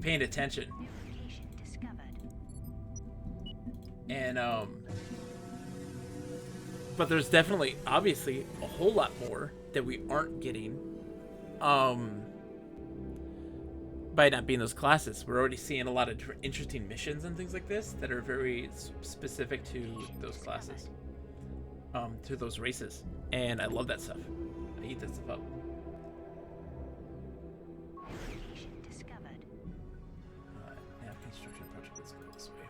paying attention. New location discovered. And, but there's definitely, obviously, a whole lot more that we aren't getting, by not being those classes. We're already seeing a lot of different interesting missions and things like this that are very specific to those classes, to those races. And I love that stuff. I eat that stuff up. New location discovered. Nav construction project, let's go this way.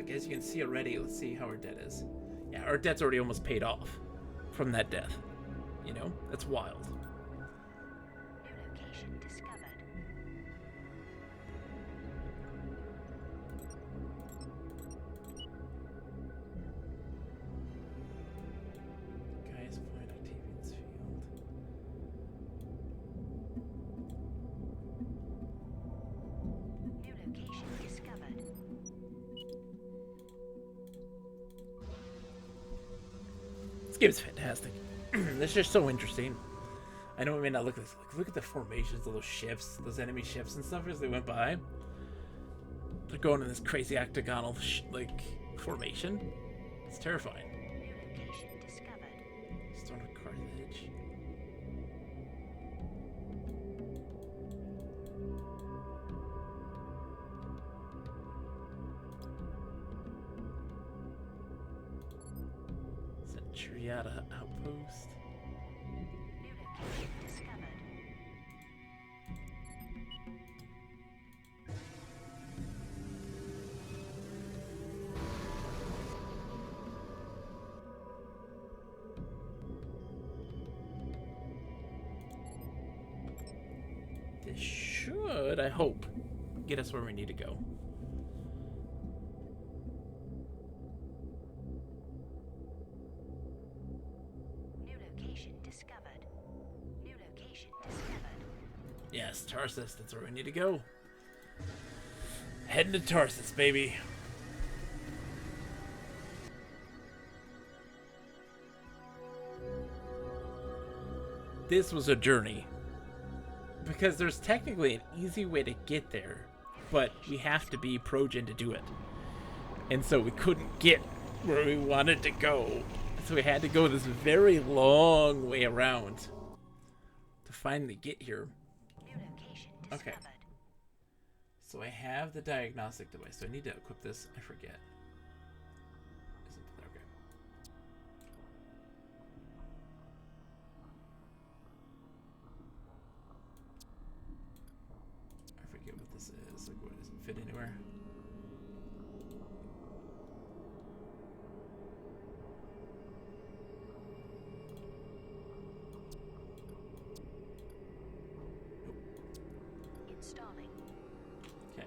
Like, as you can see already, let's see how our debt is. Yeah, our debt's already almost paid off from that death. You know? That's wild. New location discovered. Guy's Point, Octavian's Field. New location discovered. This game's fantastic. It's just so interesting. I know it may not look like this. Look at the formations of those ships, those enemy ships and stuff as they went by. They're going in this crazy octagonal formation. It's terrifying. New location discovered. Stone of Carthage. Centuriata outpost. New location discovered. This should, I hope, get us where we need to go. New location discovered. New location discovered. Yes, Tarsus, that's where we need to go. Heading to Tarsus, baby. This was a journey. Because there's technically an easy way to get there, but we have to be Progen to do it. And so we couldn't get where we wanted to go. So we had to go this very long way around to finally get here. New location Okay. discovered. So I have the diagnostic device. So I need to equip this. I forget. Is it okay? I forget what this is. Like, what does it fit anywhere? Installing. Okay.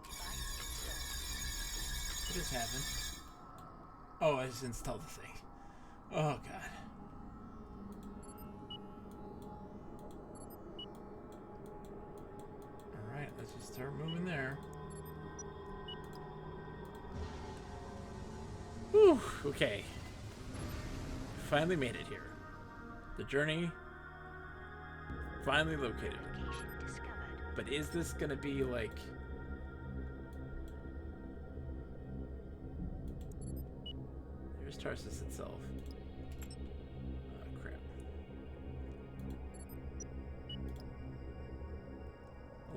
Device installed. What just happened? Oh, I just installed the thing. Oh, God. Alright, let's just start moving there. Whew, okay. Finally made it here. The journey finally located. Location discovered. But is this gonna be like... There's Tarsus itself. Oh, crap.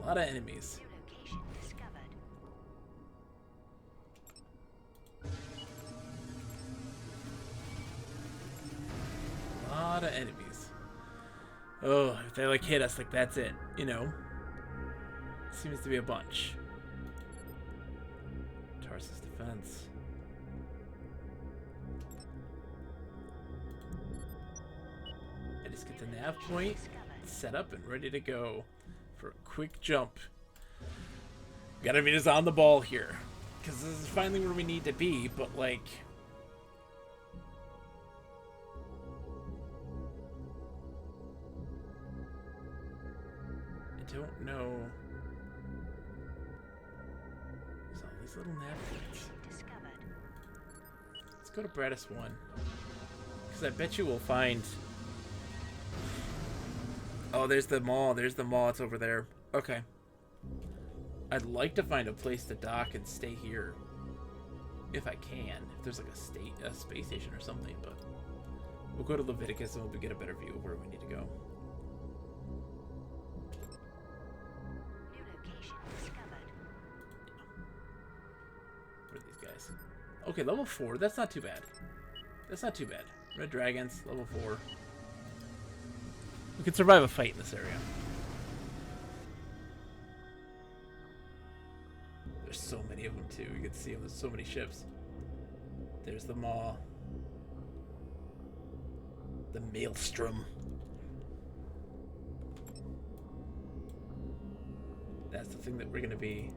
A lot of enemies. New location discovered. A lot of enemies. Oh, if they like hit us, like that's it, you know? Seems to be a bunch. Tarsus defense. I just get the nav point set up and ready to go for a quick jump. Gotta be just on the ball here. Because this is finally where we need to be, but like... I don't know. There's all these little nav points. Discovered. Let's go to Bradis 1. Because I bet you we'll find... Oh, there's the mall. There's the mall. It's over there. Okay. I'd like to find a place to dock and stay here. If I can. If there's like a space station or something. But we'll go to Leviticus and we'll get a better view of where we need to go. New location discovered. Where are these guys? Okay, level 4. That's not too bad. That's not too bad. Red Dragons, level 4. We can survive a fight in this area. There's so many of them too. You can see them. There's so many ships. There's the Maw. The Maelstrom. That's the thing that we're gonna be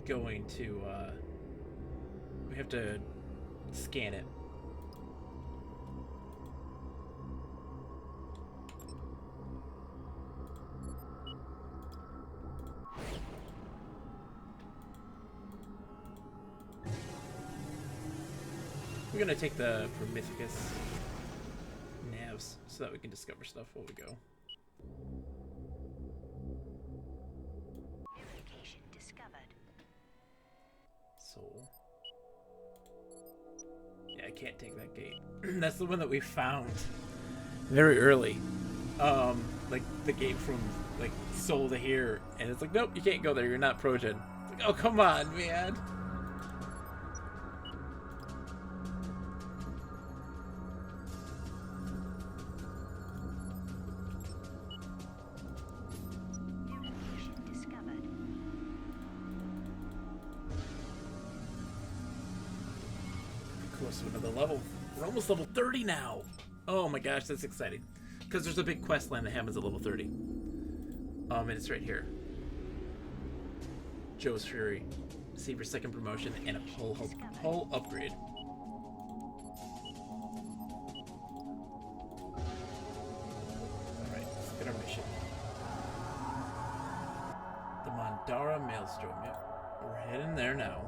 going to we have to scan it. We're gonna take the Prometheus navs so that we can discover stuff while we go. New location discovered. Soul. Yeah, I can't take that gate. That's the one that we found very early. Like the gate from like Soul to here, and it's like, nope, you can't go there. You're not Progen. It's like, oh come on, man. New location discovered. Close to another level. We're almost level 30 now. Oh my gosh, that's exciting. Because there's a big quest line that happens at level 30. And it's right here. Joe's Fury. Receive your second promotion and a hull upgrade. Alright, let's get our mission. The Mandara Maelstrom. Yep, we're heading there now.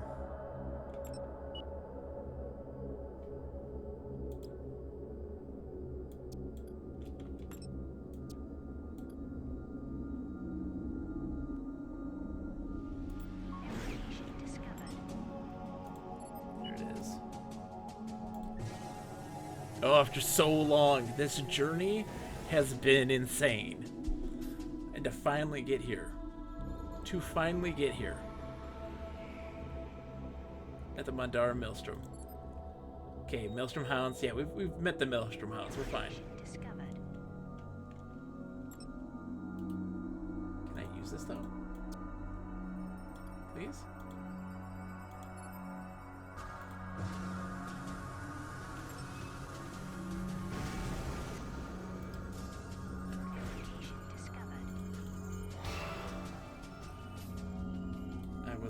Oh, after so long, this journey has been insane. And to finally get here. At the Mandara Maelstrom. Okay, Maelstrom Hounds. Yeah, we've met the Maelstrom Hounds. We're fine. Discovered. Can I use this though? Please?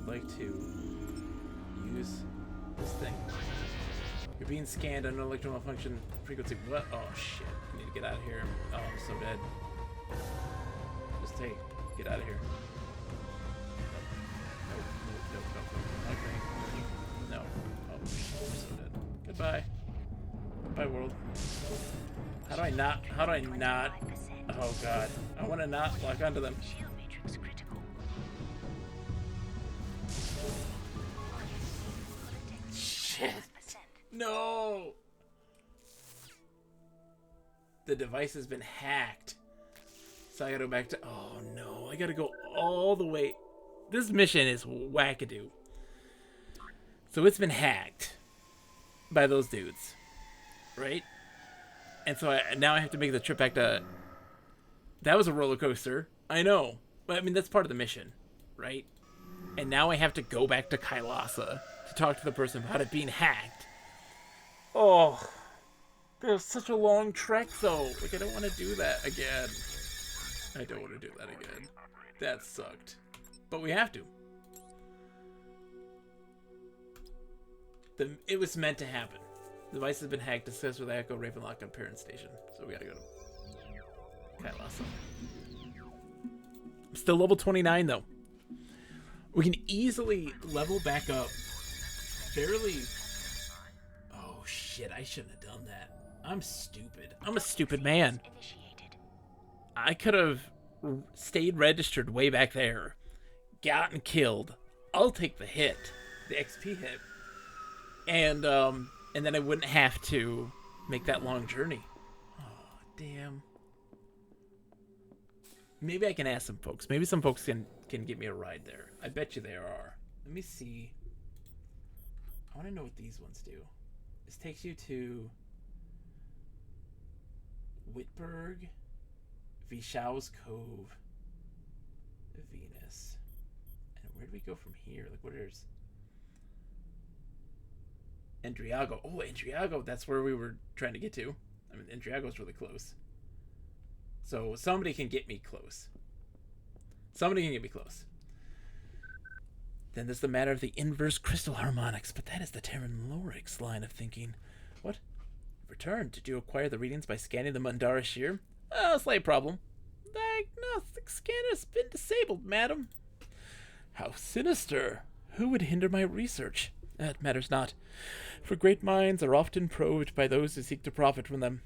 Like to use this thing. You're being scanned on an electron malfunction frequency. What? Oh shit. I need to get out of here. Oh, I'm so dead. Just get out of here. Nope. Okay. No. Oh, I'm so dead. Goodbye. Goodbye, world. How do I not? Oh god. I want to not lock onto them. Shield matrix critical. Shit. No! The device has been hacked. So I gotta go back to... Oh no, I gotta go all the way... This mission is wackadoo. So it's been hacked by those dudes. Right? And so now I have to make the trip back to... That was a roller coaster. I know. But I mean, that's part of the mission. Right? And now I have to go back to Kailasa to talk to the person about it being hacked. Oh, there's such a long trek though. Like, I don't want to do that again. I don't want to do that again. That sucked. But we have to. It was meant to happen. The device has been hacked. Discuss with Echo, Ravenlock, on Parent Station. So we gotta go to Kailasa. I'm still level 29 though. We can easily level back up fairly... Oh shit, I shouldn't have done that. I'm stupid. I'm a stupid man. I could have stayed registered way back there. Gotten killed. I'll take the hit. The XP hit. And then I wouldn't have to make that long journey. Oh, damn. Maybe I can ask some folks. Maybe some folks can give me a ride there. I bet you there are. Let me see. I want to know what these ones do. This takes you to Whitburg, Vishau's Cove, Venus. And where do we go from here? Like, what is Endriago? Oh, Endriago, that's where we were trying to get to. I mean, Endriago's really close. So somebody can get me close. Somebody can get me close. Then there's the matter of the inverse crystal harmonics, but that is the Terran Lorix line of thinking. What? Return. Did you acquire the readings by scanning the Mundara Shear? Oh, slight problem. Diagnostic scanner's been disabled, madam. How sinister. Who would hinder my research? That matters not. For great minds are often probed by those who seek to profit from them.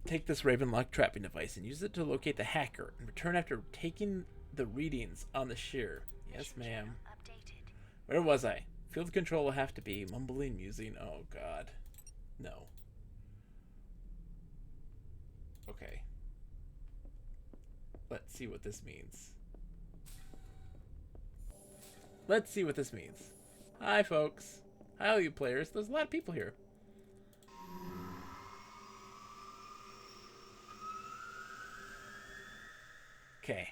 Take this Ravenlock trapping device and use it to locate the hacker and return after taking the readings on the shear. Yes, ma'am. Where was I? Field control will have to be mumbling, musing. Oh, God. No. Okay. Let's see what this means. Let's see what this means. Hi, folks. Hi, all you players. There's a lot of people here. Okay.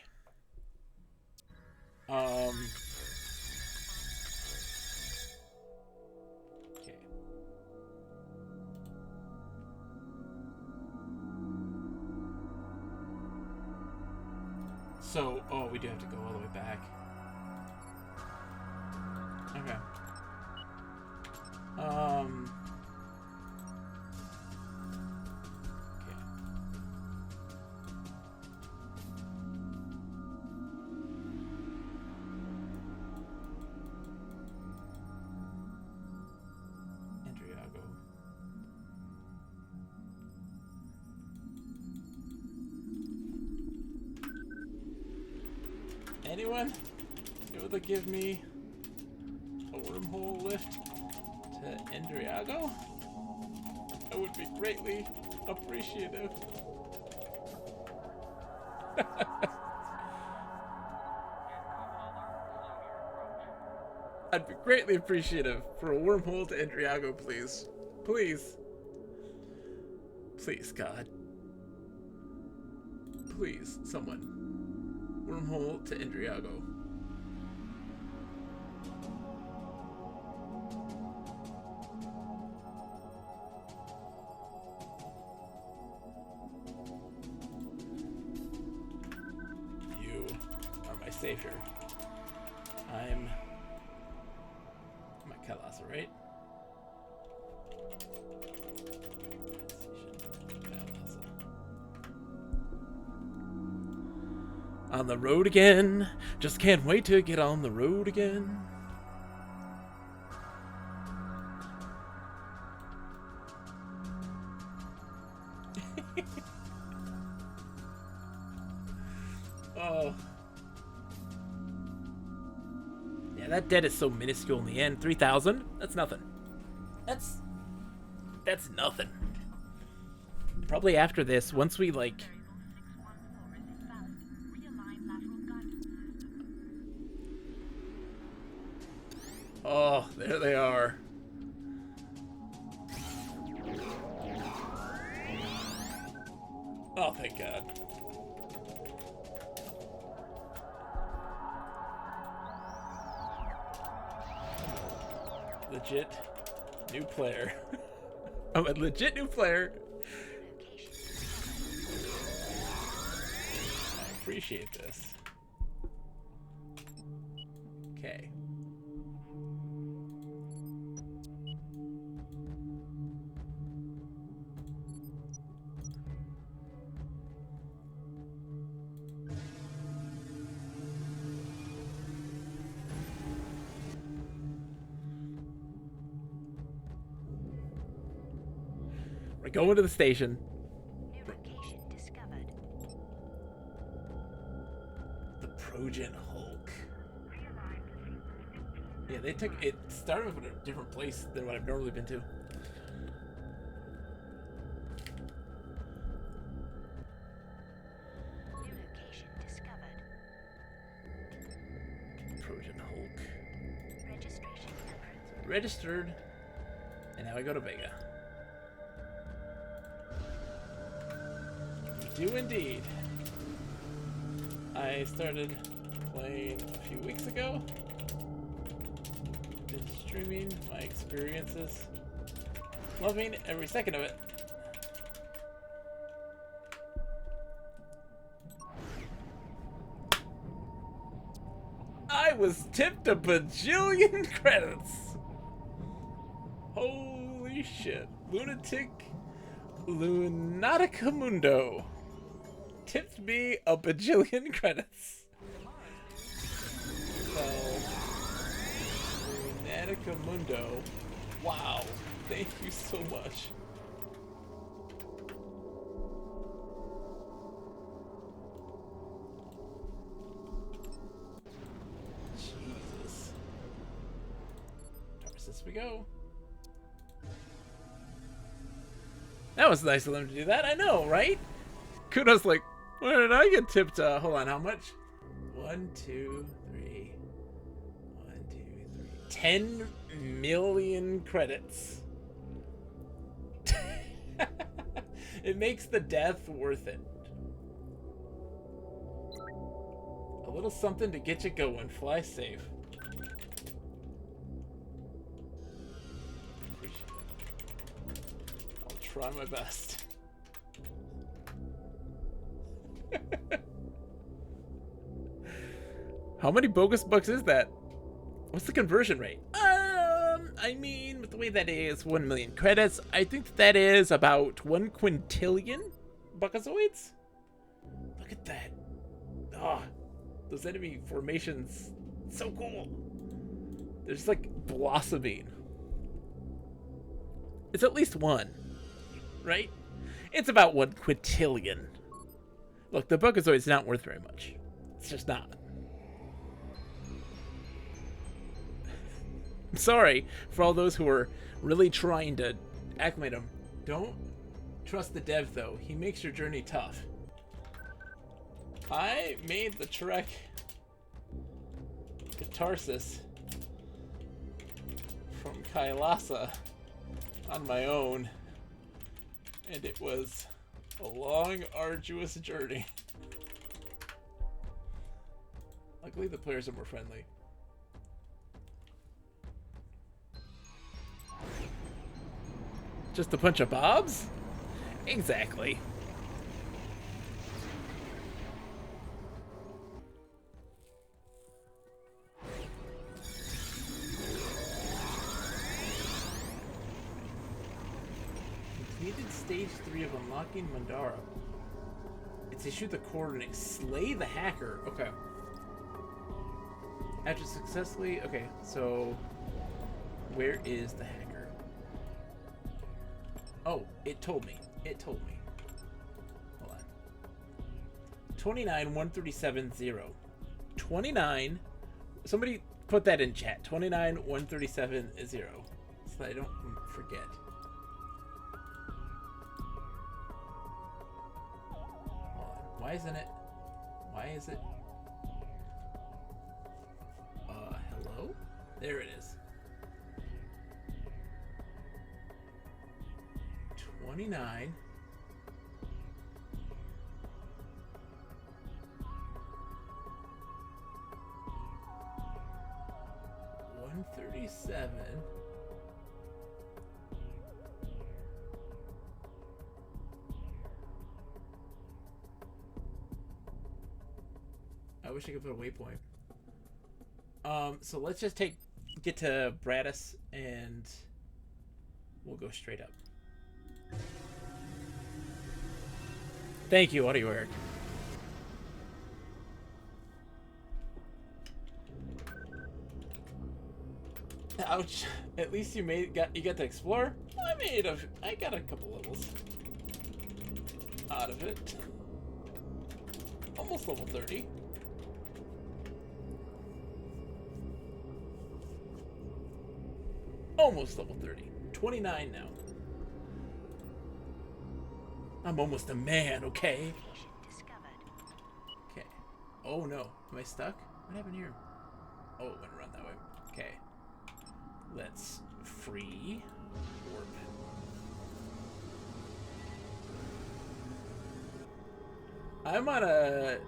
Okay. So, oh, we do have to go all the way back. Okay. Okay. Endriago. Anyone able to give me a wormhole lift to Endriago? I would be greatly appreciative. I'd be greatly appreciative for a wormhole to Endriago, please. Please. Please, God. Please, someone. Wormhole to Endriago. You are my savior. I'm Kalasa, right? On the road again. Just can't wait to get on the road again. Oh. Yeah, that debt is so minuscule in the end. 3,000? That's nothing. That's nothing. Probably after this, once we like oh, there they are. Oh, thank God. Legit new player. I'm a legit new player. I appreciate this. Okay. We're going to the station. New location discovered. The Progen Hulk. Yeah, they took it. Started with a different place than what I've normally been to. New location discovered. Progen Hulk. Registration approved. Registered. And now I go to Vega. do indeed. I started playing a few weeks ago. Been streaming my experiences. Loving every second of it. I was tipped a bajillion credits. Holy shit. Lunatica Mundo tipped me a bajillion credits. So, Lunatica Mundo, wow, thank you so much. Jesus. Tarsus we go. That was nice of them to do that. I know, right? Kudos, like, where did I get tipped? Hold on, how much? 1, 2, 3. 1, 2, 3. 10 million credits. It makes the death worth it. A little something to get you going. Fly safe. Try my best. How many bogus bucks is that? What's the conversion rate? I mean, with the way that is 1 million credits, I think that is about 1 quintillion buckazoids. Look at that. Ah, those enemy formations, so cool. They're just like blossoming. It's at least one. Right? It's about 1 quintillion. Look, the Buckazoid's not worth very much. It's just not. I'm sorry for all those who are really trying to acclimate him. Don't trust the dev, though. He makes your journey tough. I made the trek to Tarsus from Kailasa on my own. And it was a long, arduous journey. Luckily, the players are more friendly. Just a bunch of bobs? Exactly. Stage 3 of unlocking Mandara. It's issue the coordinates. Slay the hacker. Okay. After successfully... Okay, so... Where is the hacker? Oh, it told me. It told me. Hold on. 29-137-0. 29... Somebody put that in chat. 29-137-0. So that I don't forget. Why isn't it? Why is it? Hello? There it is. 29. $137. I wish I could put a waypoint. So let's just get to Bradis and we'll go straight up. Thank you, Audio Eric. Ouch. At least you got to explore. I got a couple levels out of it. Almost level 30. Almost level 30. 29 now. I'm almost a man, okay? Okay. Oh no. Am I stuck? What happened here? Oh, it went around that way. Okay. Let's free warp. I'm on a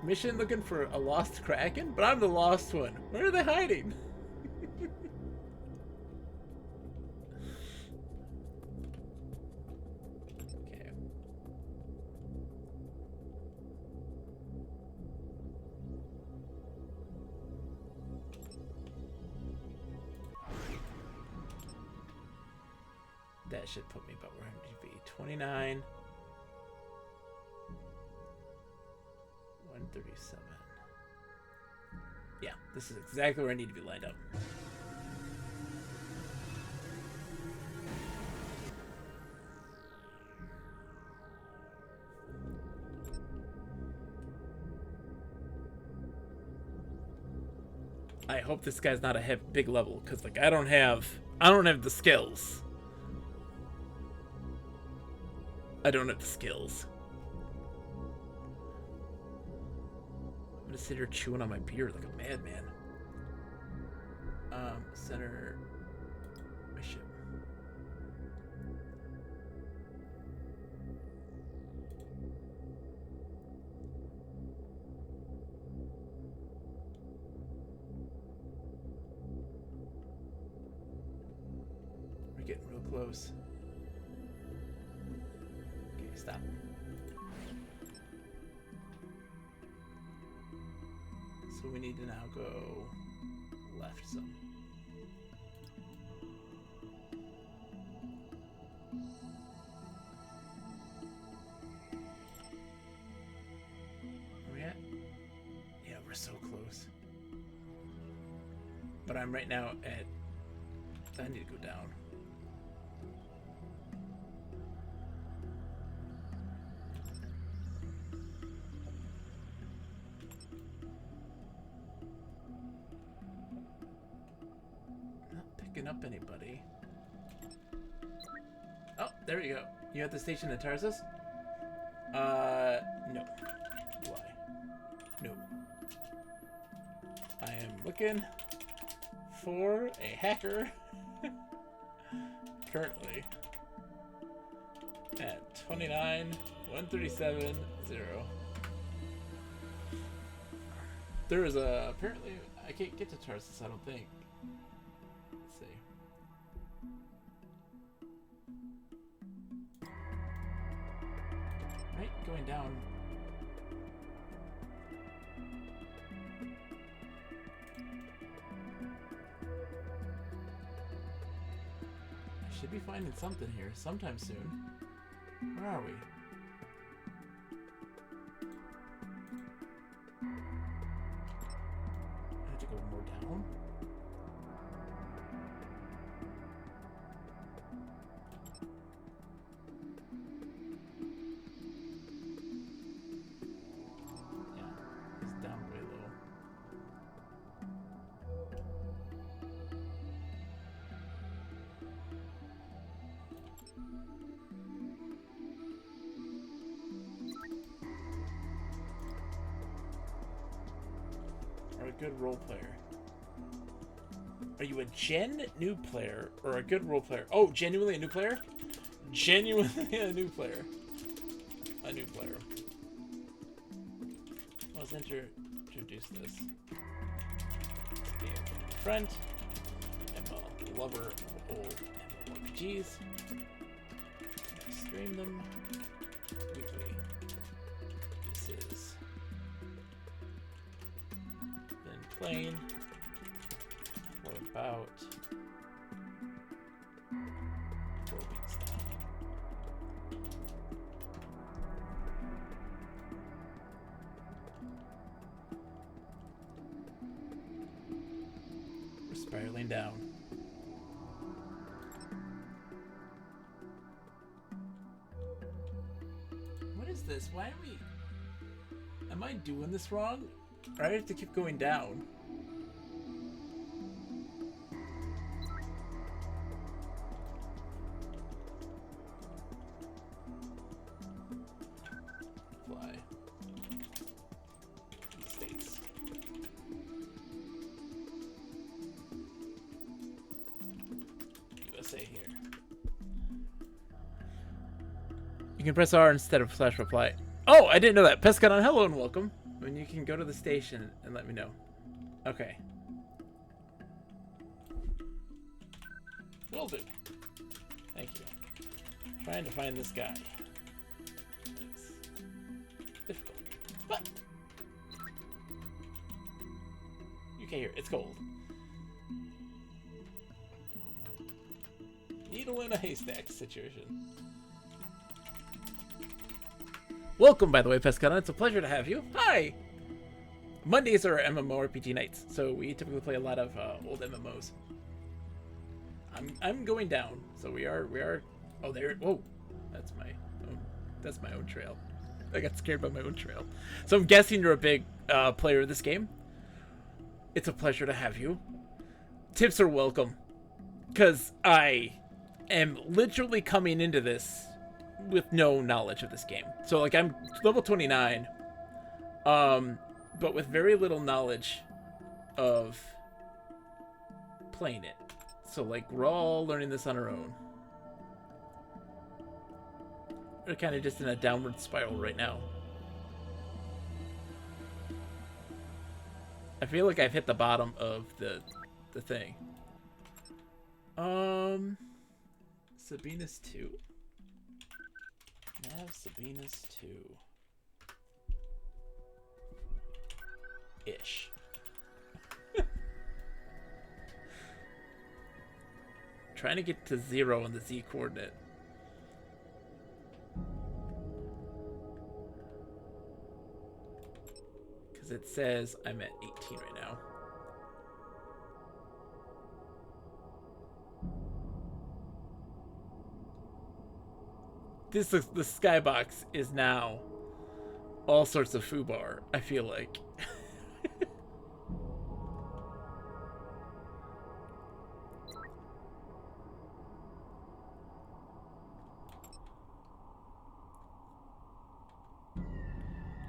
mission looking for a lost Kraken, but I'm the lost one. Where are they hiding? Okay. That should put me about where I need to be. 29. 137. Yeah, this is exactly where I need to be lined up. I hope this guy's not a big level, because like I don't have the skills. I don't have the skills. I'm gonna sit here chewing on my beard like a madman. Center mission. We're getting real close. Okay, stop. So we need to now go left some. Where we at? Yeah, we're so close. But I'm right now at... I need to go down. Up anybody. Oh, there you go. You at the station at Tarsus? No. Why? No. I am looking for a hacker currently at 29 137 0. There is a apparently I can't get to Tarsus, I don't think. Right, going down. I should be finding something here sometime soon. Where are we? I have to go more down? Good role player. Are you a new player or a good role player? Oh, genuinely a new player? Genuinely a new player. A new player. Let's introduce this. A friend. I'm a lover of old MMORPGs. I stream them weekly. This is playing for about 4 weeks now. We're spiraling down. What is this? Why are we... Am I doing this wrong? Or I have to keep going down. Fly. States. USA here. You can press R instead of /reply. Oh, I didn't know that. Pescadon, hello and welcome. When you can go to the station and let me know. Okay. Will do. Thank you. Trying to find this guy. It's difficult. But you can't hear it. It's cold. Needle in a haystack situation. Welcome, by the way, Pescadon. It's a pleasure to have you. Hi! Mondays are MMORPG nights, so we typically play a lot of old MMOs. I'm going down, so we are. Oh, there. Whoa, that's my own trail. I got scared by my own trail. So I'm guessing you're a big player of this game. It's a pleasure to have you. Tips are welcome, because I am literally coming into this with no knowledge of this game. So like I'm level 29, but with very little knowledge of playing it. So like we're all learning this on our own. We're kind of just in a downward spiral right now. I feel like I've hit the bottom of the thing. Sabina's 2. Nav Sabina's 2. Ish. Trying to get to 0 on the Z coordinate. Because it says I'm at 18 right now. The skybox is now all sorts of foobar, I feel like.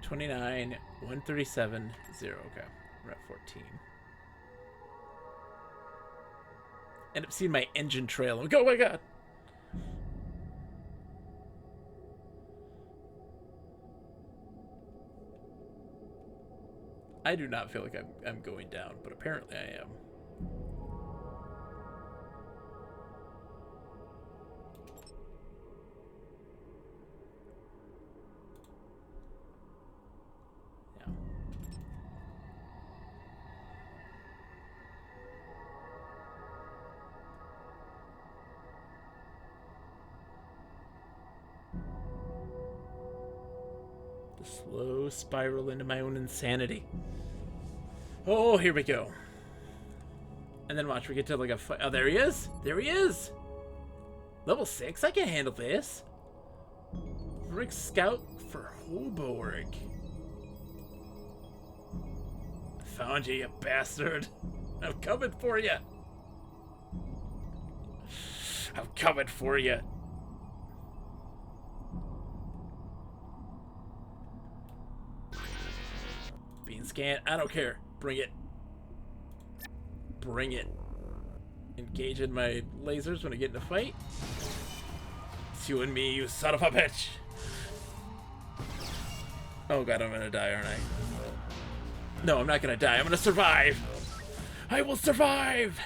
$29, 137, 0. Okay, we're at 14. End up seeing my engine trail. Oh my god! I do not feel like I'm going down, but apparently I am. Yeah. The slow spiral into my own insanity. Oh, here we go. And then watch, we get to like a fight. Oh, there he is. There he is. Level 6. I can handle this. Rick Scout for Hobourg. I found you, you bastard. I'm coming for you. I'm coming for you. Being scanned. I don't care. Bring it. Bring it. Engage in my lasers when I get in a fight. It's you and me, you son of a bitch. Oh god, I'm gonna die, aren't I? No, I'm not gonna die. I'm gonna survive. I will survive.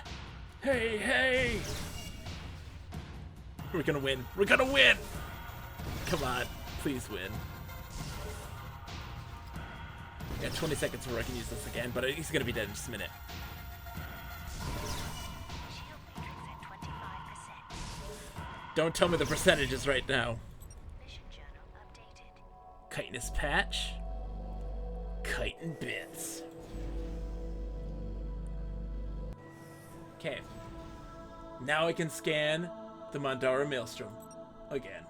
Hey, hey. We're gonna win. We're gonna win. Come on. Please win. Yeah, 20 seconds before I can use this again, but he's gonna be dead in just a minute. Shield matrix at 25%. Don't tell me the percentages right now. Mission journal updated. Chitinous patch. Chitin bits. Okay. Now I can scan the Mandara Maelstrom again.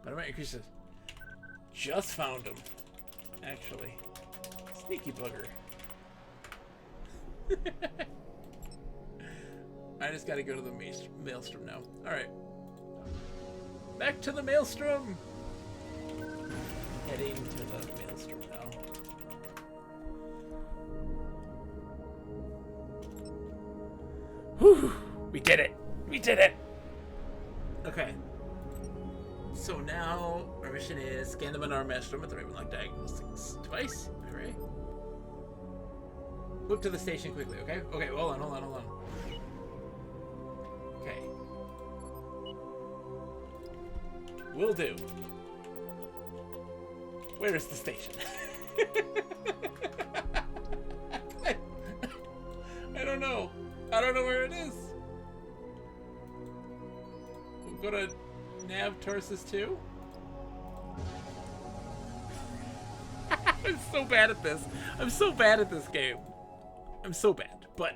But I might increase this. Just found him, actually. Sneaky bugger. I just gotta go to the Maelstrom now. Alright. Back to the Maelstrom! Heading to the Maelstrom now. Whew! We did it! We did it! Okay. So now our mission is scan the Mandara Maelstrom with the Ravenlock diagnostics device. Alright. Move to the station quickly, okay? Okay, hold on. Okay. Will do. Where is the station? I don't know. I don't know where it is. We'll go to Nav Tarsus 2. I'm so bad at this. I'm so bad at this game. I'm so bad. But,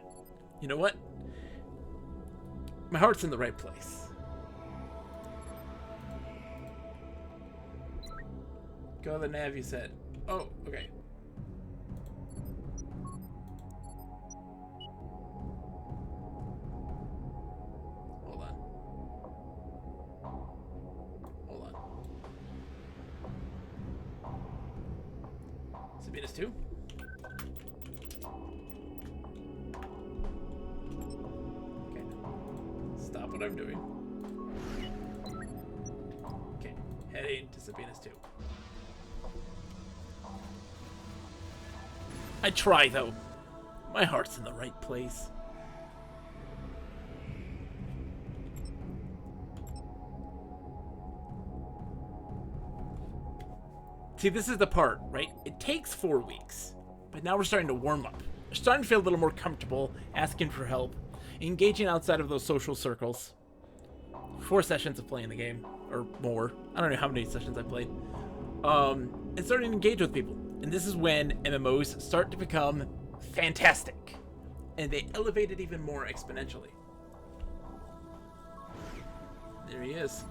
you know what? My heart's in the right place. Go to the nav, you said. Oh, okay. Hold on. Sabinus 2. Okay. Stop what I'm doing. Okay. Heading to Sabinus 2. I try, though. My heart's in the right place. See, this is the part, right? It takes 4 weeks, but now we're starting to warm up. We're starting to feel a little more comfortable asking for help, engaging outside of those social circles. 4 sessions of playing the game, or more. I don't know how many sessions I played. And starting to engage with people. And this is when MMOs start to become fantastic. And they elevate it even more exponentially. There he is.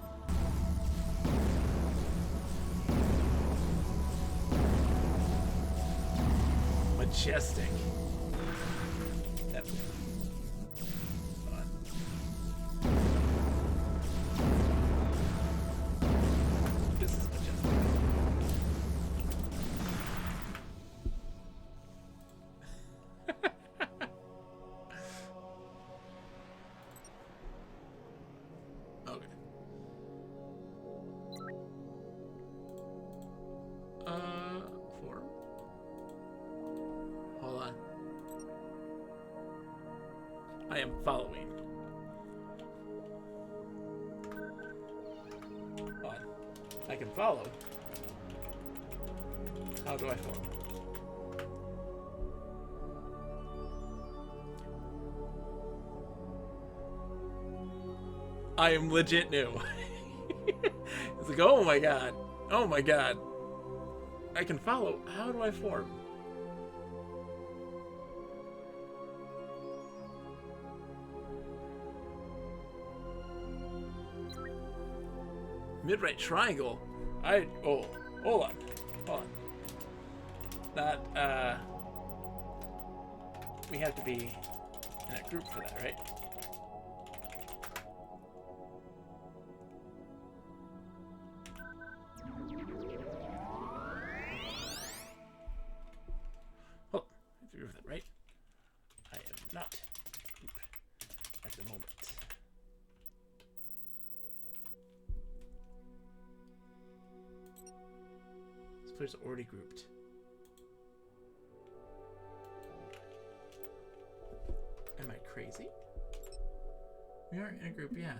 Majestic. That was fun. This is majestic. Okay. Form. Hold on. I am following. Hold on. I can follow. How do I form? I am legit new. It's like, oh my god. Oh my god. I can follow. How do I form? Mid-right triangle? Oh, hold on. Not, we have to be in a group for that, right? Oh, I have to agree with it, right? I am not in a group at the moment. This player's already grouped. Am I crazy? We are in a group, yeah.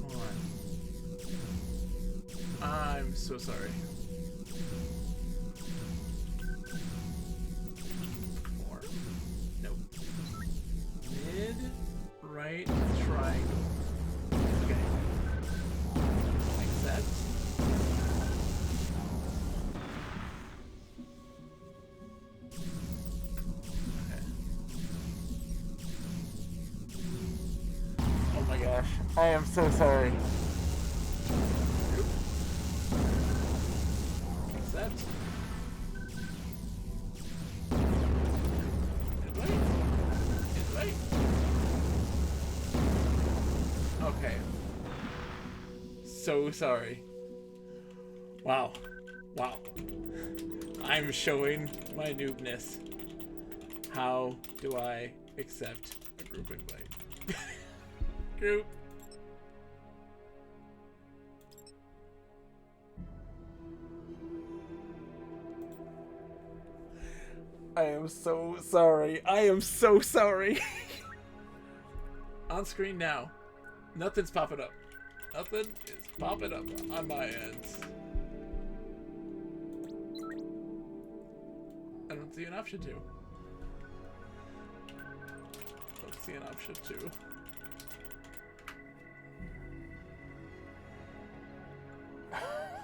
Hold on. I'm so sorry. 4. Nope. Mid, right, triangle. Okay. Accept. I am so sorry. Accept. Invite. Okay. So sorry. Wow. I'm showing my noobness. How do I accept a group invite? Group. I am so sorry. I am so sorry. On screen now. Nothing's popping up. Nothing is popping up on my end. I don't see an option to. Don't see an option to.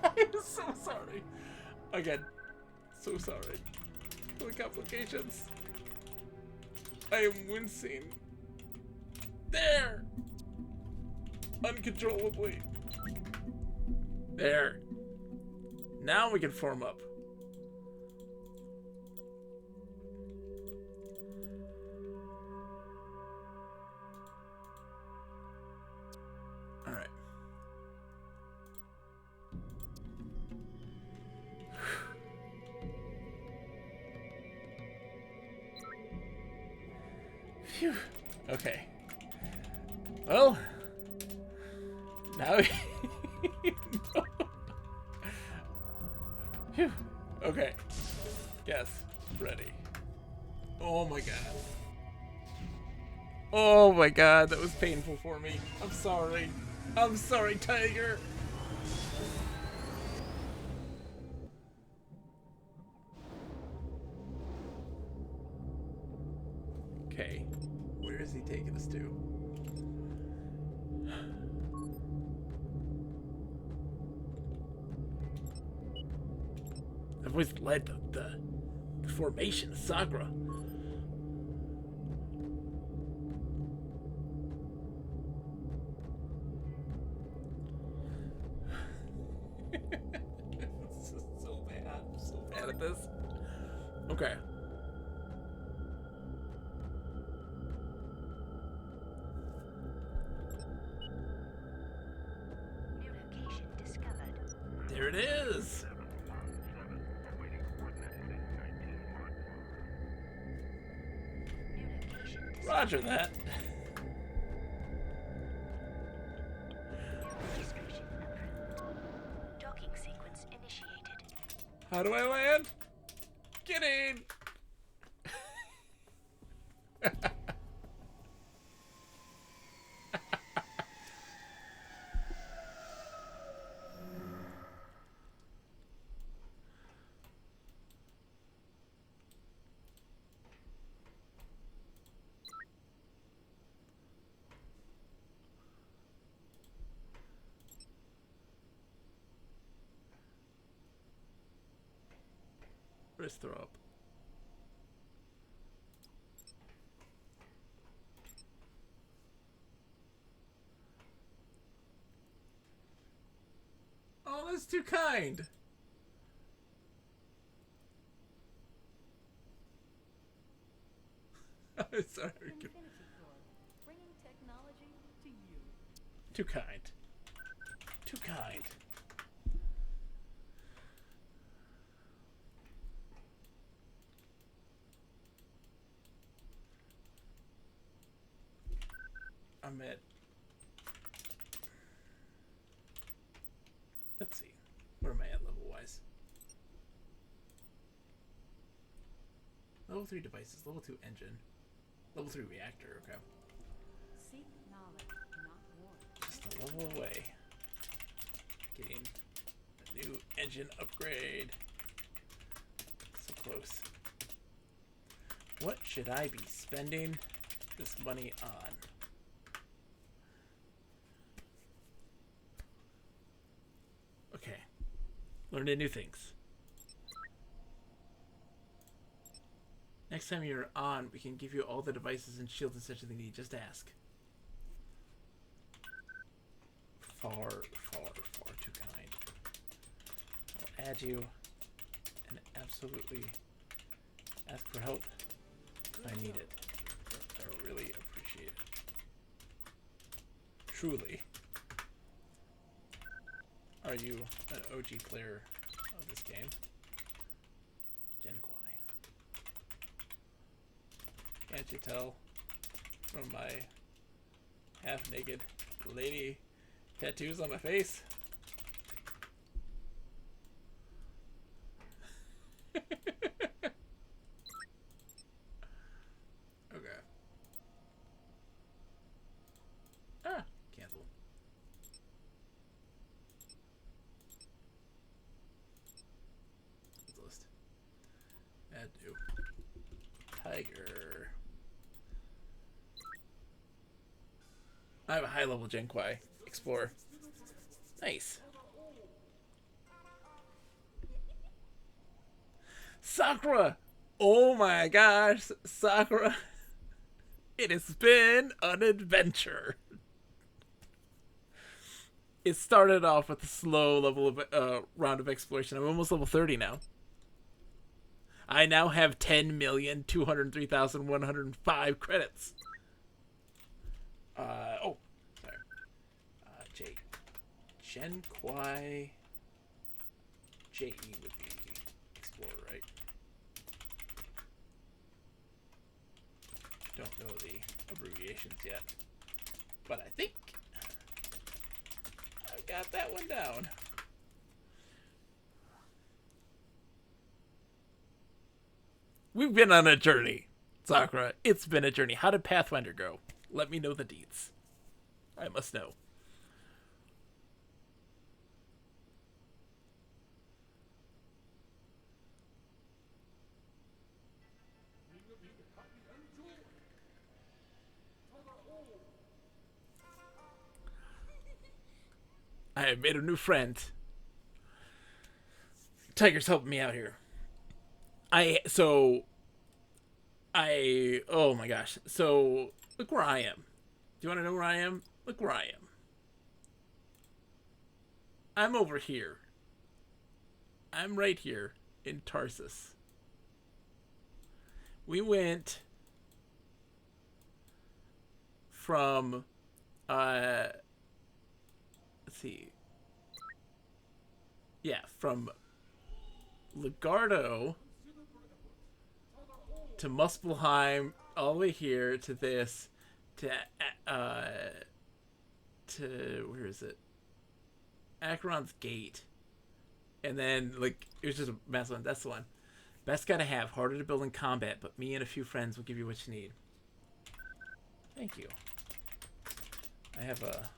I'm so sorry. Again, so sorry for the complications. I am wincing. There! Uncontrollably. There. Now we can form up. Alright. Phew. Okay. Well, now Phew. Okay. Yes. Ready. Oh my god. Oh my god, that was painful for me. I'm sorry. I'm sorry, Tiger. Okay. Where is he taking us to? I've always led the formation of Sakura. This is so bad. I'm so bad at this. Okay. New location discovered. There it is. New location discovered. Roger that. Registration approved. Docking sequence initiated. How do I land? Get in. Wrist throw up. Oh, that's too kind. Sorry. Bringing technology to you. Too kind. Too kind. I'm at. Let's see. Where am I at level wise? Level 3 devices, level 2 engine, level 3 reactor, okay. Seek knowledge, not war. Just a level away. Getting a new engine upgrade. So close. What should I be spending this money on? Okay. Learning new things. Next time you're on, we can give you all the devices and shields and such that you need. Just ask. Far, far, far too kind. I'll add you and absolutely ask for help if I need it. I really appreciate it. Truly. Are you an OG player of this game? Genquai. Can't you tell from my half-naked lady tattoos on my face? Okay. Ah, cancel. List. Add new. Tiger. I have a high level Genqui Explorer. Nice. Sakura! Oh my gosh, Sakura. It has been an adventure. It started off with a slow level of round of exploration. I'm almost level 30 now. I now have 10,203,105 credits. Oh, sorry. J. Genqui. JE would be Explorer, right? Don't know the abbreviations yet. But I think I got that one down. We've been on a journey, Sakura. It's been a journey. How did Pathfinder go? Let me know the deets. I must know. I have made a new friend. Tiger's helping me out here. Oh my gosh. So, look where I am. Do you want to know where I am? Look where I am. I'm over here. I'm right here in Tarsus. We went from, let's see. Yeah, from Legardo to Muspelheim, all the way here to this, to where is it? Acheron's Gate, and then like it was just a massive one. That's the one. Best guy to have, harder to build in combat, but me and a few friends will give you what you need. Thank you. I have a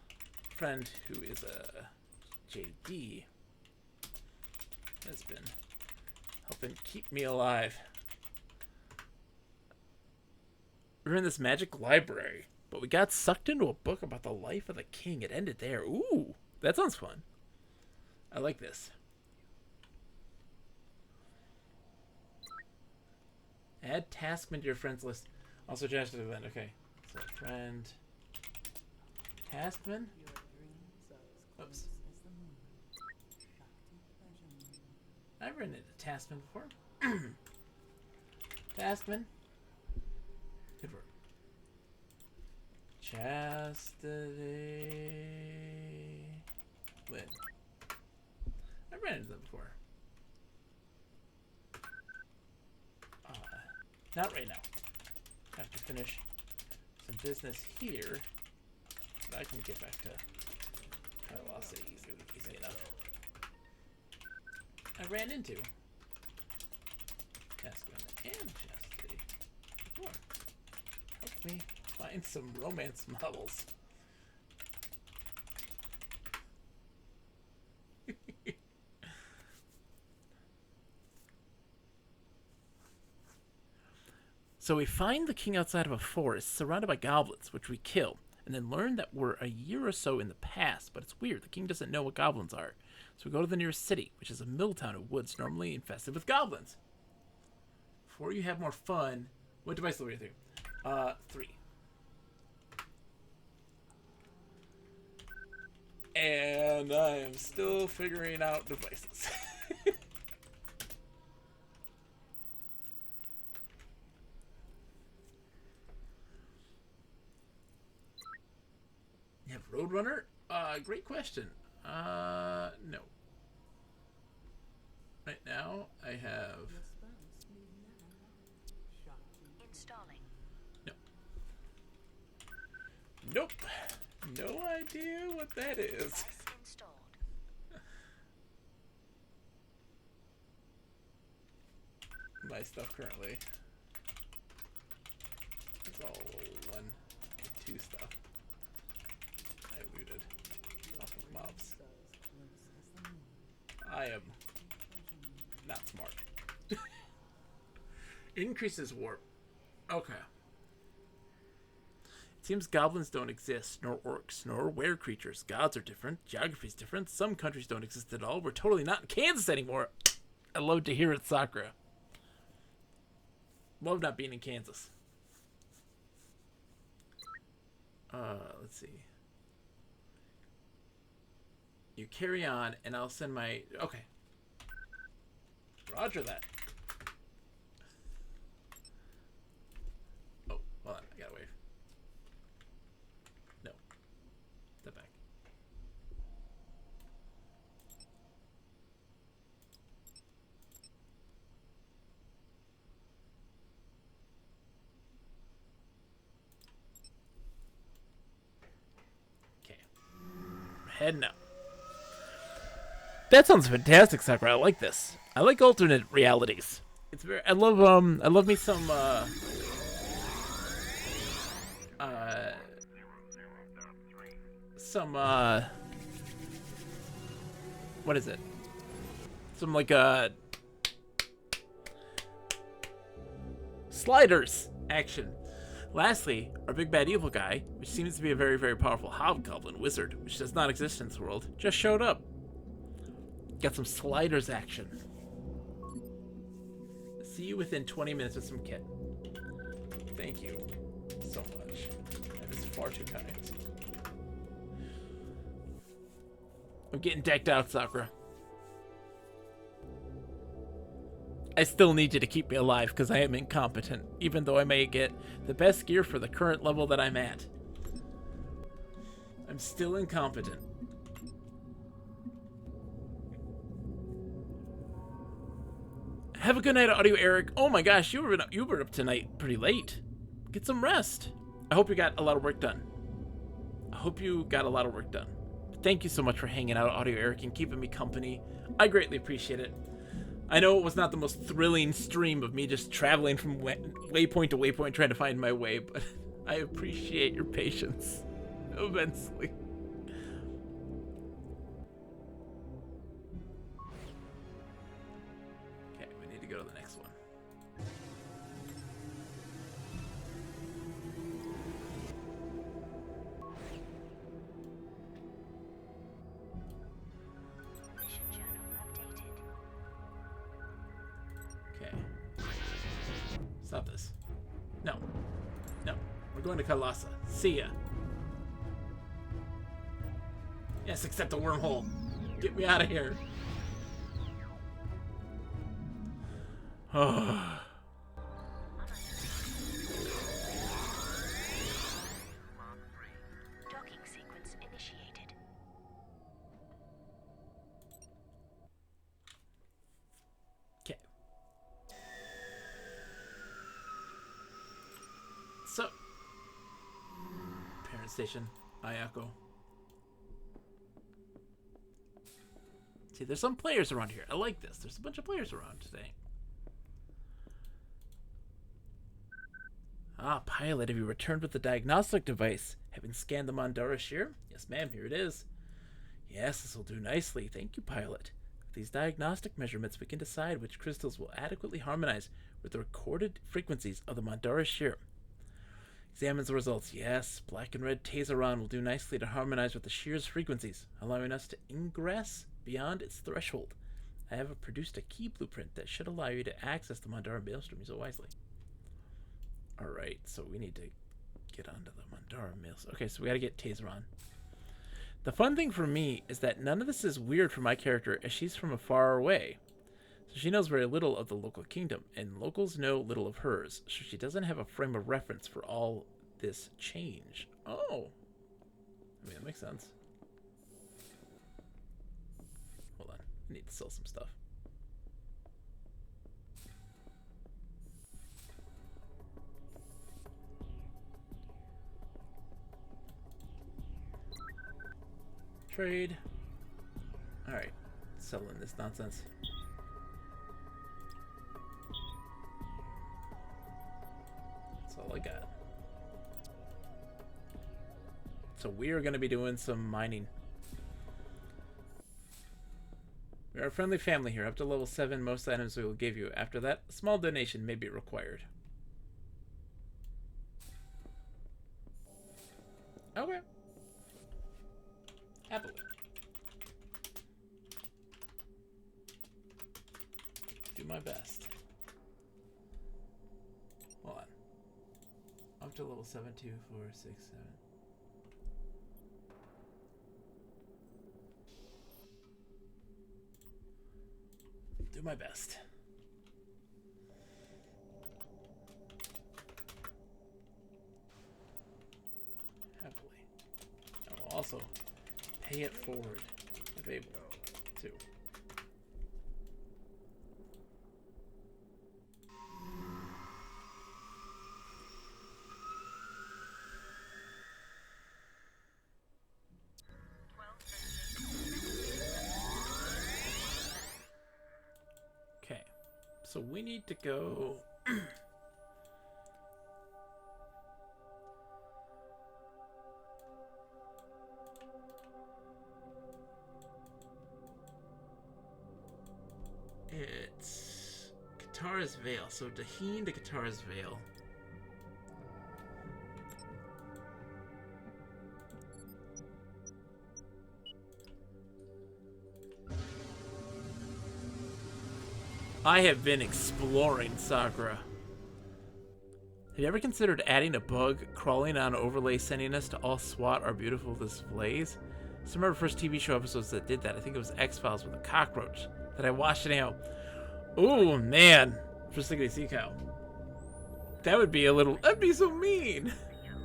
friend who is a JD. Has been helping keep me alive. We're in this magic library, but we got sucked into a book about the life of the king. It ended there. Ooh, that sounds fun. I like this. Add Taskman to your friends list. Also, Josh to the event. Okay, so friend Taskman. Oops. I've written it to Taskman before. Taskman. Good work. Chastity. Lynn. I've ran into them before. Not right now. Have to finish some business here. But I can get back to Kaiwase easy enough. I ran into Taskman and Chastity before. Help me find some romance models. So we find the king outside of a forest, surrounded by goblins, which we kill, and then learn that we're a year or so in the past, but it's weird, the king doesn't know what goblins are. So we go to the nearest city, which is a mill town of woods normally infested with goblins. Before you have more fun, what device level are you through? 3. And I am still figuring out devices. You have Roadrunner? Great question. No. Right now, I have... Installing. Nope. No idea what that is. Device installed. My stuff currently. It's all 1 and 2 stuff. I looted off of mobs. I am not smart. Increases warp. Okay. It seems goblins don't exist, nor orcs, nor were creatures. Gods are different. Geography's different. Some countries don't exist at all. We're totally not in Kansas anymore. I love to hear it, Sakura. Love not being in Kansas. Let's see. You carry on, and I'll send my... Okay. Roger that. Oh, hold on. I gotta wave. No. Step back. Okay. I'm heading out. That sounds fantastic, Sakura. I like this. I like alternate realities. It's very. I love me some. What is it? Some like sliders action. Lastly, our big bad evil guy, which seems to be a very, very powerful hobgoblin wizard, which does not exist in this world, just showed up. Got some sliders action. See you within 20 minutes with some kit. Thank you so much. That is far too kind. I'm getting decked out, Sakura. I still need you to keep me alive because I am incompetent, even though I may get the best gear for the current level that I'm at. I'm still incompetent. Have a good night, Audio Eric. Oh my gosh, you were up tonight pretty late. Get some rest. I hope you got a lot of work done. Thank you so much for hanging out, Audio Eric, and keeping me company. I greatly appreciate it. I know it was not the most thrilling stream of me just traveling from waypoint to waypoint trying to find my way, but I appreciate your patience immensely. Okay, we need to go to the next one. Mission journal updated. Okay. Stop this. No. No. We're going to Kalasa. See ya. Yes, except the wormhole. Get me out of here. Oh. Docking sequence initiated. Okay. So, parent station, Ayako. See, there's some players around here. I like this. There's a bunch of players around today. Ah, pilot, have you returned with the diagnostic device? Having scanned the Mandara shear? Yes, ma'am, here it is. Yes, this will do nicely. Thank you, pilot. With these diagnostic measurements, we can decide which crystals will adequately harmonize with the recorded frequencies of the Mandara shear. Examines the results. Yes, black and red Taseron will do nicely to harmonize with the shear's frequencies, allowing us to ingress beyond its threshold. I have produced a key blueprint that should allow you to access the Mandara Maelstrom so wisely. Alright, so we need to get onto the Mandara Maelstrom. Okay, so we gotta get Taseron. The fun thing for me is that none of this is weird for my character, as she's from a far away. So she knows very little of the local kingdom, and locals know little of hers, so she doesn't have a frame of reference for all this change. Oh. I mean, that makes sense. Hold on. I need to sell some stuff. Trade. Alright. Settling this nonsense. That's all I got. So we are going to be doing some mining. We are a friendly family here. Up to level 7, most items we will give you. After that, a small donation may be required. Okay. Happily. Do my best. Hold on. Up to level 7, 2, 4, 6, 7. Do my best. Happily. I will also pay it forward if able to. Okay, so we need to go. It's Katara's Vale. So Daheen to Katara's Vale. I have been exploring Sakura. Have you ever considered adding a bug crawling on overlay sending us to all SWAT our beautiful displays? Some of our first TV show episodes that did that. I think it was X-Files with a cockroach that I watched anyhow. Oh man, for Siggity Sea Cow. That would be a little, that'd be so mean.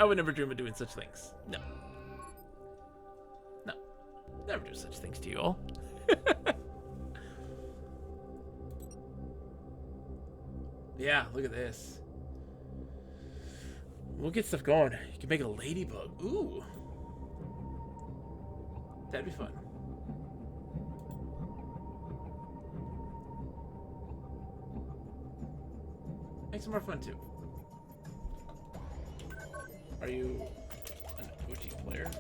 I would never dream of doing such things. No. No. Never do such things to you all. Yeah, look at this. We'll get stuff going. You can make a ladybug. Ooh. That'd be fun. Make some more fun too. Are you an OG player?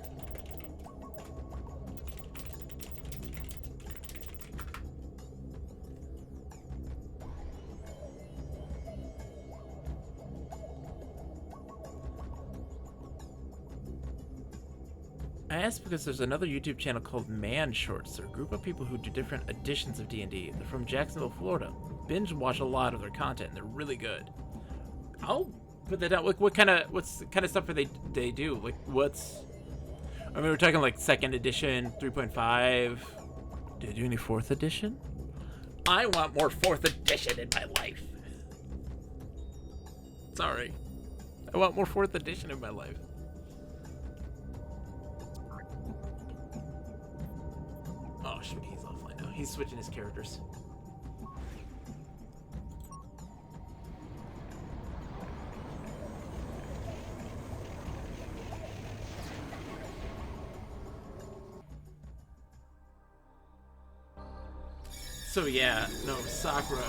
I asked because there's another YouTube channel called Man Shorts. They're a group of people who do different editions of D&D. They're from Jacksonville, Florida. Binge watch a lot of their content, and they're really good. I'll put that out. Like, what kind of stuff do they do? Like, what's? I mean, we're talking like 2nd edition, 3.5. Do they do any 4th edition? I want more 4th edition in my life. Sorry, I want more 4th edition in my life. Oh shoot, he's offline now. He's switching his characters. So yeah, no, Sakura,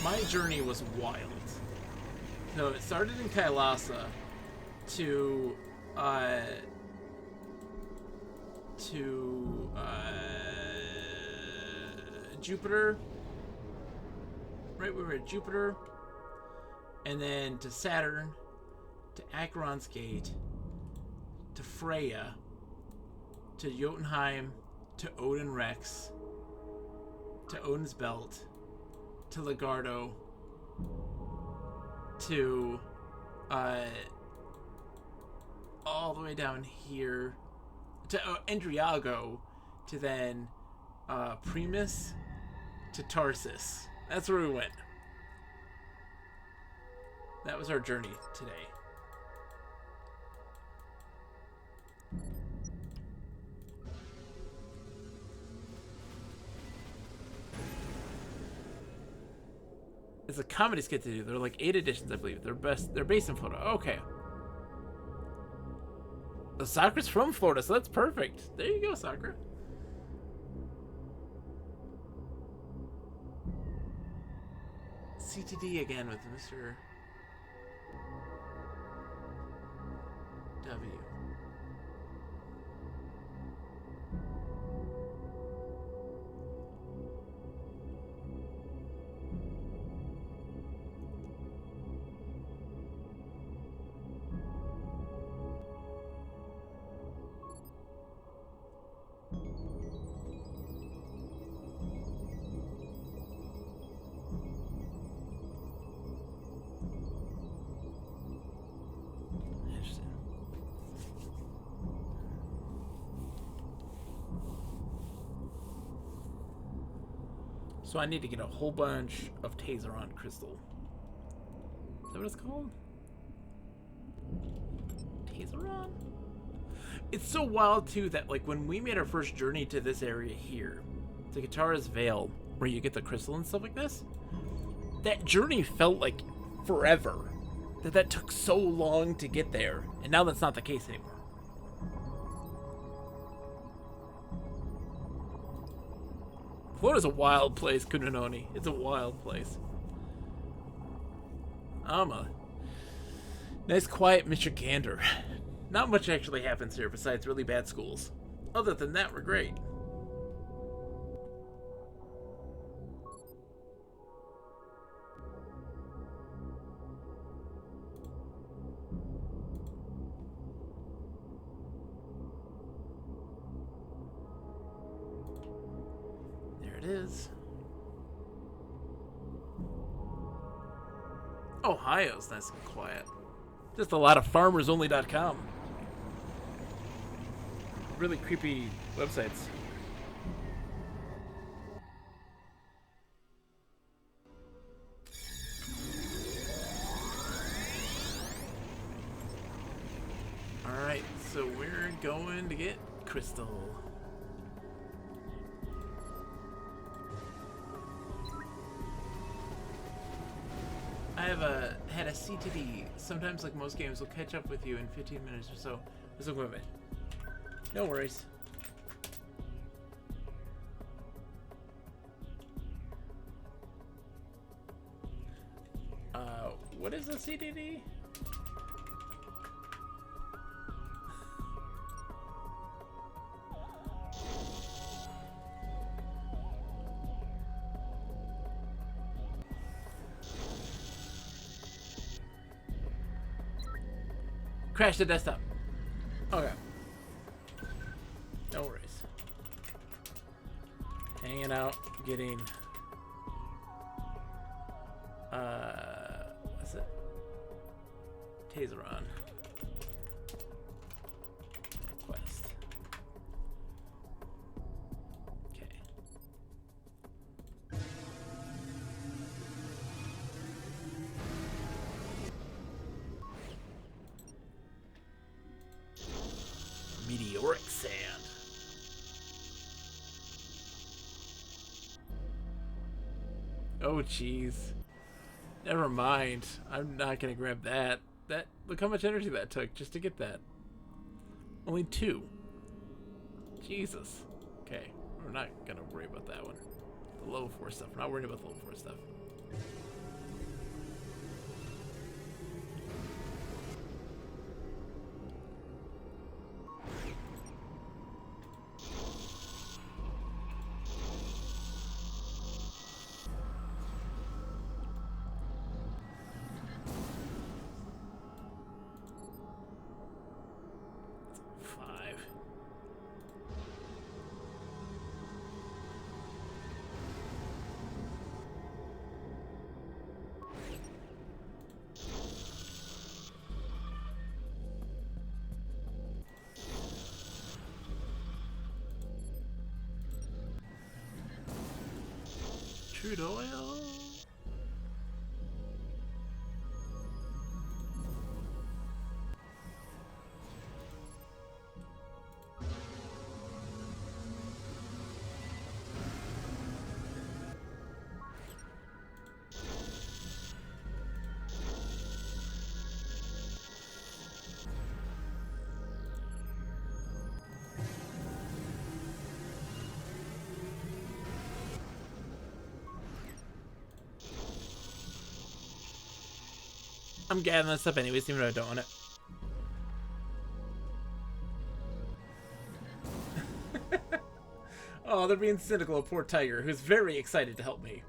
my journey was wild. So it started in Kailasa to Jupiter. Right, we were at Jupiter, and then to Saturn, to Acheron's Gate, to Freya, to Jotunheim, to Odin Rex, to Odin's Belt, to Legardo, to all the way down here to Endriago, to then Primus, to Tarsus. That's where we went. That was our journey today. It's a comedy skit to do. They're like 8 editions, I believe. They're based in Florida. Okay. Sakura's from Florida, so that's perfect. There you go, Sakura. CTD again with Mr. W. Interesting. So I need to get a whole bunch of Taseron crystal. Is that what it's called? Taseron? It's so wild too that like when we made our first journey to this area here, to Katara's Vale, where you get the crystal and stuff like this, that journey felt like forever. That took so long to get there, and now that's not the case anymore. Florida's a wild place, Kunononi. It's a wild place. Nice quiet Mr. Gander. Not much actually happens here besides really bad schools. Other than that, we're great. There it is. Ohio's nice and quiet. Just a lot of farmersonly.com. Really creepy websites. Alright, so we're going to get Crystal. I have had a CTD. Sometimes, like most games, will catch up with you in 15 minutes or so. There's equipment. No worries. What is a CTD? Crash the desktop. Okay. No worries. Hanging out, getting what's it? Taseron. Request. Okay. Meteoric sand. Oh jeez. Never mind. I'm not gonna grab that. Look how much energy that took just to get that. Only 2. Jesus. Okay, we're not gonna worry about that one. The level 4 stuff. We're not worried about the level 4 stuff. Crude oil. I'm gathering this up anyways, even though I don't want it. Oh, they're being cynical of poor Tiger, who's very excited to help me.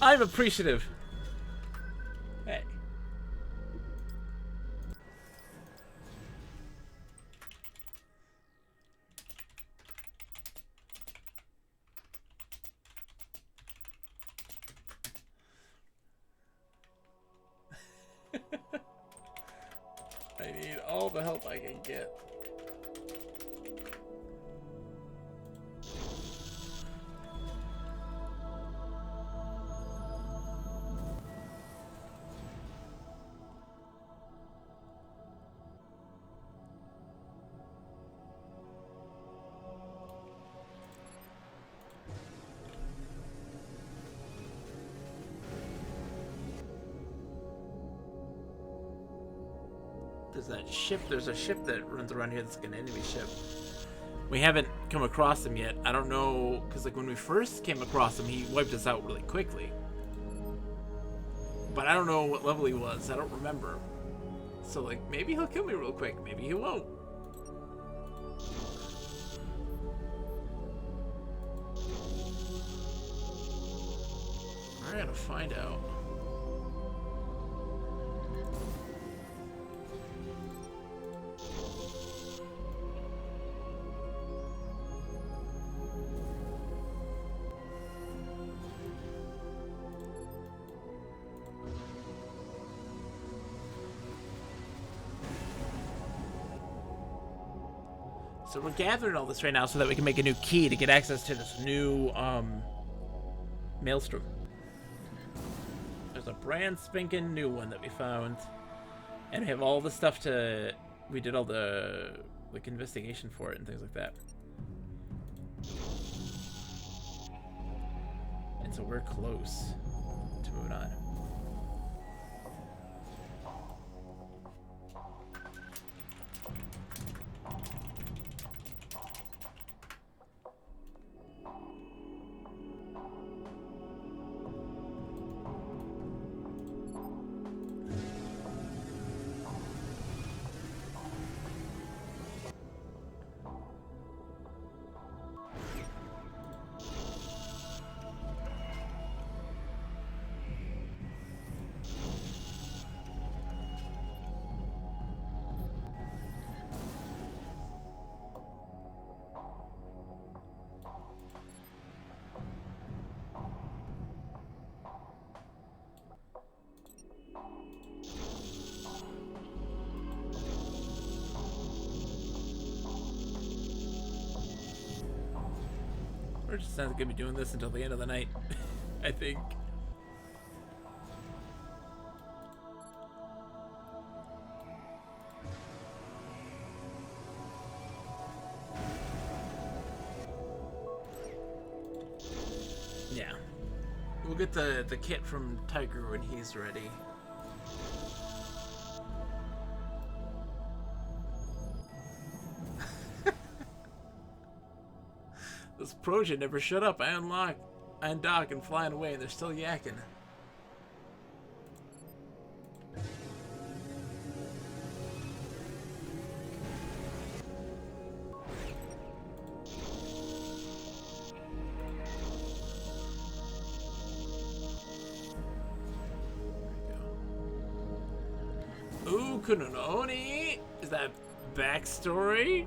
I'm appreciative. Hey. I need all the help I can get. There's a ship that runs around here that's like an enemy ship. We haven't come across him yet. I don't know, because like when we first came across him, he wiped us out really quickly. But I don't know what level he was. I don't remember. So like, maybe he'll kill me real quick. Maybe he won't. I gotta find out. So we're gathering all this right now so that we can make a new key to get access to this new maelstrom. There's a brand spanking new one that we found, and we have all the stuff to. We did all the like investigation for it and things like that. And so we're close to moving on. We're just not gonna be doing this until the end of the night, I think. Yeah. We'll get the kit from Tiger when he's ready. This Progen never shut up. I undock and flying away, and they're still yakking. Ooh, Kunononi! Is that backstory?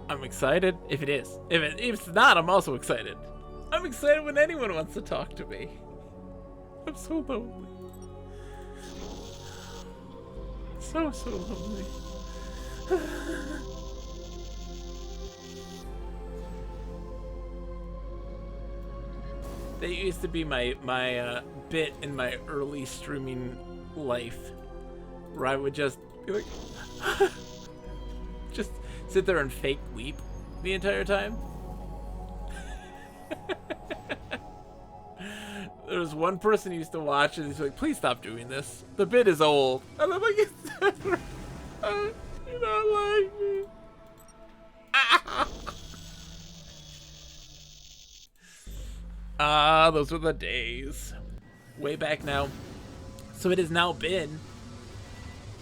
I'm excited if it is. If it's not, I'm also excited. I'm excited when anyone wants to talk to me. I'm so lonely. So lonely. They used to be my bit in my early streaming life, where I would just be like, just sit there and fake weep the entire time. There was one person who used to watch and he's like, please stop doing this. The bit is old. And I'm like, it's never, you don't like me. Ah, those were the days. Way back now. So it has now been,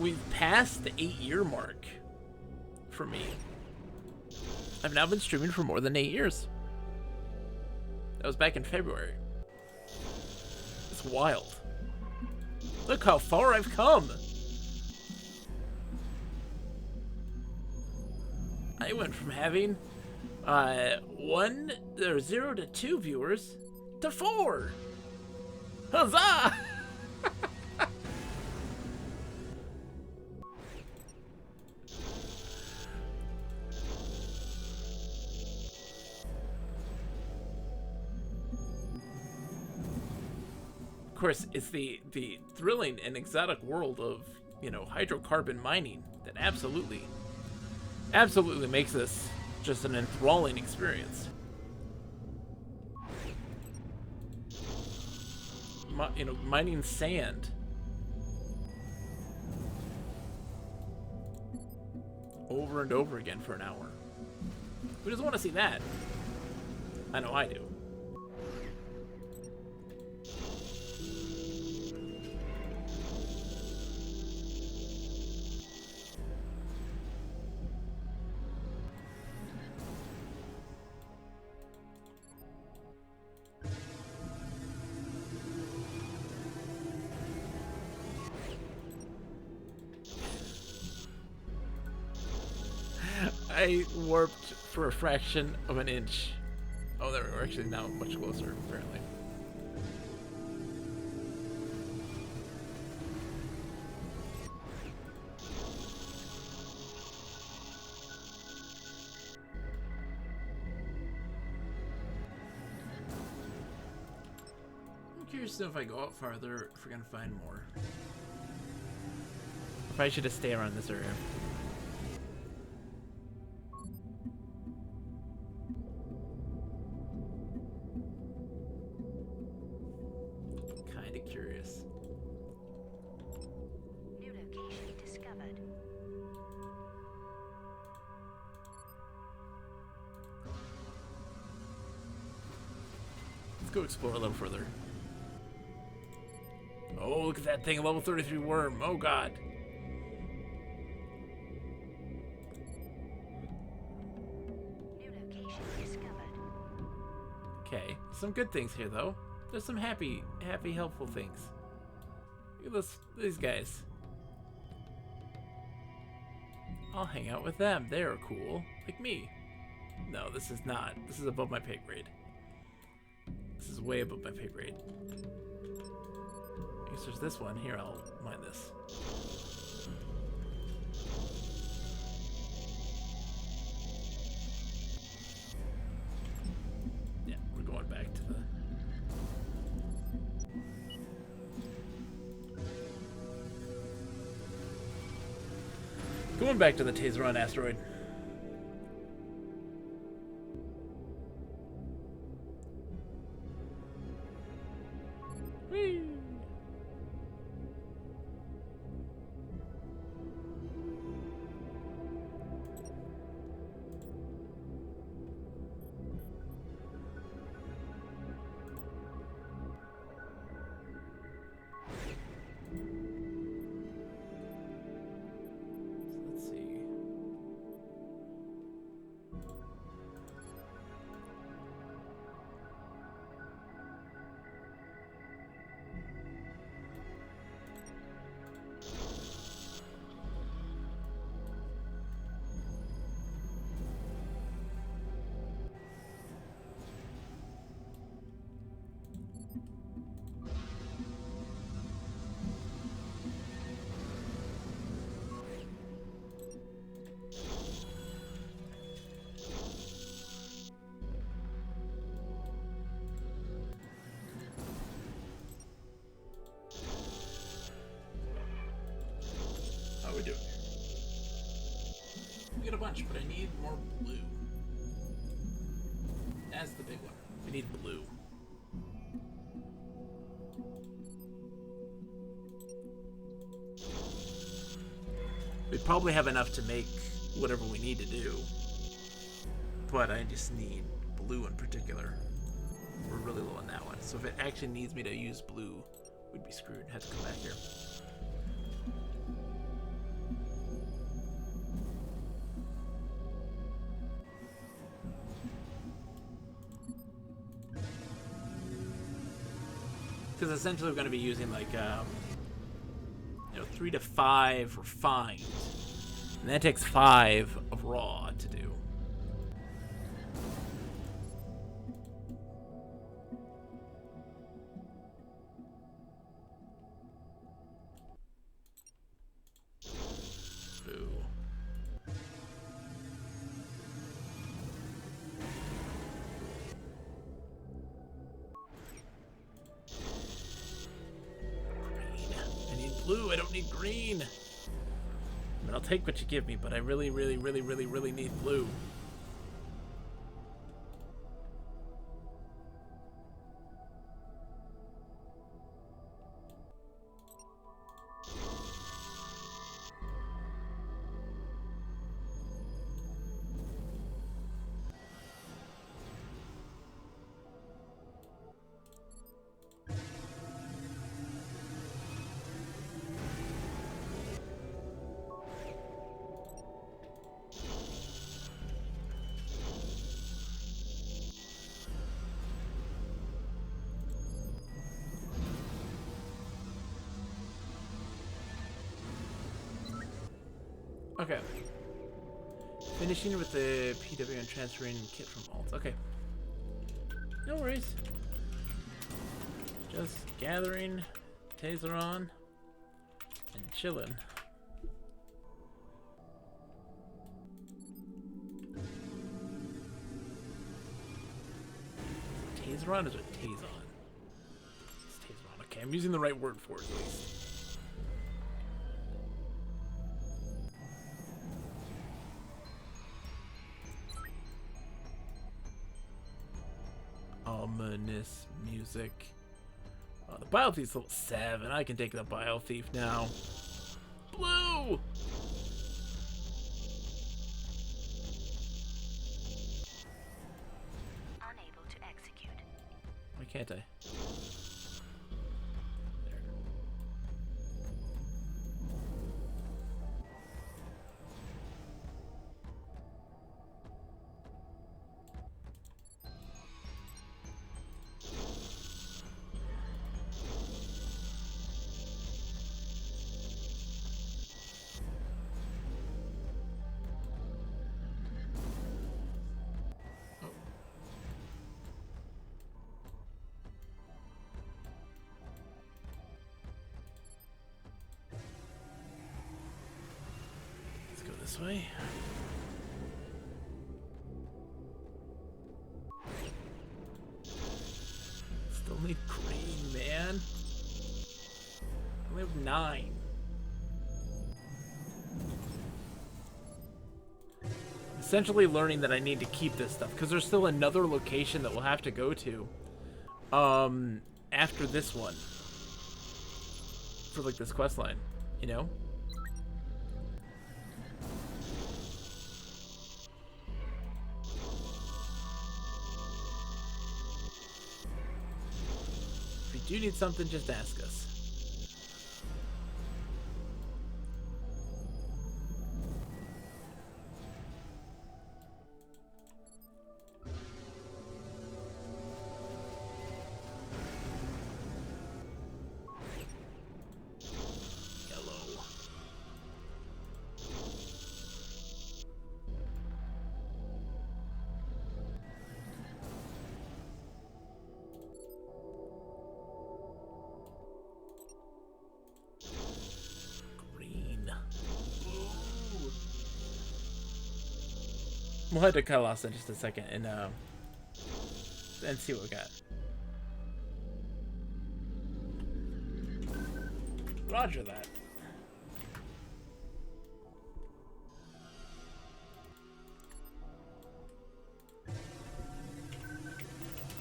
we've passed the 8-year mark for me. I've now been streaming for more than 8 years. That was back in February. It's wild. Look how far I've come. I went from having 0 to 2 viewers to 4. Huzzah! Of course, it's the thrilling and exotic world of, you know, hydrocarbon mining that absolutely makes this just an enthralling experience. You know, mining sand over and over again for an hour. Who doesn't want to see that? I know I do. I warped for a fraction of an inch. Oh, we're actually now much closer, apparently. I'm curious to know if I go out farther, if we're gonna find more. If I should just stay around this area. Curious. New location discovered. Let's go explore a little further. Oh, look at that thing, a level 33 worm. Oh god. New location discovered. Okay, some good things here though. There's some happy, helpful things. Look at these guys. I'll hang out with them. They're cool. Like me. No, this is not. This is above my pay grade. This is way above my pay grade. I guess there's this one. Here, I'll mine this. Yeah, we're going back to the... Going back to the Tazeron asteroid. Whee! Let's see. How we doing? We get a bunch, but I need more blue. That's the big one. We need blue. We probably have enough to make whatever we need to do, but I just need blue in particular. We're really low on that one, so if it actually needs me to use blue we'd be screwed. Have to come back here. Because essentially we're going to be using like, 3 to 5 refined. And that takes 5 of raw to do. Ooh. Blue, I don't need green. I mean, I'll take what you give me, but I really, really, really, really, really need blue. Okay. Finishing with the PW and transferring kit from alt. Okay. No worries. Just gathering, taser on, and chilling. Taser on is a tase on. It's taser on. Okay, I'm using the right word for it at least. Ominous music. Oh, the Bile Thief's level 7. I can take the Bile Thief now. Blue! Unable to execute. Why can't I? There. Let's go this way. Still need green, man. I only have 9. Essentially learning that I need to keep this stuff because there's still another location that we'll have to go to after this one for like this quest line, you know? If you do need something, just ask us. Yellow. Green. Ooh. We'll head to Kalos in just a second and see what we got. Roger that.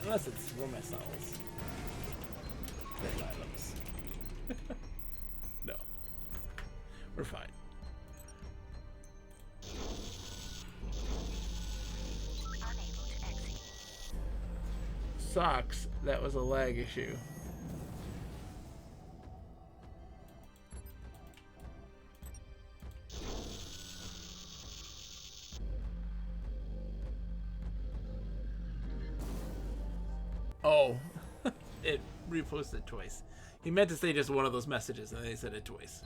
Unless it's romance novels. Dead items. No. We're fine. Unable to execute. Sucks. That was a lag issue. Oh, it reposted twice. He meant to say just one of those messages, and they said it twice.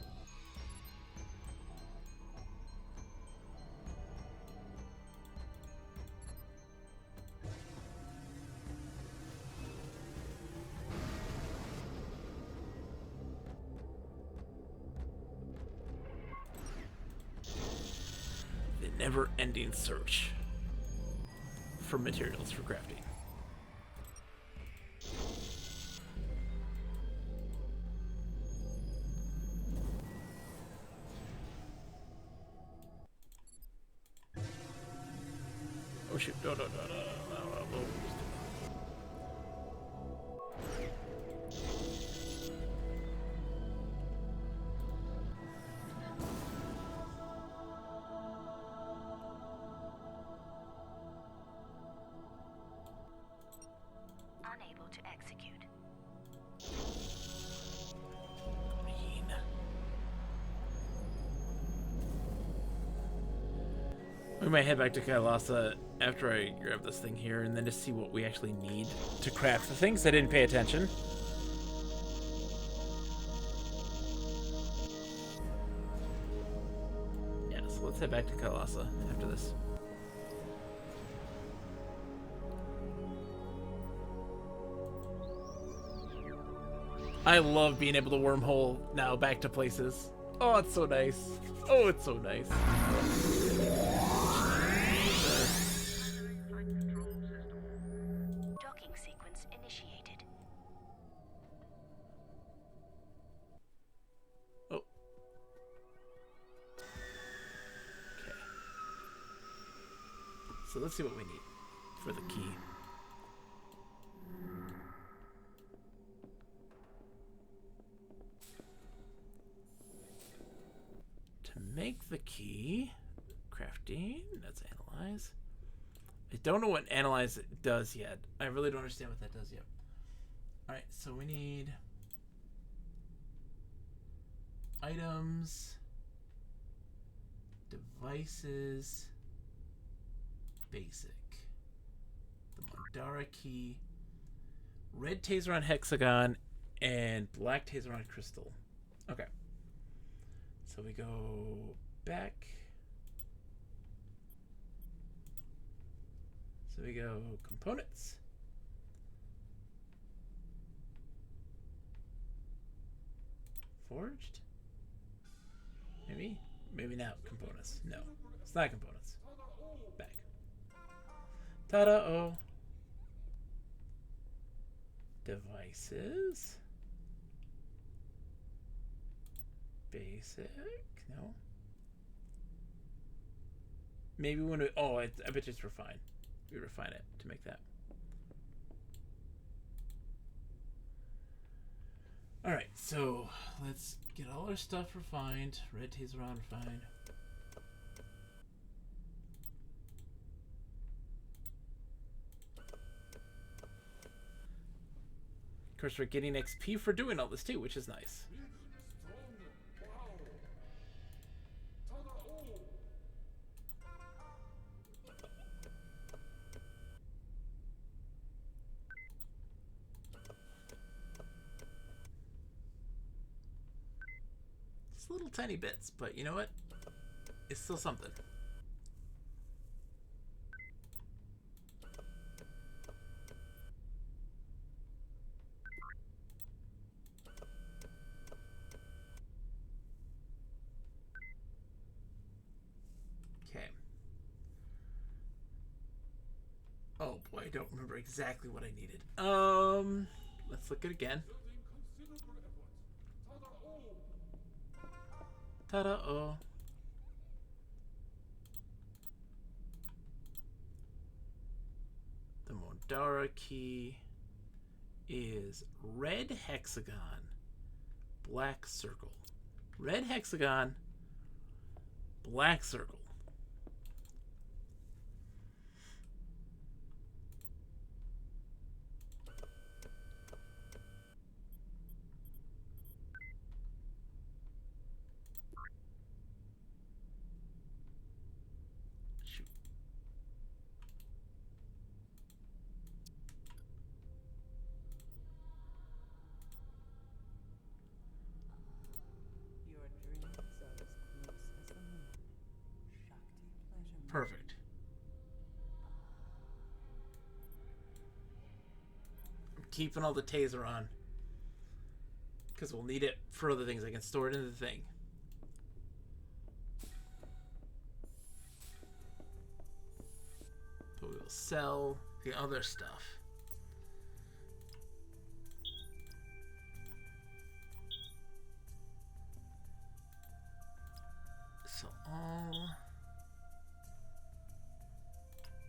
The never-ending search for materials for crafting. Oh shoot, no. Unable to execute. We might head back to Kailasa after I grab this thing here, and then just see what we actually need to craft the things. I didn't pay attention. Yeah, so let's head back to Kailasa after this. I love being able to wormhole now back to places. Oh, it's so nice. Oh, it's so nice. Flight control system. Docking sequence initiated. Oh. Okay. So let's see what we need for the key. To make the key, crafting, let's analyze. I don't know what analyze does yet. I really don't understand what that does yet. Alright, so we need items, devices, basic, the Mandara key, red Taseron hexagon, and black Taseron crystal. Okay. So we go back. So we go components. Forged? Maybe? Maybe not components. No. It's not components. Back. Ta-da-oh. Devices. Basic? No. Maybe when we... Oh, I bet you it's refined. We refine it to make that. Alright, so let's get all our stuff refined. Red Taseron refined. Of course, we're getting XP for doing all this too, which is nice. It's little tiny bits, but you know what? It's still something. Okay. Oh boy, I don't remember exactly what I needed. Let's look at it again. Ta-da-oh. The Mondara key is red hexagon, black circle. Red hexagon, black circle. Perfect. I'm keeping all the taser on. Because we'll need it for other things. I can store it in the thing. But we will sell the other stuff. Sell all.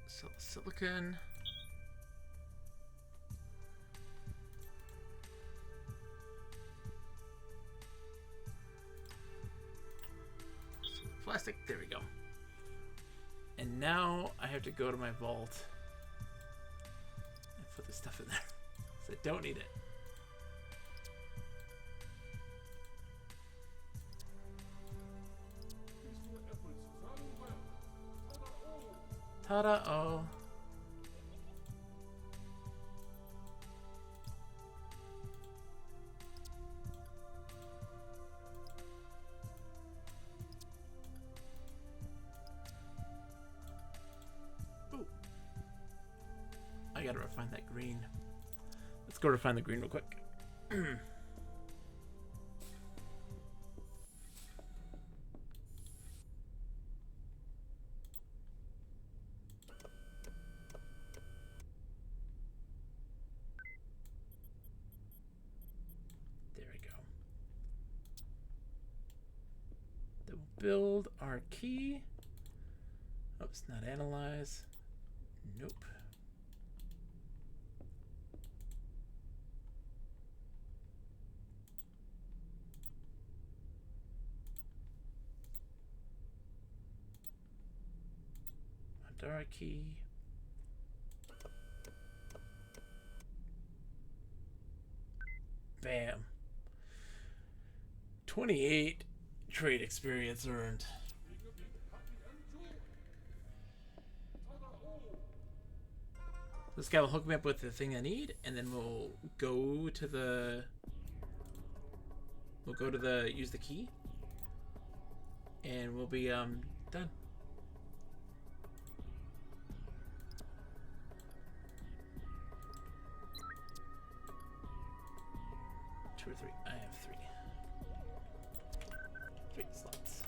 Sell silicon. Plastic, there we go. And now I have to go to my vault and put this stuff in there. So I don't need it. Ta-da-oh. I gotta refine that green. Let's go refine the green real quick. There we go. Then we'll build our key. Oh, it's not analyze. Nope. Mandara key. Bam. 28 trade experience earned. This guy will hook me up with the thing I need, and then we'll go to the use the key, and we'll be done. 2 or 3. I have 3. 3 slots.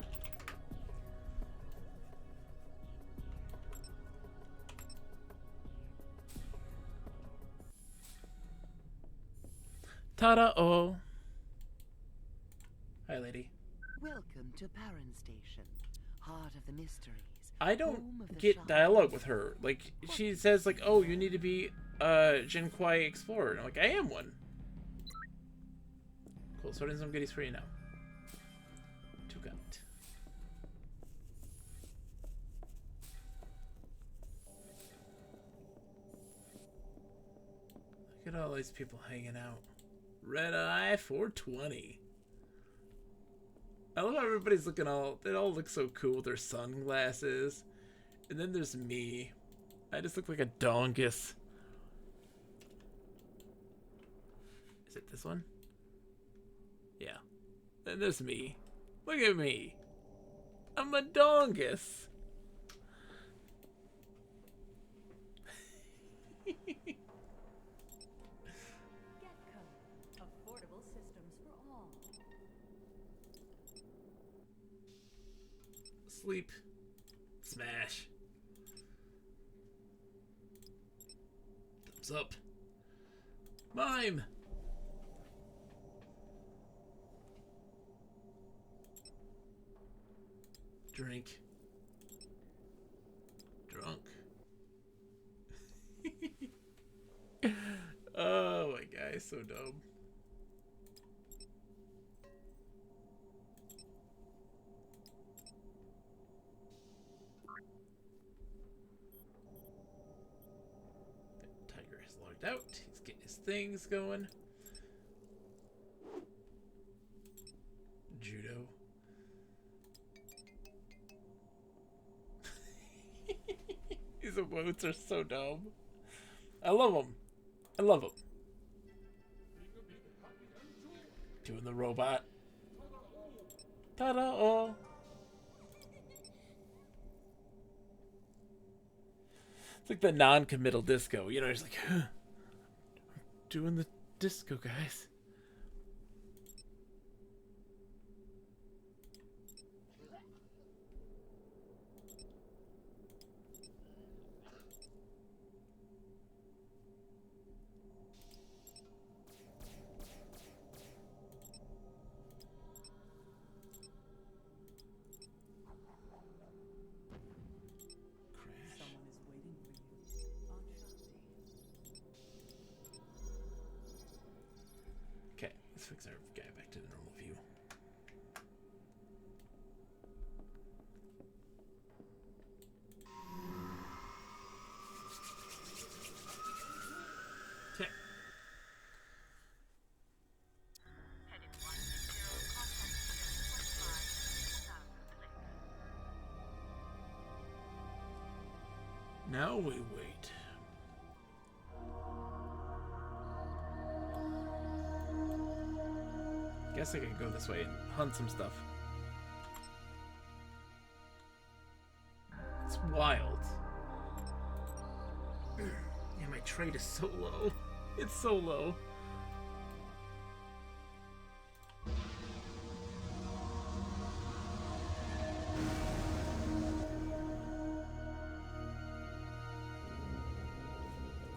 Ta-da-oh. Hi, lady. Welcome to Paran Station, heart of the mysteries. I home don't of the get shark dialogue with killer. her. Like, she says, like, oh, you need to be a Jin Kwai explorer. And I'm like, I am one. Cool, sorting some goodies for you now. 2 got. Look at all these people hanging out. Red Eye 420. I love how everybody's looking they all look so cool with their sunglasses. And then there's me. I just look like a dongus. Is it this one? Yeah. Then there's me. Look at me. I'm a dongus. Getco. Affordable systems for all. Sleep. Smash. Thumbs up. Mime. Drink. Drunk. Oh, my guy is so dumb. Tiger has logged out. He's getting his things going. Judo. These emotes are so dumb. I love them. I love them. Doing the robot. Ta-da! It's like the non-committal disco. You know, it's like, huh, doing the disco, guys. Someone is waiting for you on Shakti. Okay, let's fix our guy back to the normal view. Okay. Heading 160, contact 45, 1000 link. Now we wait. Guess I could go this way and hunt some stuff. It's wild. Yeah, my trade is so low. It's so low.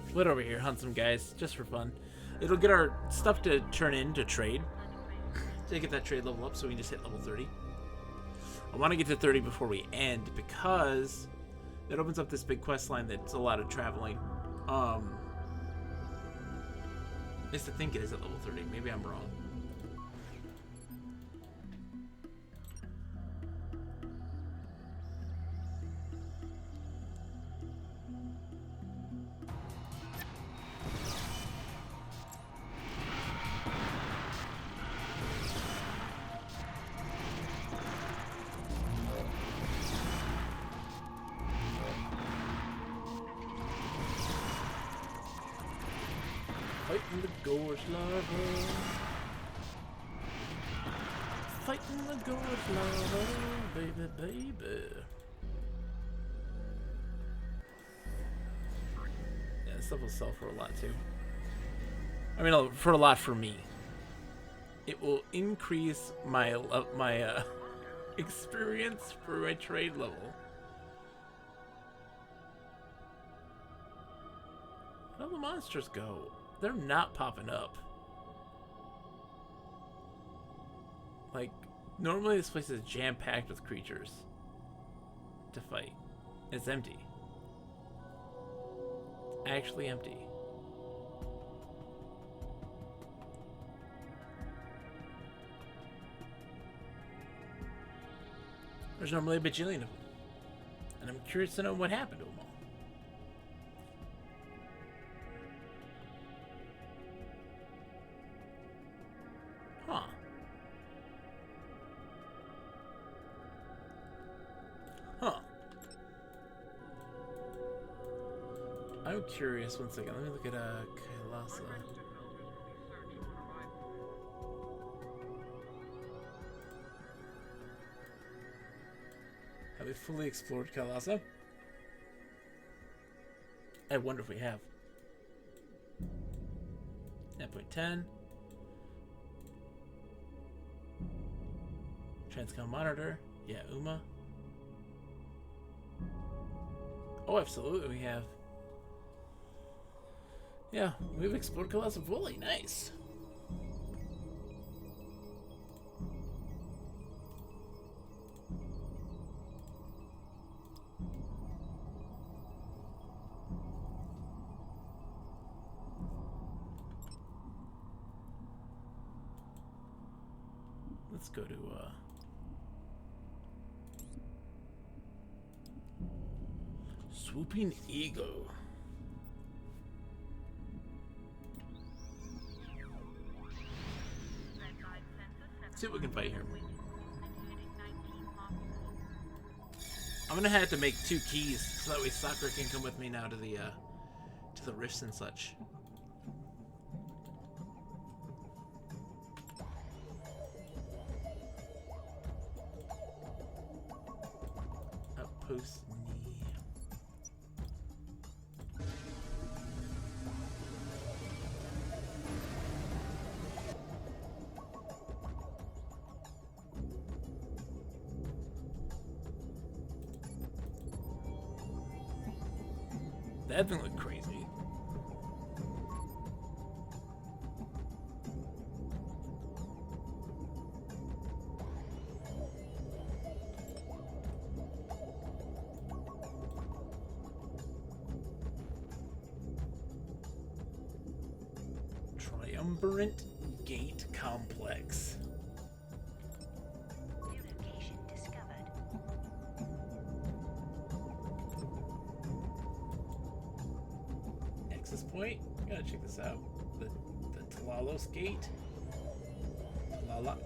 Split over here, hunt some guys, just for fun. It'll get our stuff to turn into trade. To get that trade level up so we can just hit level 30. I want to get to 30 before we end because it opens up this big quest line that's a lot of traveling. I used to think it is at level 30. Maybe I'm wrong. Fighting the gorge larva. Fighting the gorge larva, baby, baby. Yeah, this stuff will sell for a lot too. I mean, for a lot for me. It will increase my experience for my trade level. Where'd the monsters go? They're not popping up. Like, normally this place is jam-packed with creatures to fight. It's empty. It's actually empty. There's normally a bajillion of them. And I'm curious to know what happened to them all. Huh. Huh. I'm curious. One second. Let me look at Kailasa. Have we fully explored Kailasa? I wonder if we have. 9.10. Transcom monitor. Yeah, Uma. Oh, absolutely we have. Yeah, we've explored Kailasa fully. Nice. Let's go to Swooping Eagle. Let's see what we can fight here. I'm gonna have to make 2 keys so that way Sakura can come with me now to the rifts and such. Outpost knee. That thing looked crazy. Triumvirate Gate Complex. New location discovered. Access point. Gotta check this out. The Talalos Gate. Tlalak.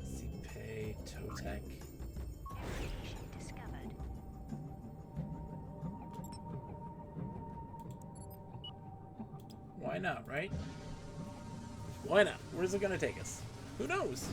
Zipe Totek. New location discovered. Why not, right? Why not? Where's it gonna take us? Who knows?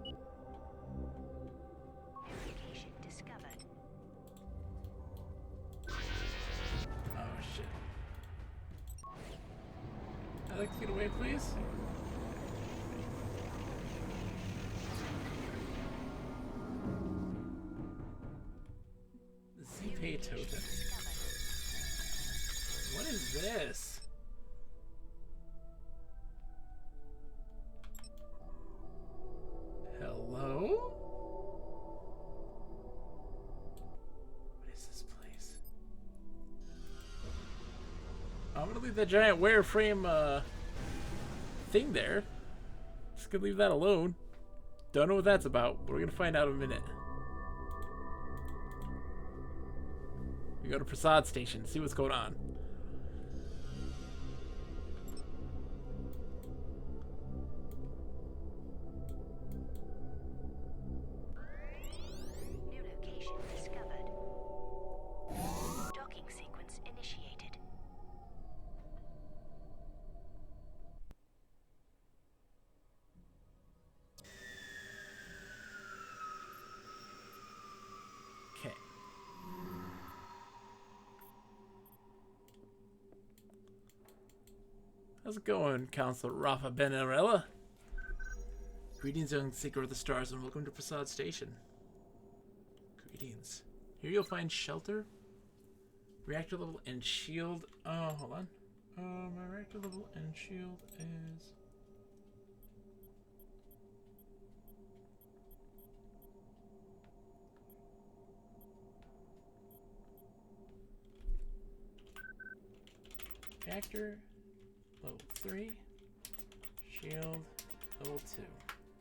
New location discovered. Oh shit. I'd like to get away, please. Zipe Totem. What is this? Hello? What is this place? I'm gonna leave that giant wireframe thing there. Just gonna leave that alone. Don't know what that's about, but we're gonna find out in a minute. We go to Prasad Station, see what's going on. New location discovered. Docking sequence initiated. Okay. How's it going, Counselor Rafa Benarella? Greetings, young seeker of the stars, and welcome to Prasad Station. Greetings. Here you'll find shelter, reactor level, and shield. Oh, hold on. My reactor level and shield is. Reactor level 3, shield level 2.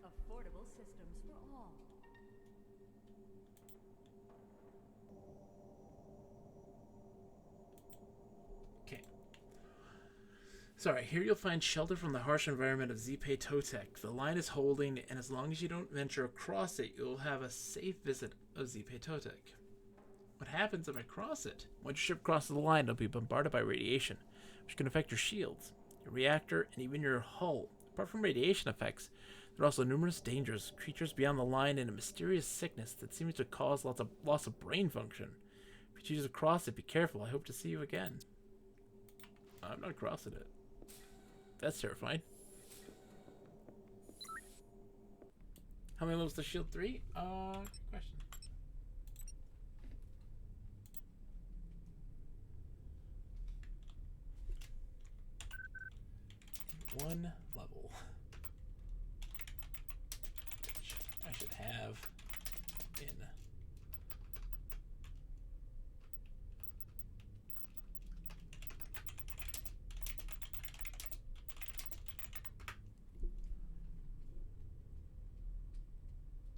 Affordable systems for all. Okay. Sorry, here you'll find shelter from the harsh environment of Zipe Totek. The line is holding, and as long as you don't venture across it, you'll have a safe visit of Zipe Totek. What happens if I cross it? Once your ship crosses the line, it'll be bombarded by radiation, which can affect your shields, your reactor, and even your hull. Apart from radiation effects, there are also numerous dangers, creatures beyond the line, and a mysterious sickness that seems to cause loss of brain function. If you choose to cross it, be careful. I hope to see you again. I'm not crossing it. That's terrifying. How many levels does shield 3? Good question. One level. Which I should have in.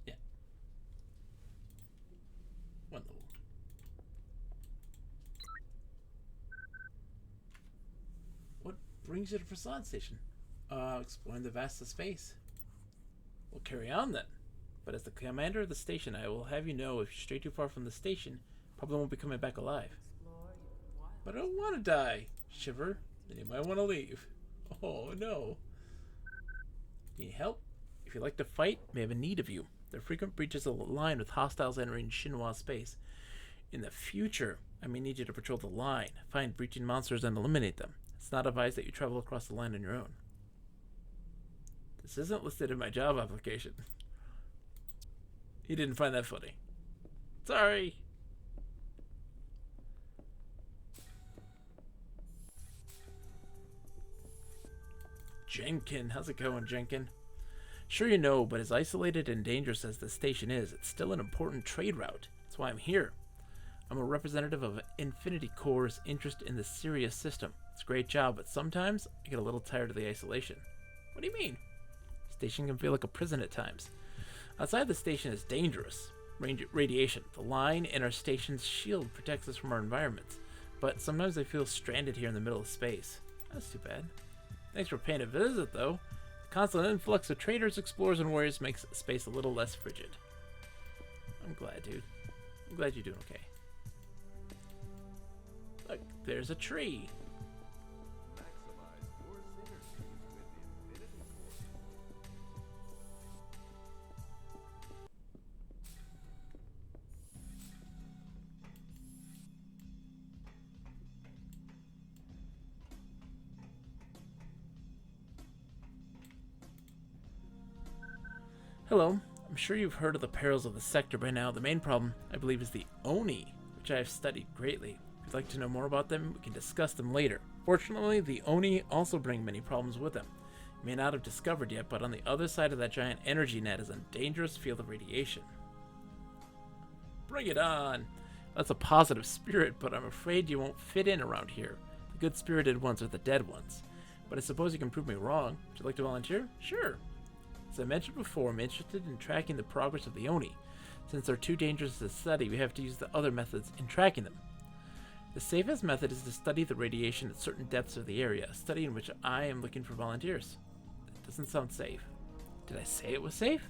Yeah. One level. What brings you to Prasad Station? Exploring the vast of space. We'll carry on then. But as the commander of the station, I will have you know if you stray too far from the station, probably won't be coming back alive. But I don't want to die, Shiver. Then you might want to leave. Oh no. Need help? If If you like to fight, may have a need of you. There are frequent breaches of the line with hostiles entering Shinhua space. In the future, I may need you to patrol the line, find breaching monsters, and eliminate them. It's not advised that you travel across the line on your own. This isn't listed in my job application. He didn't find that funny. Sorry. Jenkin. How's it going, Jenkin? Sure you know, but as isolated and dangerous as the station is, it's still an important trade route. That's why I'm here. I'm a representative of Infinity Corps' interest in the Sirius system. It's a great job, but sometimes I get a little tired of the isolation. What do you mean? Station can feel like a prison at times. Outside the station is dangerous. Radiation. The line and our station's shield protects us from our environments. But sometimes I feel stranded here in the middle of space. That's too bad. Thanks for paying a visit, though. The constant influx of traders, explorers, and warriors makes space a little less frigid. I'm glad, dude. I'm glad you're doing okay. Look, there's a tree. Hello. I'm sure you've heard of the perils of the sector by now. The main problem, I believe, is the Oni, which I have studied greatly. If you'd like to know more about them, we can discuss them later. Fortunately, the Oni also bring many problems with them. You may not have discovered yet, but on the other side of that giant energy net is a dangerous field of radiation. Bring it on! That's a positive spirit, but I'm afraid you won't fit in around here. The good-spirited ones are the dead ones. But I suppose you can prove me wrong. Would you like to volunteer? Sure. As I mentioned before, I'm interested in tracking the progress of the Oni. Since they're too dangerous to study, we have to use the other methods in tracking them. The safest method is to study the radiation at certain depths of the area, a study in which I am looking for volunteers. That doesn't sound safe. Did I say it was safe?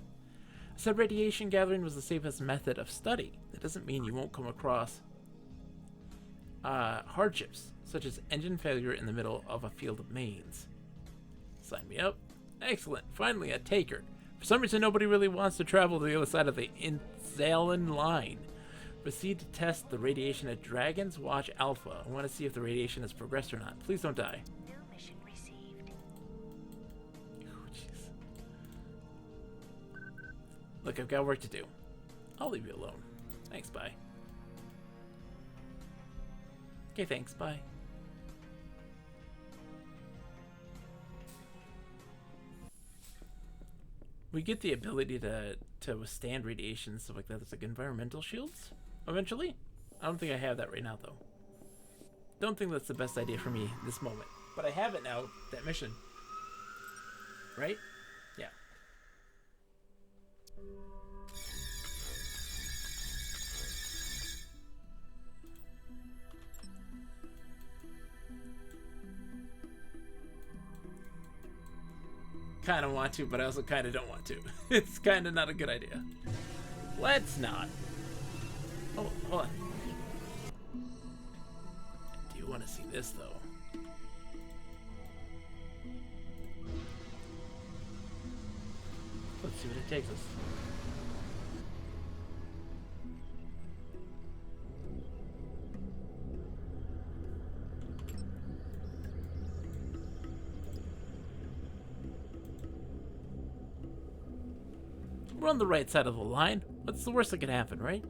I said radiation gathering was the safest method of study. That doesn't mean you won't come across hardships, such as engine failure in the middle of a field of mains. Sign me up. Excellent. Finally, a taker. For some reason, nobody really wants to travel to the other side of the Inzalen line. Proceed to test the radiation at Dragon's Watch Alpha. I want to see if the radiation has progressed or not. Please don't die. New mission received. Oh, jeez. Look, I've got work to do. I'll leave you alone. Thanks, bye. Okay, thanks, bye. We get the ability to withstand radiation and stuff like that. It's like environmental shields, eventually. I don't think I have that right now, though. Don't think that's the best idea for me this moment. But I have it now, that mission. Right? Yeah. Kind of want to, but I also kind of don't want to. It's kind of not a good idea. Let's not. Oh, hold on. I do want to see this, though. Let's see what it takes us. We're on the right side of the line. What's the worst that could happen, right?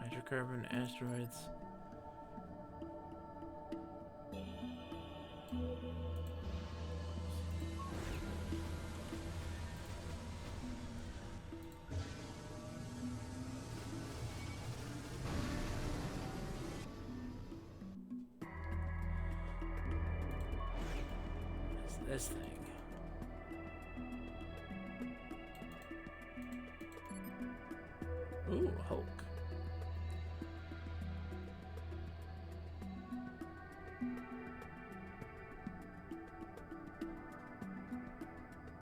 Hydrocarbon, asteroids. This thing. Ooh, Hulk.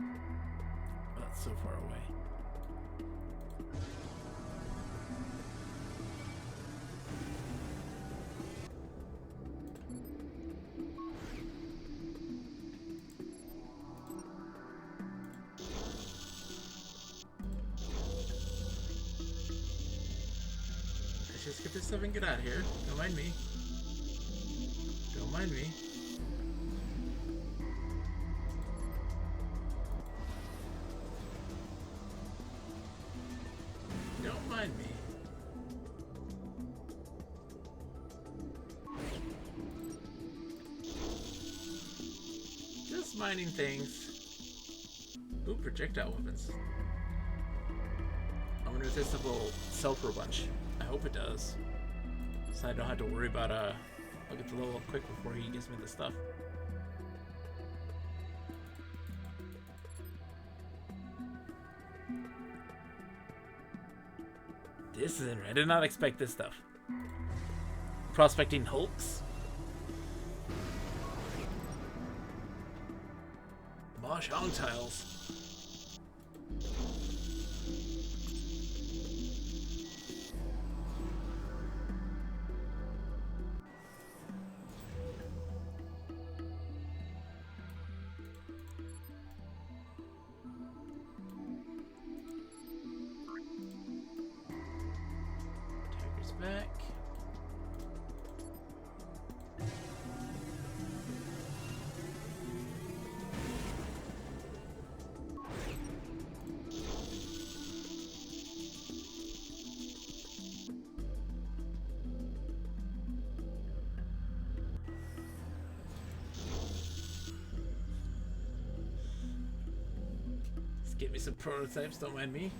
Oh, that's so far away. this stuff and get out of here. Don't mind me. Don't mind me. Don't mind me. Just mining things. Ooh, projectile weapons. I wonder if this stuff will sell for a bunch. I hope it does. So I don't have to worry about, I'll get the level up quick before he gives me the stuff. This is I did not expect this stuff. Prospecting hulks. Mahjong tiles. Tiger's back. Let's get me some prototypes, don't mind me.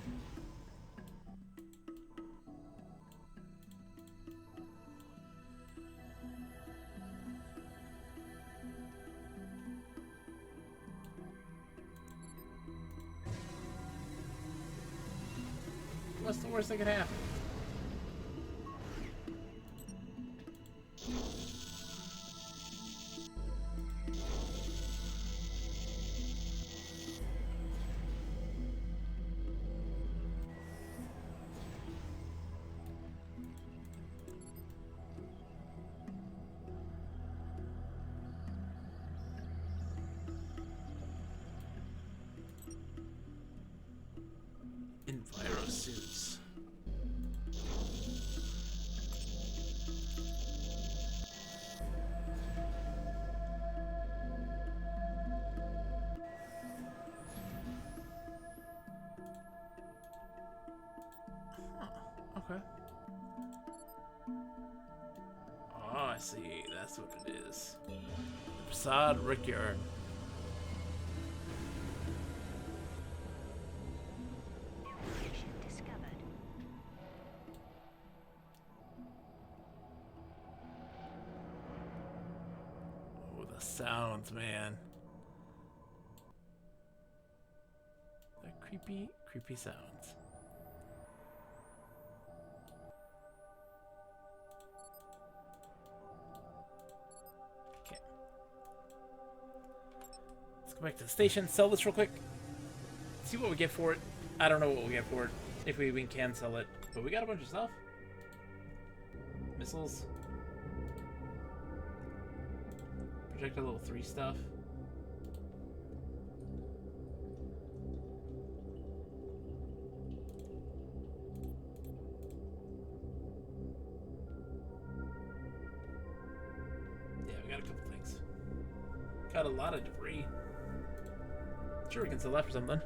What's the worst that could happen? Enviro suits. Okay. Oh, I see. That's what it is. The Prasad Rickyard. Location discovered. Oh, the sounds, man. The creepy, creepy sounds. Okay. Let's go back to the station, sell this real quick. See what we get for it. I don't know what we get for it. If we even can sell it. But we got a bunch of stuff. Missiles. Projectile level 3 stuff. Yeah, we got a couple things. Got a lot of debris. Sure, we can sell that for something.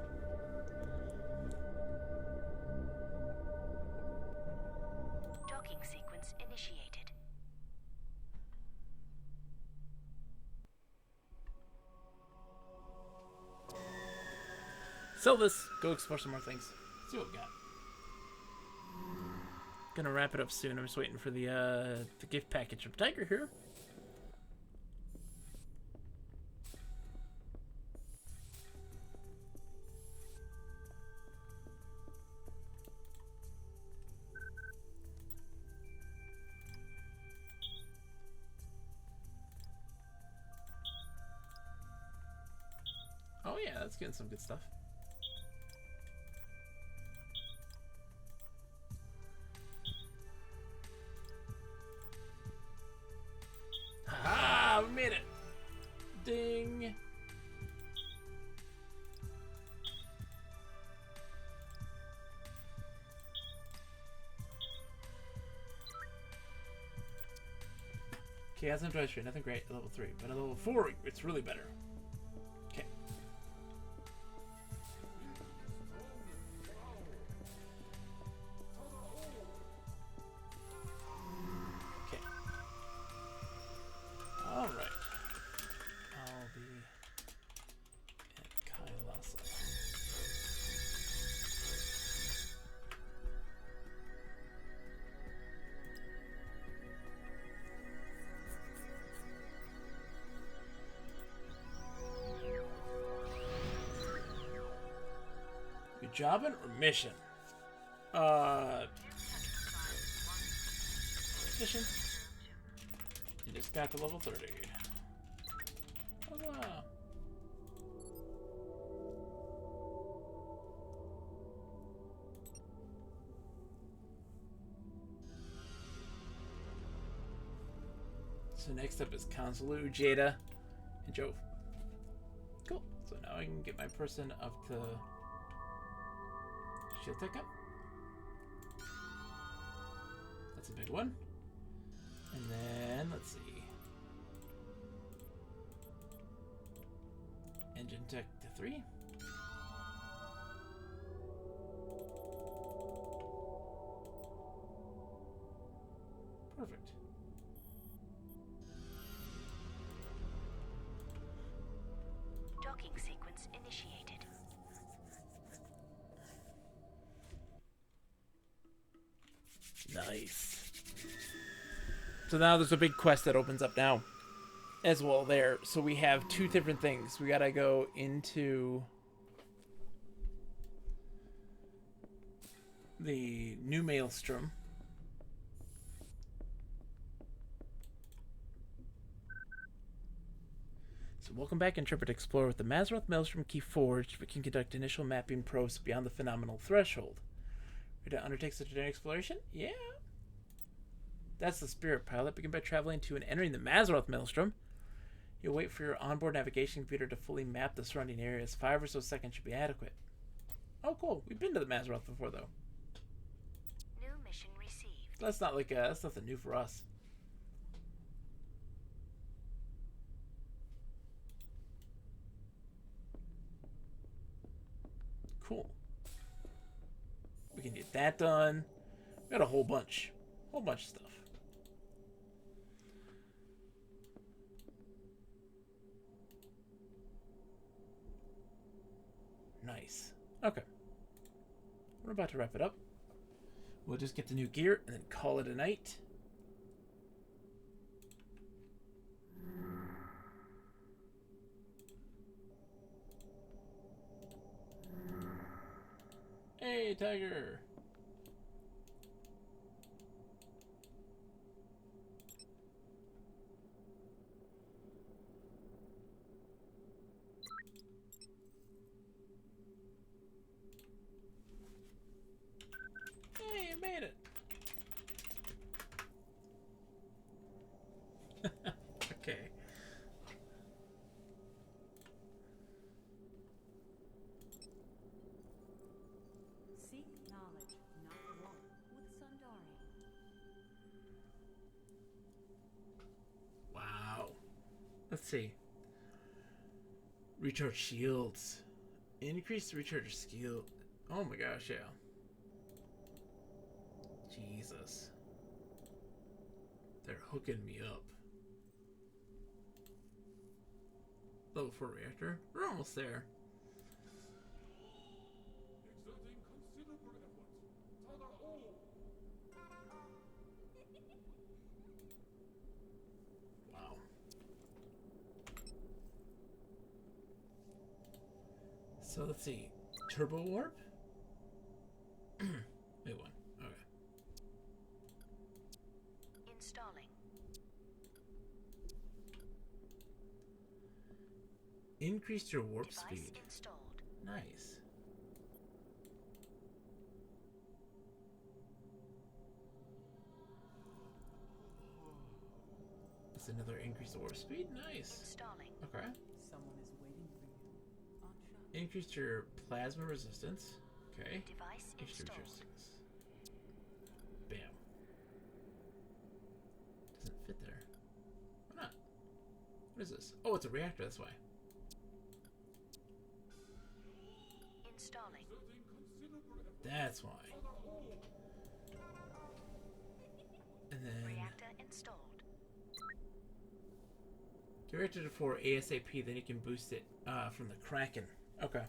Docking sequence initiated. Sell this. Go explore some more things. See what we got. Gonna wrap it up soon. I'm just waiting for the gift package from Tiger here. Oh yeah, that's getting some good stuff. Ha! We made it! Ding! Chaos and Dredge, nothing great at level 3, but at level 4, it's really better. Okay. Okay. Alright. I'll be at Kailasa. Jobbing or mission? Mission. You just got to level 30. Huzzah. So next up is Consul Jada and Jove. Cool. So now I can get my person up to Shield Tech up. That's a big one. And then, let's see. Engine Tech to 3. Perfect. Docking sequence initiated. Nice. So now there's a big quest that opens up now as well there. So we have two different things. We gotta go into the new Maelstrom. So welcome back, Intrepid Explorer. With the Mazroth Maelstrom key forged, we can conduct initial mapping probes beyond the phenomenal threshold. Ready to undertake such an exploration? Yeah. That's the spirit, pilot. Begin by traveling to and entering the Mazroth Maelstrom. You'll wait for your onboard navigation computer to fully map the surrounding areas. 5 or so seconds should be adequate. Oh, cool. We've been to the Mazroth before, though. New mission received. That's not like that's nothing new for us. Cool. We can get that done. We got a whole bunch of stuff. Nice. Okay. We're about to wrap it up. We'll just get the new gear and then call it a night. Hey, Tiger. Hey, you made it. Okay. Seek knowledge, not war, with Sundari. Wow. Let's see. Recharge shields. Increase the recharge skill. Oh my gosh, yeah. Jesus. They're hooking me up. Level 4 reactor. We're almost there. Wow. So let's see. Turbo warp? Wait, one. Okay. Installing. Increased your warp Device speed. installed. Nice. That's another increased warp speed. Nice. Installing. Okay. Someone is waiting for you. Ansha. Increased your plasma resistance. Okay. Device Increased your installed. resistance. Bam. Doesn't fit there. What is this? Oh, it's a reactor, that's why. Installing. That's why. And then Reactor installed. get reactor to 4 ASAP, then you can boost it from the Kraken. Okay.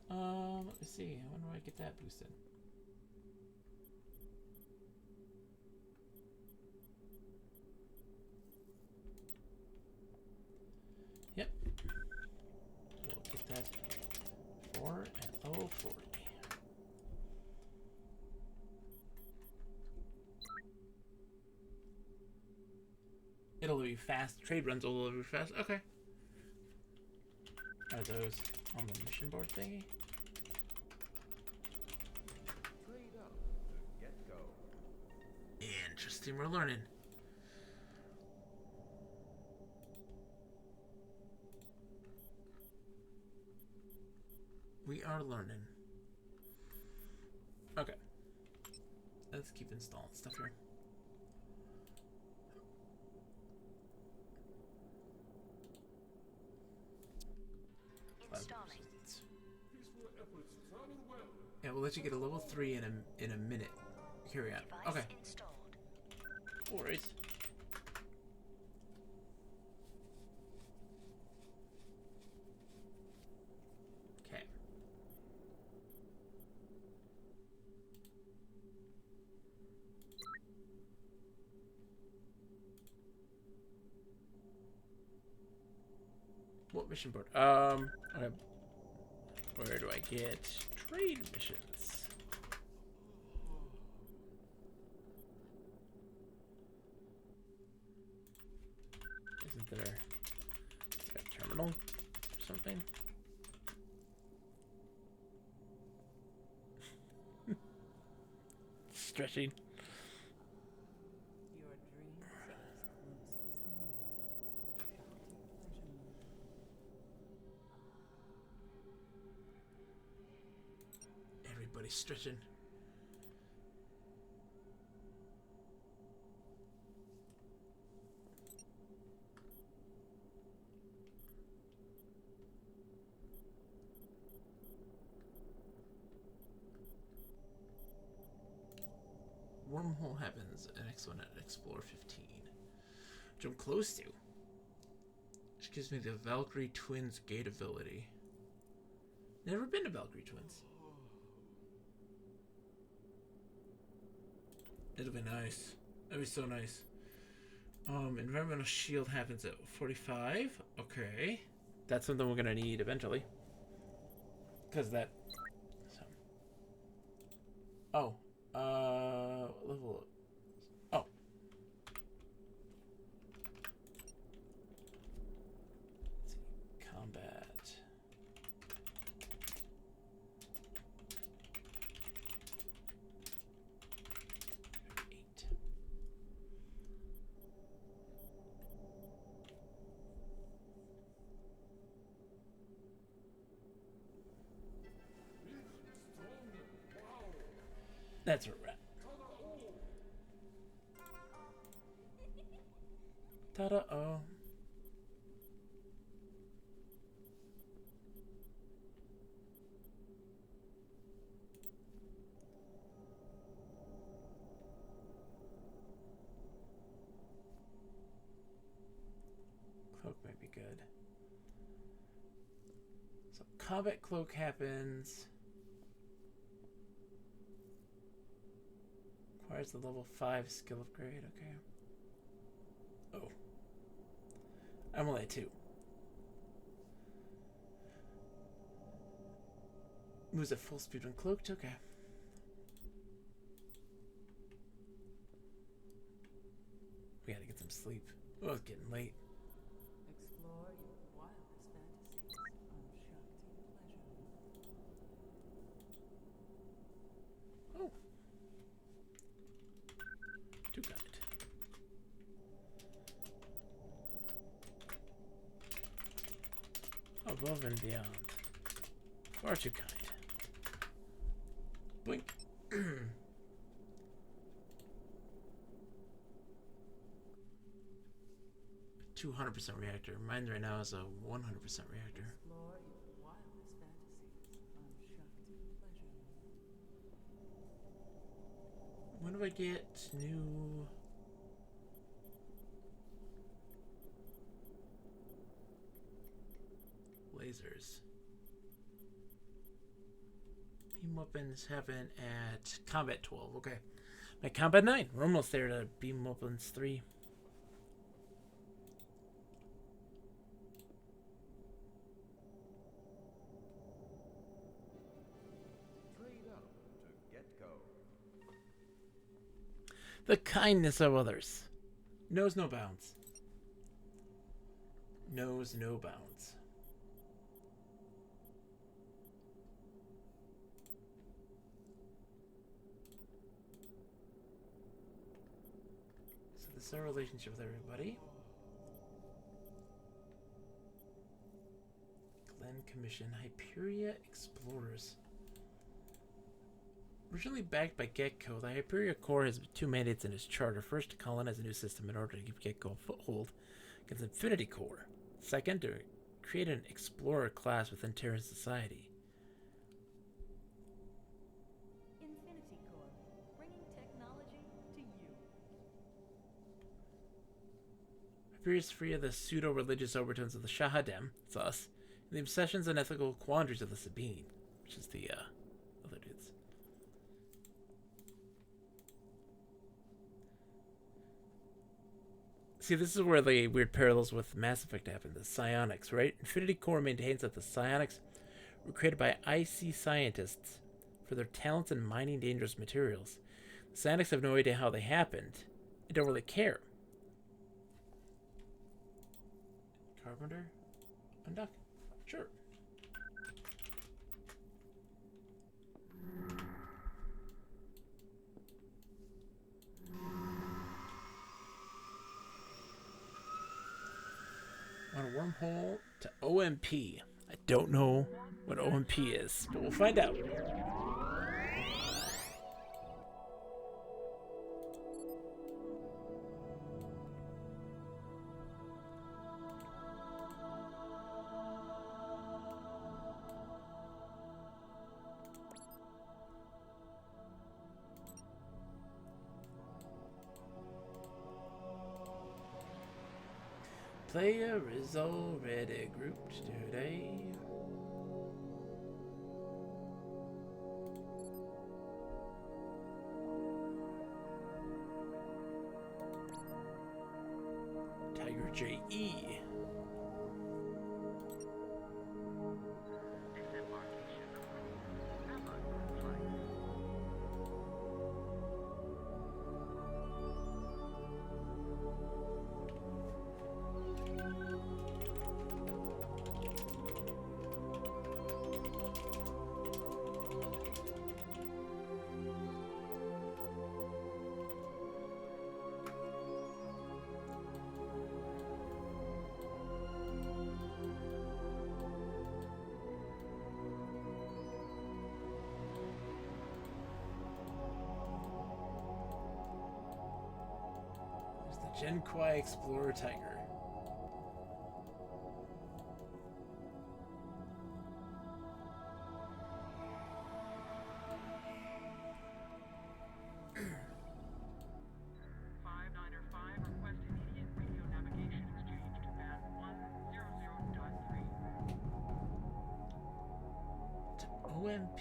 Let me see. When do I get that boosted? Yep. We'll get that 4 at level 40. It'll be fast. Trade runs will be fast. Okay. Are those on the mission board thingy? Trade up. Get go. Interesting. We're learning. We are learning. Okay. Let's keep installing stuff here. Installing. Yeah, we'll let you get a level 3 in a minute. Here we are. Device Okay. installed. No worries. Okay. What mission board? Okay. Where do I get trade missions? Isn't there a terminal or something? Stretching. Your dreams are as close as the moon. Shall take pleasure. Everybody's stretching. Wormhole happens at X1 at Explorer 15. Which I'm close to. Which gives me the Valkyrie Twins gate ability. Never been to Valkyrie Twins. It'll be nice. That'd be so nice. Environmental shield happens at 45. Okay. That's something we're gonna need eventually. Cause that so. Oh. Level oh. Let's see. Combat. That's a wrap. Ta-da! Oh. Cloak might be good. So combat cloak happens. Requires the level 5 skill upgrade, okay. Oh. I'm only at 2. Moves at full speed when cloaked, okay. We gotta get some sleep. Oh, it's getting late. Explore your wildest fantasies on Shakti Pleasure. Oh. Too kind. Above and beyond. Far too kind. Blink. 200% reactor. Mine right now is a 100% reactor. Explore your wildest fantasies on Shakti Pleasure. When do I get new... lasers? Beam weapons happen at combat 12. Okay. My combat 9. We're almost there to beam weapons 3. Trade up to get go. The kindness of others knows no bounds. Knows no bounds. So this is our relationship with everybody. Glen Commission, Hyperia Explorers. Originally backed by Getco, the Hyperia Corps has 2 mandates in its charter. First, to colonize a new system in order to give Getco a foothold against Infinity Corps. Second, to create an explorer class within Terran society. Infinity Corps, bringing technology to you. Hyperia is free of the pseudo-religious overtones of the Shahadem, it's us, and the obsessions and ethical quandaries of the Sabine, which is the other dudes. See, this is where the weird parallels with Mass Effect happen. The psionics, right? Infinity Corps maintains that the psionics were created by IC scientists for their talents in mining dangerous materials. The psionics have no idea how they happened and don't really care. Carpenter? Undock? Sure. On a wormhole to OMP. I don't know what OMP is, but we'll find out. Player is already grouped today. Tiger JE. Disembarkation approved. Allied flight. There's the Genquai Explorer Tiger. Request immediate radio navigation exchange to band 100.3. To OMP.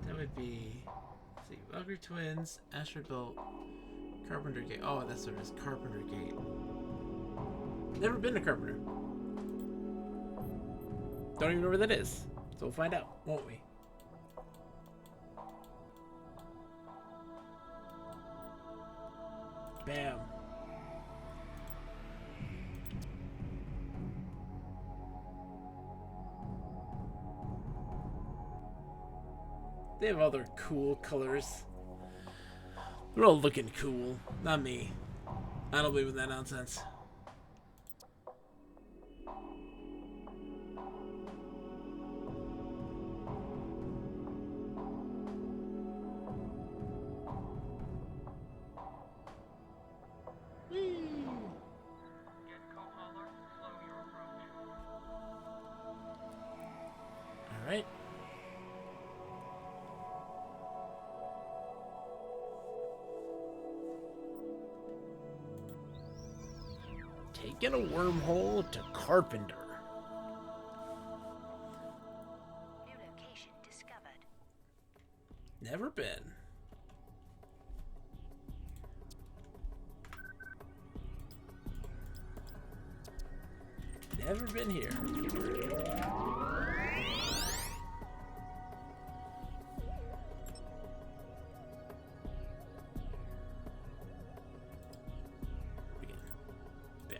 That would be, let's see, Valkyrie Twins, Asteroid Belt, Carpenter Gate. Oh, that's what it is, Carpenter Gate. Never been to Carpenter. Don't even know where that is. So we'll find out, won't we? Bam. They have other cool colors. They're all looking cool. Not me. I don't believe in that nonsense. Taking a wormhole to Carpenter. New location discovered. Never been. Never been here. Begin. Bam.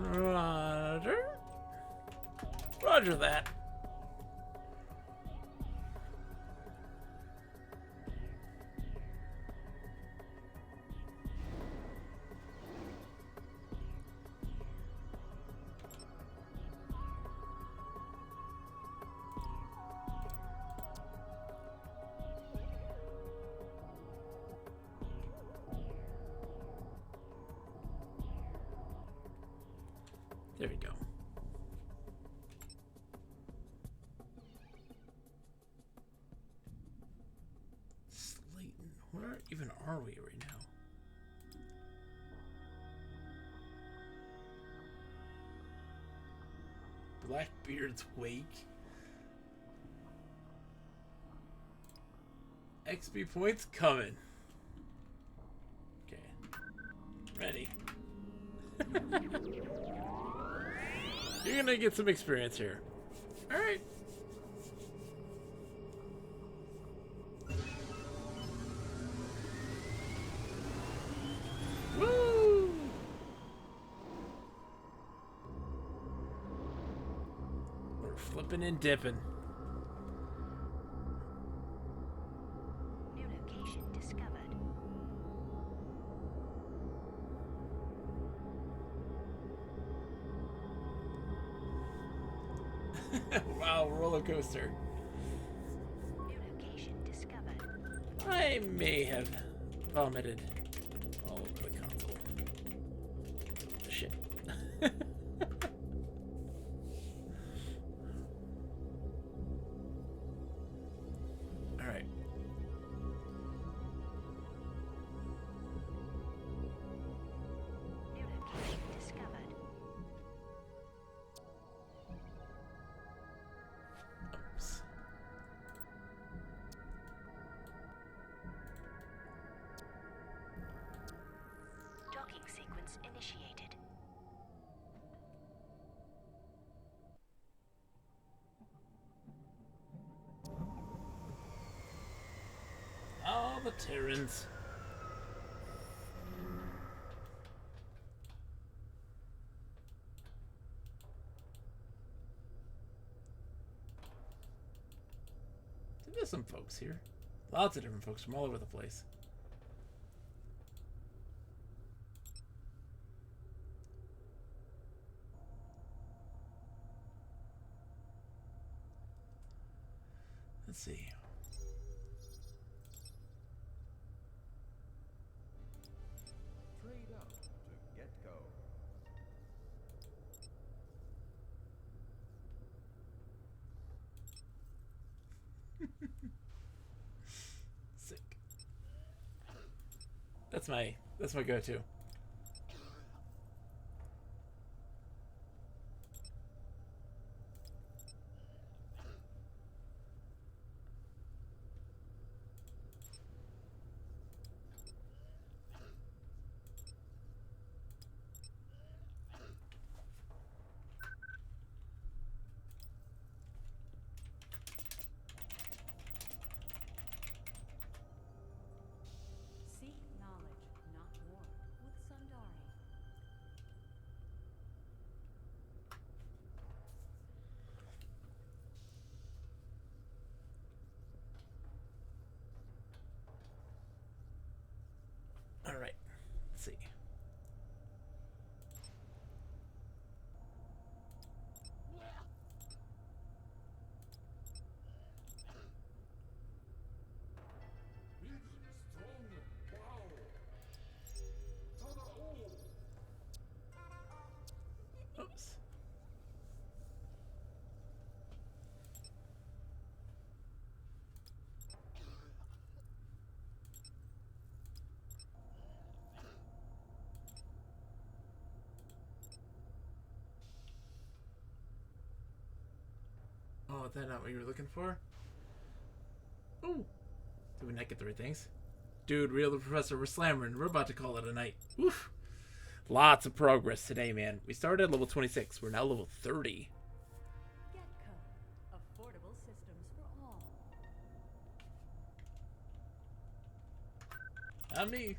Roger. Roger that. There we go. Slayton, where even are we right now? Blackbeard's Wake. XP points coming. Okay. Ready. You're gonna get some experience here. Alright. Woo! We're flipping and dipping. New location discovered. Wow, roller coaster. New location discovered. I may have vomited all over the console. Shit. Alright. New location discovered. Oops. Docking sequence initiated. Oh, the Terrans. There's some folks here. Lots of different folks from all over the place. Let's see. Trade up to get go. Sick. That's my go-to. Seek knowledge, not war, with Sundari. All right. Let's see. about that? Not what you were looking for? Ooh. Did we not get the right things? Dude, Real the Professor, we're slammering. We're about to call it a night. Oof. Lots of progress today, man. We started at level 26. We're now level 30. Getco. Affordable systems for all. Not me.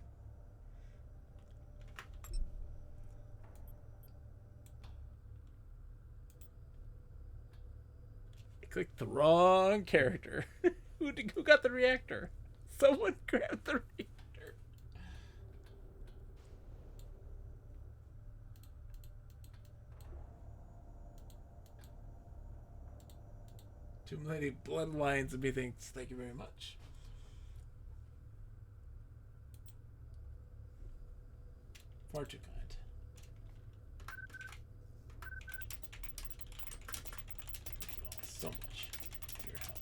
I clicked the wrong character. Who got the reactor? Someone grabbed the reactor. Too many bloodlines and methinks. Thank you very much. Far too kind. Thank you all so much for your help.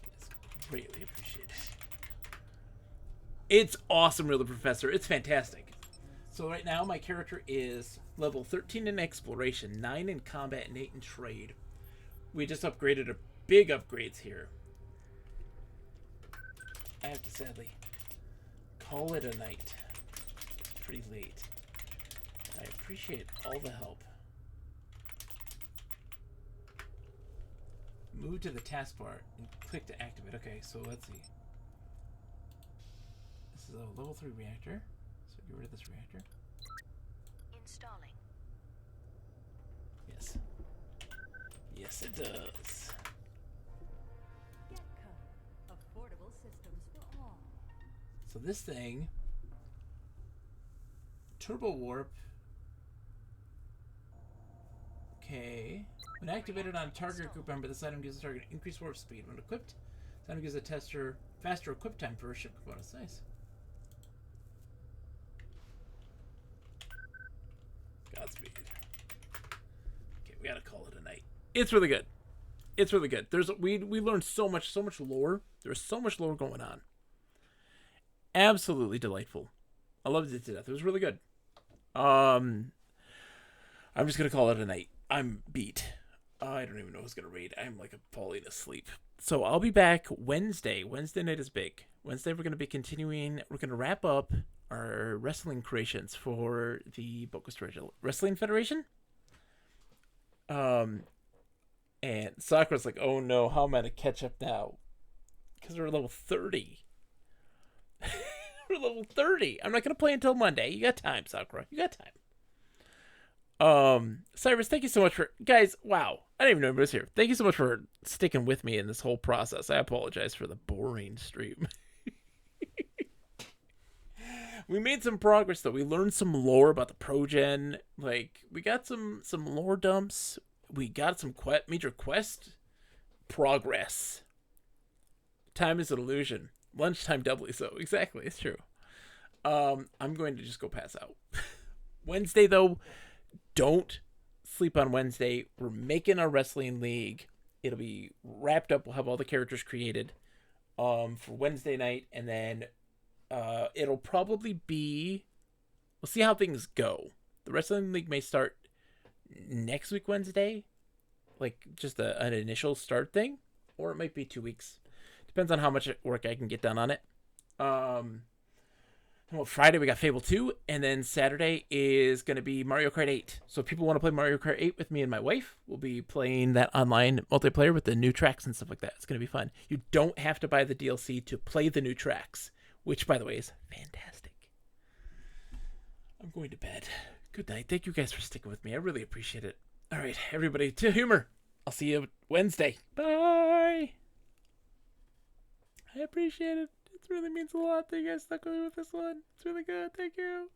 It is greatly appreciated. It's awesome, Real the Professor. It's fantastic. So right now my character is level 13 in exploration, 9 in combat, and 8 in trade. We just upgraded a big upgrades here. I have to sadly call it a night. It's pretty late. I appreciate all the help. Move to the taskbar and click to activate. Okay, so let's see. This is a level 3 reactor. So get rid of this reactor. Installing. Yes. Yes, it does. Getco. Affordable systems for all. So this thing, turbo warp. Okay. When activated on a target group member, this item gives the target increased warp speed. When equipped, this item gives a tester faster equip time for a ship bonus. Nice. Godspeed. Okay, we gotta call it a night. It's really good. It's really good. We learned so much lore. There's so much lore going on. Absolutely delightful. I loved it to death. It was really good. I'm just gonna call it a night. I'm beat. I don't even know who's gonna raid. I'm like falling asleep. So I'll be back Wednesday. Wednesday night is big. Wednesday we're gonna be continuing. We're gonna wrap up our wrestling creations for the Boca Wrestling Federation. And Sakura's like, oh no, how am I to catch up now? Because we're level 30. We're level 30. I'm not gonna play until Monday. You got time, Sakura. You got time. Cyrus, thank you so much for guys. Wow, I didn't even know anybody was here. Thank you so much for sticking with me in this whole process. I apologize for the boring stream. We made some progress though. We learned some lore about the Progen. Like we got some lore dumps. We got some major quest progress. Time is an illusion. Lunchtime doubly so. Exactly, it's true. I'm going to just go pass out. Wednesday though. Don't sleep on Wednesday. We're making our wrestling league. It'll be wrapped up. We'll have all the characters created for Wednesday night. And then it'll probably be... We'll see how things go. The wrestling league may start next week Wednesday. Like just an initial start thing. Or it might be 2 weeks. Depends on how much work I can get done on it. Well, Friday we got Fable 2, and then Saturday is going to be Mario Kart 8. So if people want to play Mario Kart 8 with me and my wife, we'll be playing that online multiplayer with the new tracks and stuff like that. It's going to be fun. You don't have to buy the DLC to play the new tracks, which, by the way, is fantastic. I'm going to bed. Good night. Thank you guys for sticking with me. I really appreciate it. All right, everybody, to humor. I'll see you Wednesday. Bye. I appreciate it. It really means a lot that you guys stuck with me with this one. It's really good. Thank you.